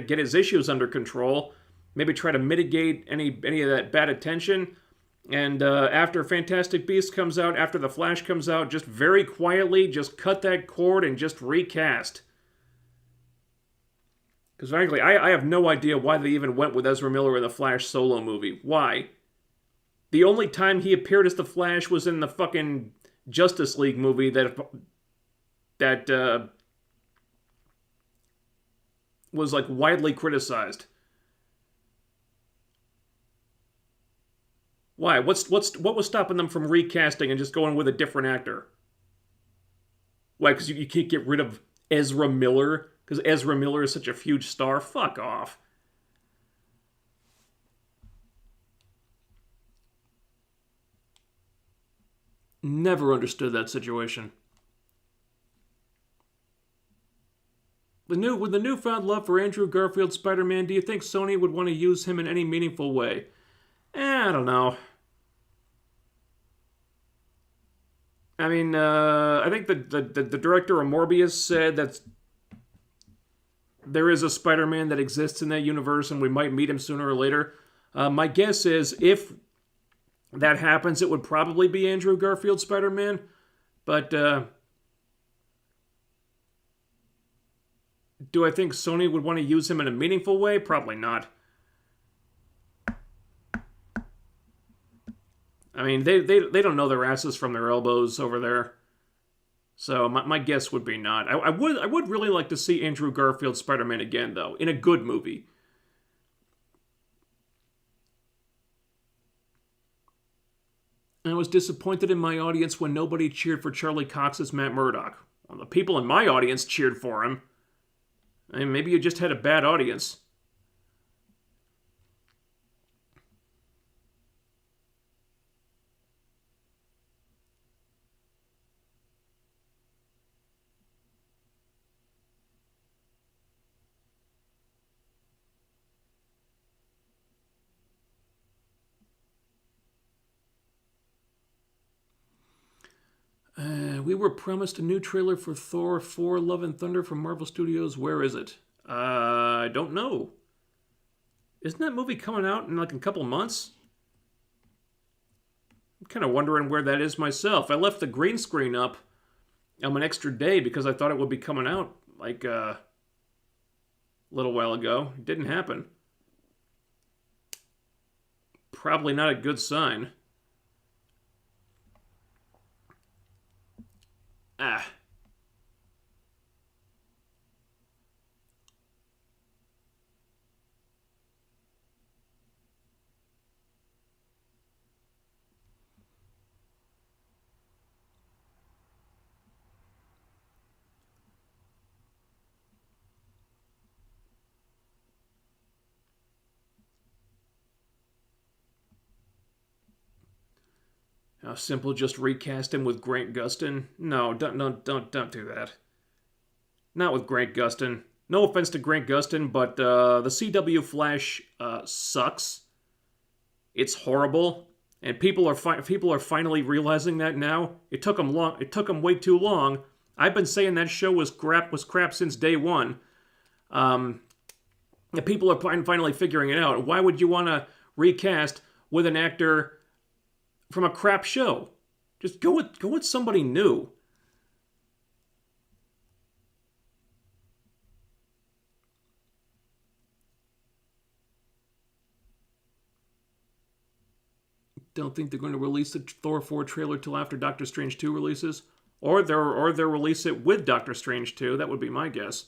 get his issues under control. Maybe try to mitigate any of that bad attention. And after Fantastic Beasts comes out, after The Flash comes out, just very quietly, just cut that cord and just recast. Because frankly, I have no idea why they even went with Ezra Miller in the Flash solo movie. Why? The only time he appeared as the Flash was in the fucking Justice League movie that was like widely criticized. Why? What was stopping them from recasting and just going with a different actor? Why? Because you can't get rid of Ezra Miller because Ezra Miller is such a huge star? Fuck off. Never understood that situation. With the newfound love for Andrew Garfield's Spider-Man, do you think Sony would want to use him in any meaningful way? I don't know. I mean, I think the director of Morbius said that there is a Spider-Man that exists in that universe and we might meet him sooner or later. My guess is if that happens, it would probably be Andrew Garfield's Spider-Man. But do I think Sony would want to use him in a meaningful way? Probably not. I mean, they don't know their asses from their elbows over there. So my guess would be not. I would really like to see Andrew Garfield's Spider-Man again, though, in a good movie. I was disappointed in my audience when nobody cheered for Charlie Cox's Matt Murdock. Well, the people in my audience cheered for him. I mean, maybe you just had a bad audience. We were promised a new trailer for Thor 4 Love and Thunder from Marvel Studios. Where is it? I don't know. Isn't that movie coming out in like a couple months? I'm kind of wondering where that is myself. I left the green screen up an extra day because I thought it would be coming out like a little while ago. It didn't happen. Probably not a good sign. Ah. How simple, just recast him with Grant Gustin? No, don't do that. Not with Grant Gustin. No offense to Grant Gustin, but the CW Flash sucks. It's horrible, and people are finally realizing that now. It took them way too long, I've been saying that show was crap since day one. The people are finally figuring it out. Why would you want to recast with an actor from a crap show? Just go with somebody new. Don't think they're going to release the Thor 4 trailer till after Doctor Strange 2 releases, or they'll release it with Doctor Strange 2. That would be my guess.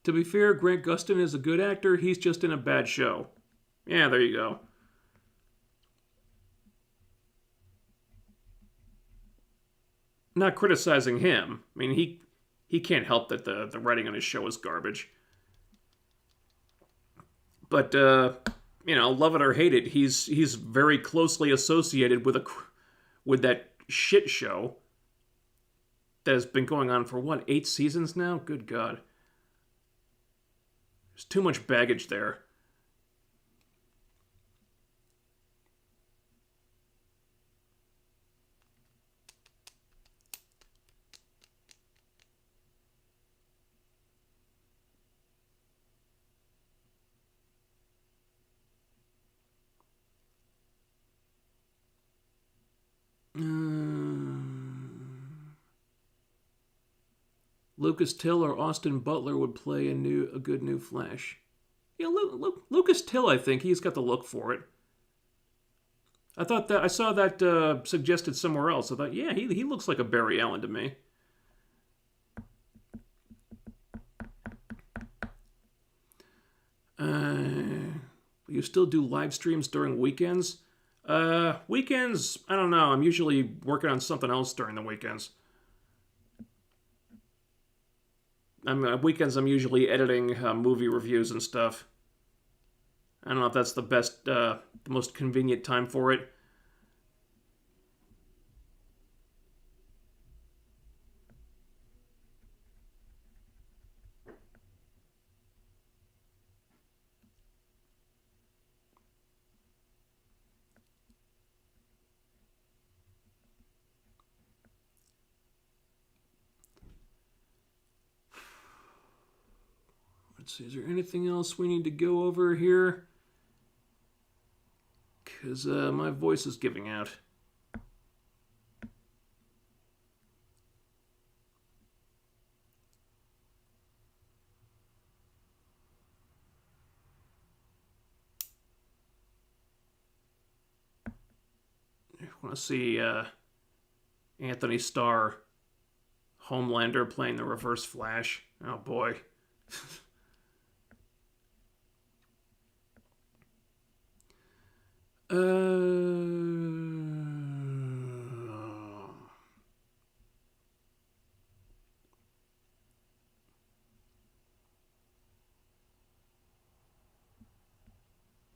To be fair, Grant Gustin is a good actor. He's just in a bad show. Yeah, there you go. Not criticizing him. I mean, he can't help that the writing on his show is garbage. But love it or hate it, he's very closely associated with that shit show that has been going on for what, 8 seasons now? Good God. There's too much baggage there. Lucas Till or Austin Butler would play a good new Flash. Yeah, Lucas Till, I think he's got the look for it. I saw that suggested somewhere else. I thought, yeah, he looks like a Barry Allen to me. Will you still do live streams during weekends? Weekends, I don't know. I'm usually working on something else during the weekends. Weekends, I'm usually editing movie reviews and stuff. I don't know if that's the most convenient time for it. Let's see, is there anything else we need to go over here? Because my voice is giving out. I want to see Anthony Starr, Homelander, playing the Reverse Flash. Oh boy.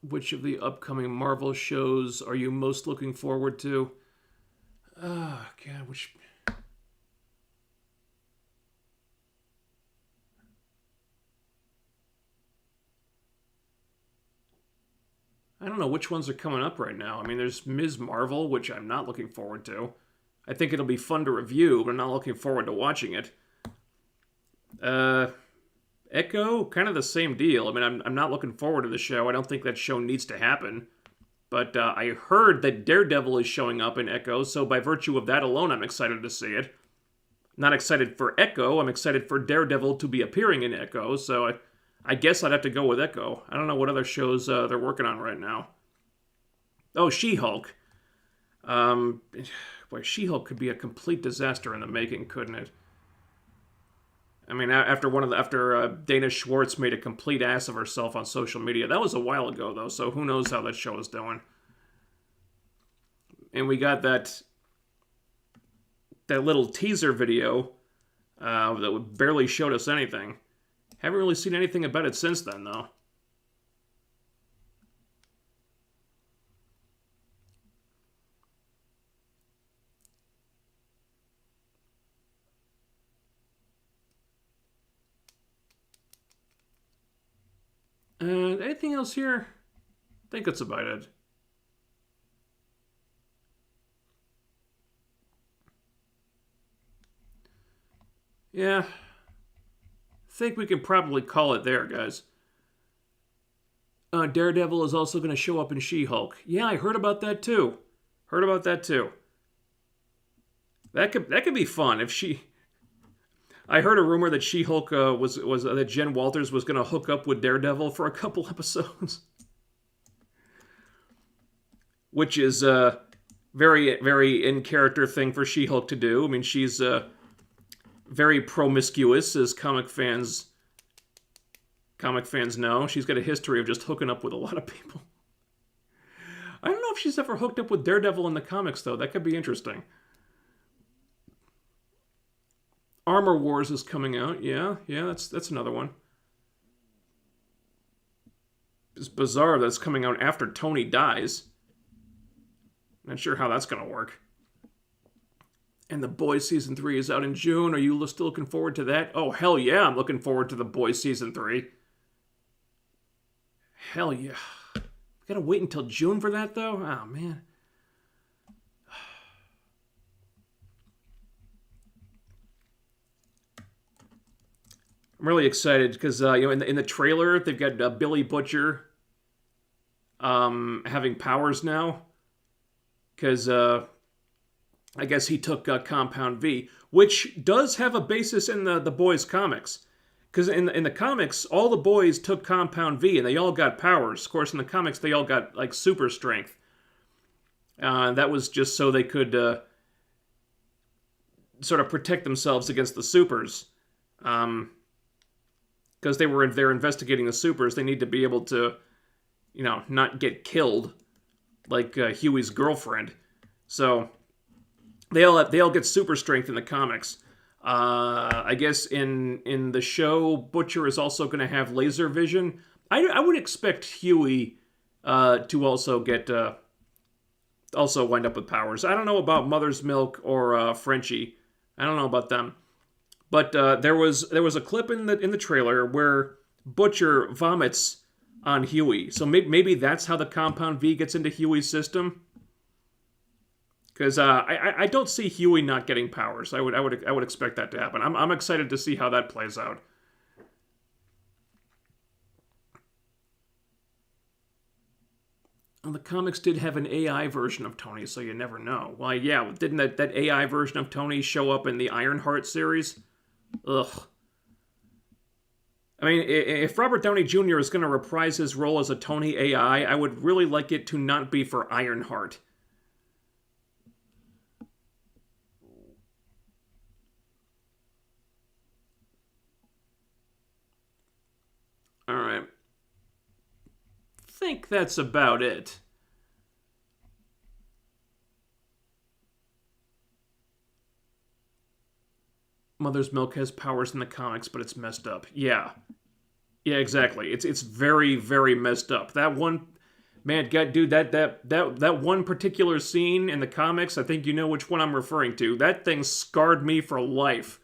Which of the upcoming Marvel shows are you most looking forward to? Oh, God, which... I don't know which ones are coming up right now. I mean, there's Ms. Marvel, which I'm not looking forward to. I think it'll be fun to review, but I'm not looking forward to watching it. Echo, kind of the same deal. I mean, I'm not looking forward to the show. I don't think that show needs to happen. But I heard that Daredevil is showing up in Echo, so by virtue of that alone, I'm excited to see it. Not excited for Echo, I'm excited for Daredevil to be appearing in Echo, so I guess I'd have to go with Echo. I don't know what other shows they're working on right now. Oh, She-Hulk. Boy, She-Hulk could be a complete disaster in the making, couldn't it? I mean, after Dana Schwartz made a complete ass of herself on social media. That was a while ago, though, so who knows how that show is doing. And we got that little teaser video that barely showed us anything. Haven't really seen anything about it since then, though. Anything else here? I think that's about it. Yeah. I think we can probably call it there, guys. Daredevil is also going to show up in She-Hulk. Yeah, I heard about that too. That could be fun if she. I heard a rumor that She-Hulk was that Jen Walters was going to hook up with Daredevil for a couple episodes, which is a very very in character thing for She-Hulk to do. I mean, she's very promiscuous, as comic fans know. She's got a history of just hooking up with a lot of people. I don't know if she's ever hooked up with Daredevil in the comics, though. That could be interesting. Armor Wars is coming out. Yeah, that's another one. It's bizarre that's coming out after Tony dies. Not sure how that's going to work. And The Boys Season 3 is out in June. Are you still looking forward to that? Oh, hell yeah, I'm looking forward to The Boys Season 3. Hell yeah. We gotta wait until June for that, though? Oh, man. I'm really excited because, in the trailer, they've got Billy Butcher having powers now. Because, I guess he took Compound V, which does have a basis in the Boys comics. Because in the comics, all the boys took Compound V, and they all got powers. Of course, in the comics, they all got, like, super strength. That was just so they could sort of protect themselves against the supers. Because they're investigating the supers, they need to be able to, not get killed, like Huey's girlfriend. So they all get super strength in the comics. I guess in the show, Butcher is also going to have laser vision. I would expect Huey to also get also wind up with powers. I don't know about Mother's Milk or Frenchie. I don't know about them. But there was a clip in the trailer where Butcher vomits on Huey. So maybe that's how the Compound V gets into Huey's system. Because I don't see Huey not getting powers. I would expect that to happen. I'm excited to see how that plays out. Well, the comics did have an AI version of Tony, so you never know. Well, yeah, didn't that AI version of Tony show up in the Ironheart series? Ugh. I mean, if Robert Downey Jr. is going to reprise his role as a Tony AI, I would really like it to not be for Ironheart. Alright. I think that's about it. Mother's Milk has powers in the comics, but it's messed up. Yeah. Yeah, exactly. It's very, very messed up. That one... Man, God, dude, that one particular scene in the comics, I think you know which one I'm referring to. That thing scarred me for life.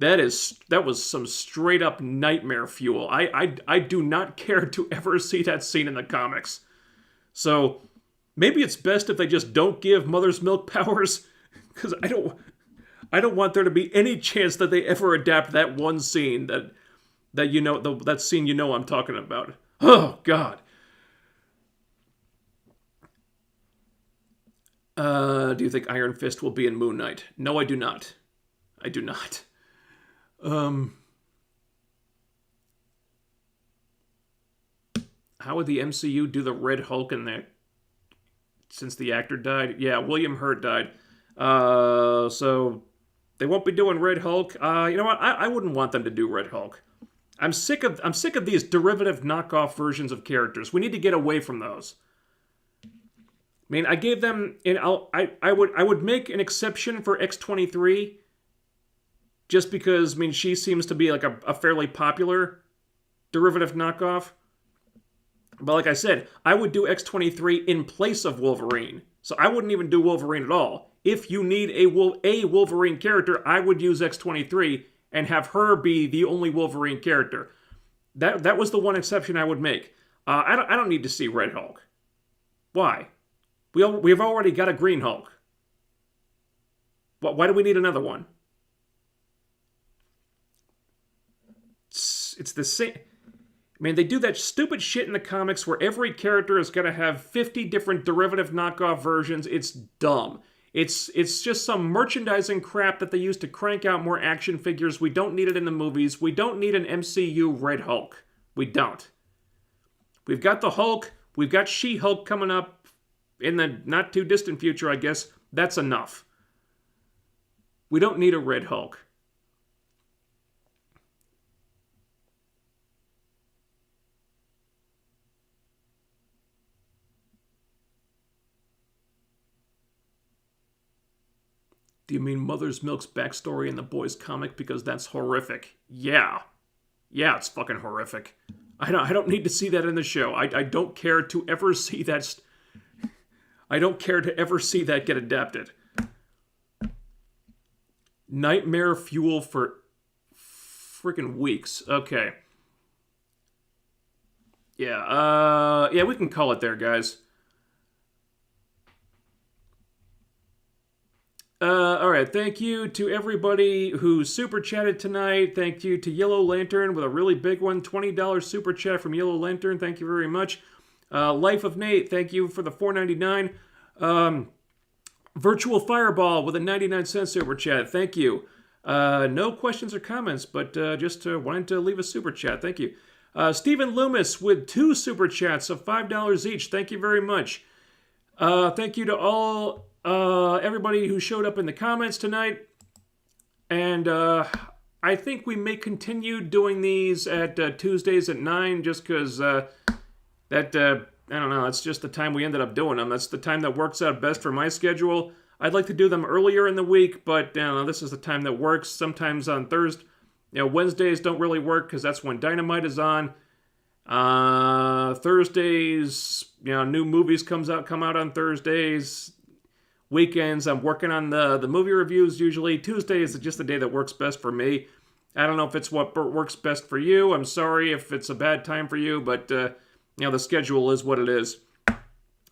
That was some straight up nightmare fuel. I do not care to ever see that scene in the comics. So maybe it's best if they just don't give Mother's Milk powers, because I don't want there to be any chance that they ever adapt that one scene that that scene I'm talking about. Oh God. Do you think Iron Fist will be in Moon Knight? No, I do not. I do not. How would the MCU do the Red Hulk in there? Since the actor died? Yeah, William Hurt died. So they won't be doing Red Hulk. You know what? I wouldn't want them to do Red Hulk. I'm sick of these derivative knockoff versions of characters. We need to get away from those. I mean, I gave them, I would make an exception for X-23, just because, I mean, she seems to be like a fairly popular derivative knockoff. But like I said, I would do X-23 in place of Wolverine. So I wouldn't even do Wolverine at all. If you need a Wolverine character, I would use X-23 and have her be the only Wolverine character. That was the one exception I would make. I don't need to see Red Hulk. Why? We've already got a Green Hulk. Why do we need another one? It's the same. I mean, they do that stupid shit in the comics where every character is going to have 50 different derivative knockoff versions. It's dumb. It's just some merchandising crap that they use to crank out more action figures. We don't need it in the movies. We don't need an MCU Red Hulk. We don't. We've got the Hulk. We've got She-Hulk coming up in the not too distant future, I guess. That's enough. We don't need a Red Hulk. Do you mean Mother's Milk's backstory in the boys' comic? Because that's horrific. Yeah. Yeah, it's fucking horrific. I don't need to see that in the show. I don't care to ever see that. I don't care to ever see that get adapted. Nightmare fuel for freaking weeks. Okay. Yeah, we can call it there, guys. Alright, thank you to everybody who super chatted tonight. Thank you to Yellow Lantern with a really big one. $20 super chat from Yellow Lantern. Thank you very much. Life of Nate, thank you for the $4.99. Virtual Fireball with a 99-cent super chat. Thank you. No questions or comments, but just wanted to leave a super chat. Thank you. Stephen Loomis with 2 super chats of $5 each. Thank you very much. Thank you to all everybody who showed up in the comments tonight. And I think we may continue doing these at Tuesdays at 9 just because I don't know, that's just the time we ended up doing them. That's the time that works out best for my schedule. I'd like to do them earlier in the week, but this is the time that works. Sometimes on Thursday, Wednesdays don't really work because that's when Dynamite is on. Thursdays, new movies come out on Thursdays. Weekends, I'm working on the movie reviews usually. Tuesday is just the day that works best for me. I don't know if it's what works best for you. I'm sorry if it's a bad time for you, but the schedule is what it is.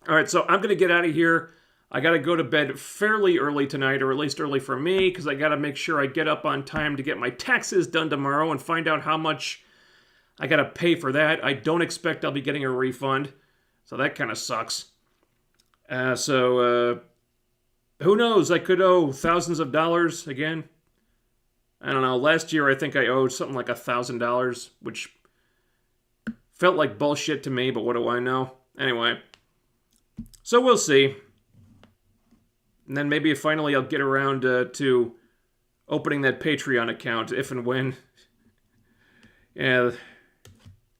All right, so I'm going to get out of here. I got to go to bed fairly early tonight, or at least early for me, because I got to make sure I get up on time to get my taxes done tomorrow and find out how much I got to pay for that. I don't expect I'll be getting a refund, so that kind of sucks. Who knows? I could owe thousands of dollars again. I don't know. Last year, I think I owed something like $1,000, which felt like bullshit to me, but what do I know? Anyway, so we'll see. And then maybe finally I'll get around to opening that Patreon account, if and when. Yeah,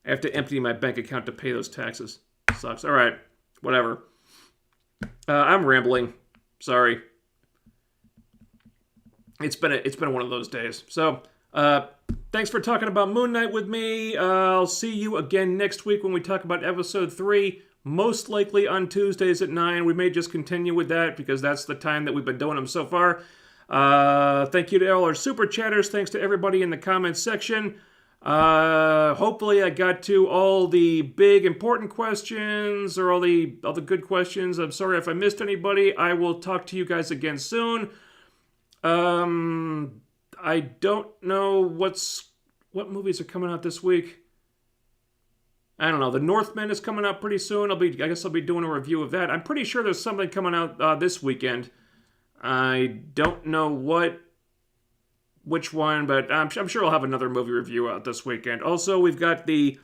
I have to empty my bank account to pay those taxes. Sucks. All right, whatever. I'm rambling. Sorry. It's been one of those days. So, thanks for talking about Moon Knight with me. I'll see you again next week when we talk about episode 3. Most likely on Tuesdays at 9. We may just continue with that because that's the time that we've been doing them so far. Thank you to all our super chatters. Thanks to everybody in the comments section. Hopefully I got to all the big important questions or all the good questions. I'm sorry if I missed anybody. I will talk to you guys again soon. I don't know what movies are coming out this week. I don't know. The Northman is coming out pretty soon. I guess I'll be doing a review of that. I'm pretty sure there's something coming out this weekend. I don't know which one, but I'm sure I'll have another movie review out this weekend. Also, we've got the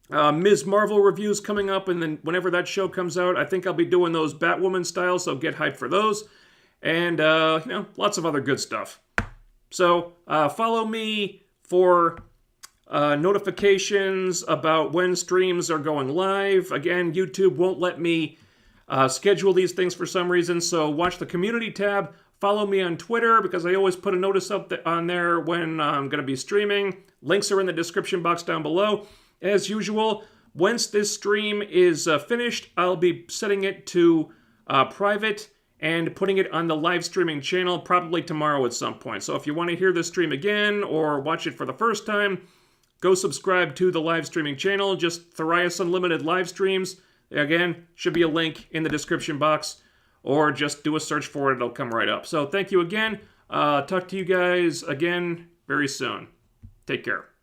Ms. Marvel reviews coming up, and then whenever that show comes out, I think I'll be doing those Batwoman style, so get hyped for those. And, lots of other good stuff. So, follow me for notifications about when streams are going live. Again, YouTube won't let me schedule these things for some reason, so watch the community tab. Follow me on Twitter, because I always put a notice up on there when I'm going to be streaming. Links are in the description box down below. As usual, once this stream is finished, I'll be setting it to private and putting it on the live streaming channel probably tomorrow at some point. So if you want to hear this stream again or watch it for the first time, go subscribe to the live streaming channel. Just Thorias Unlimited live streams. Again, should be a link in the description box, or just do a search for it. It'll come right up. So thank you again. Talk to you guys again very soon. Take care.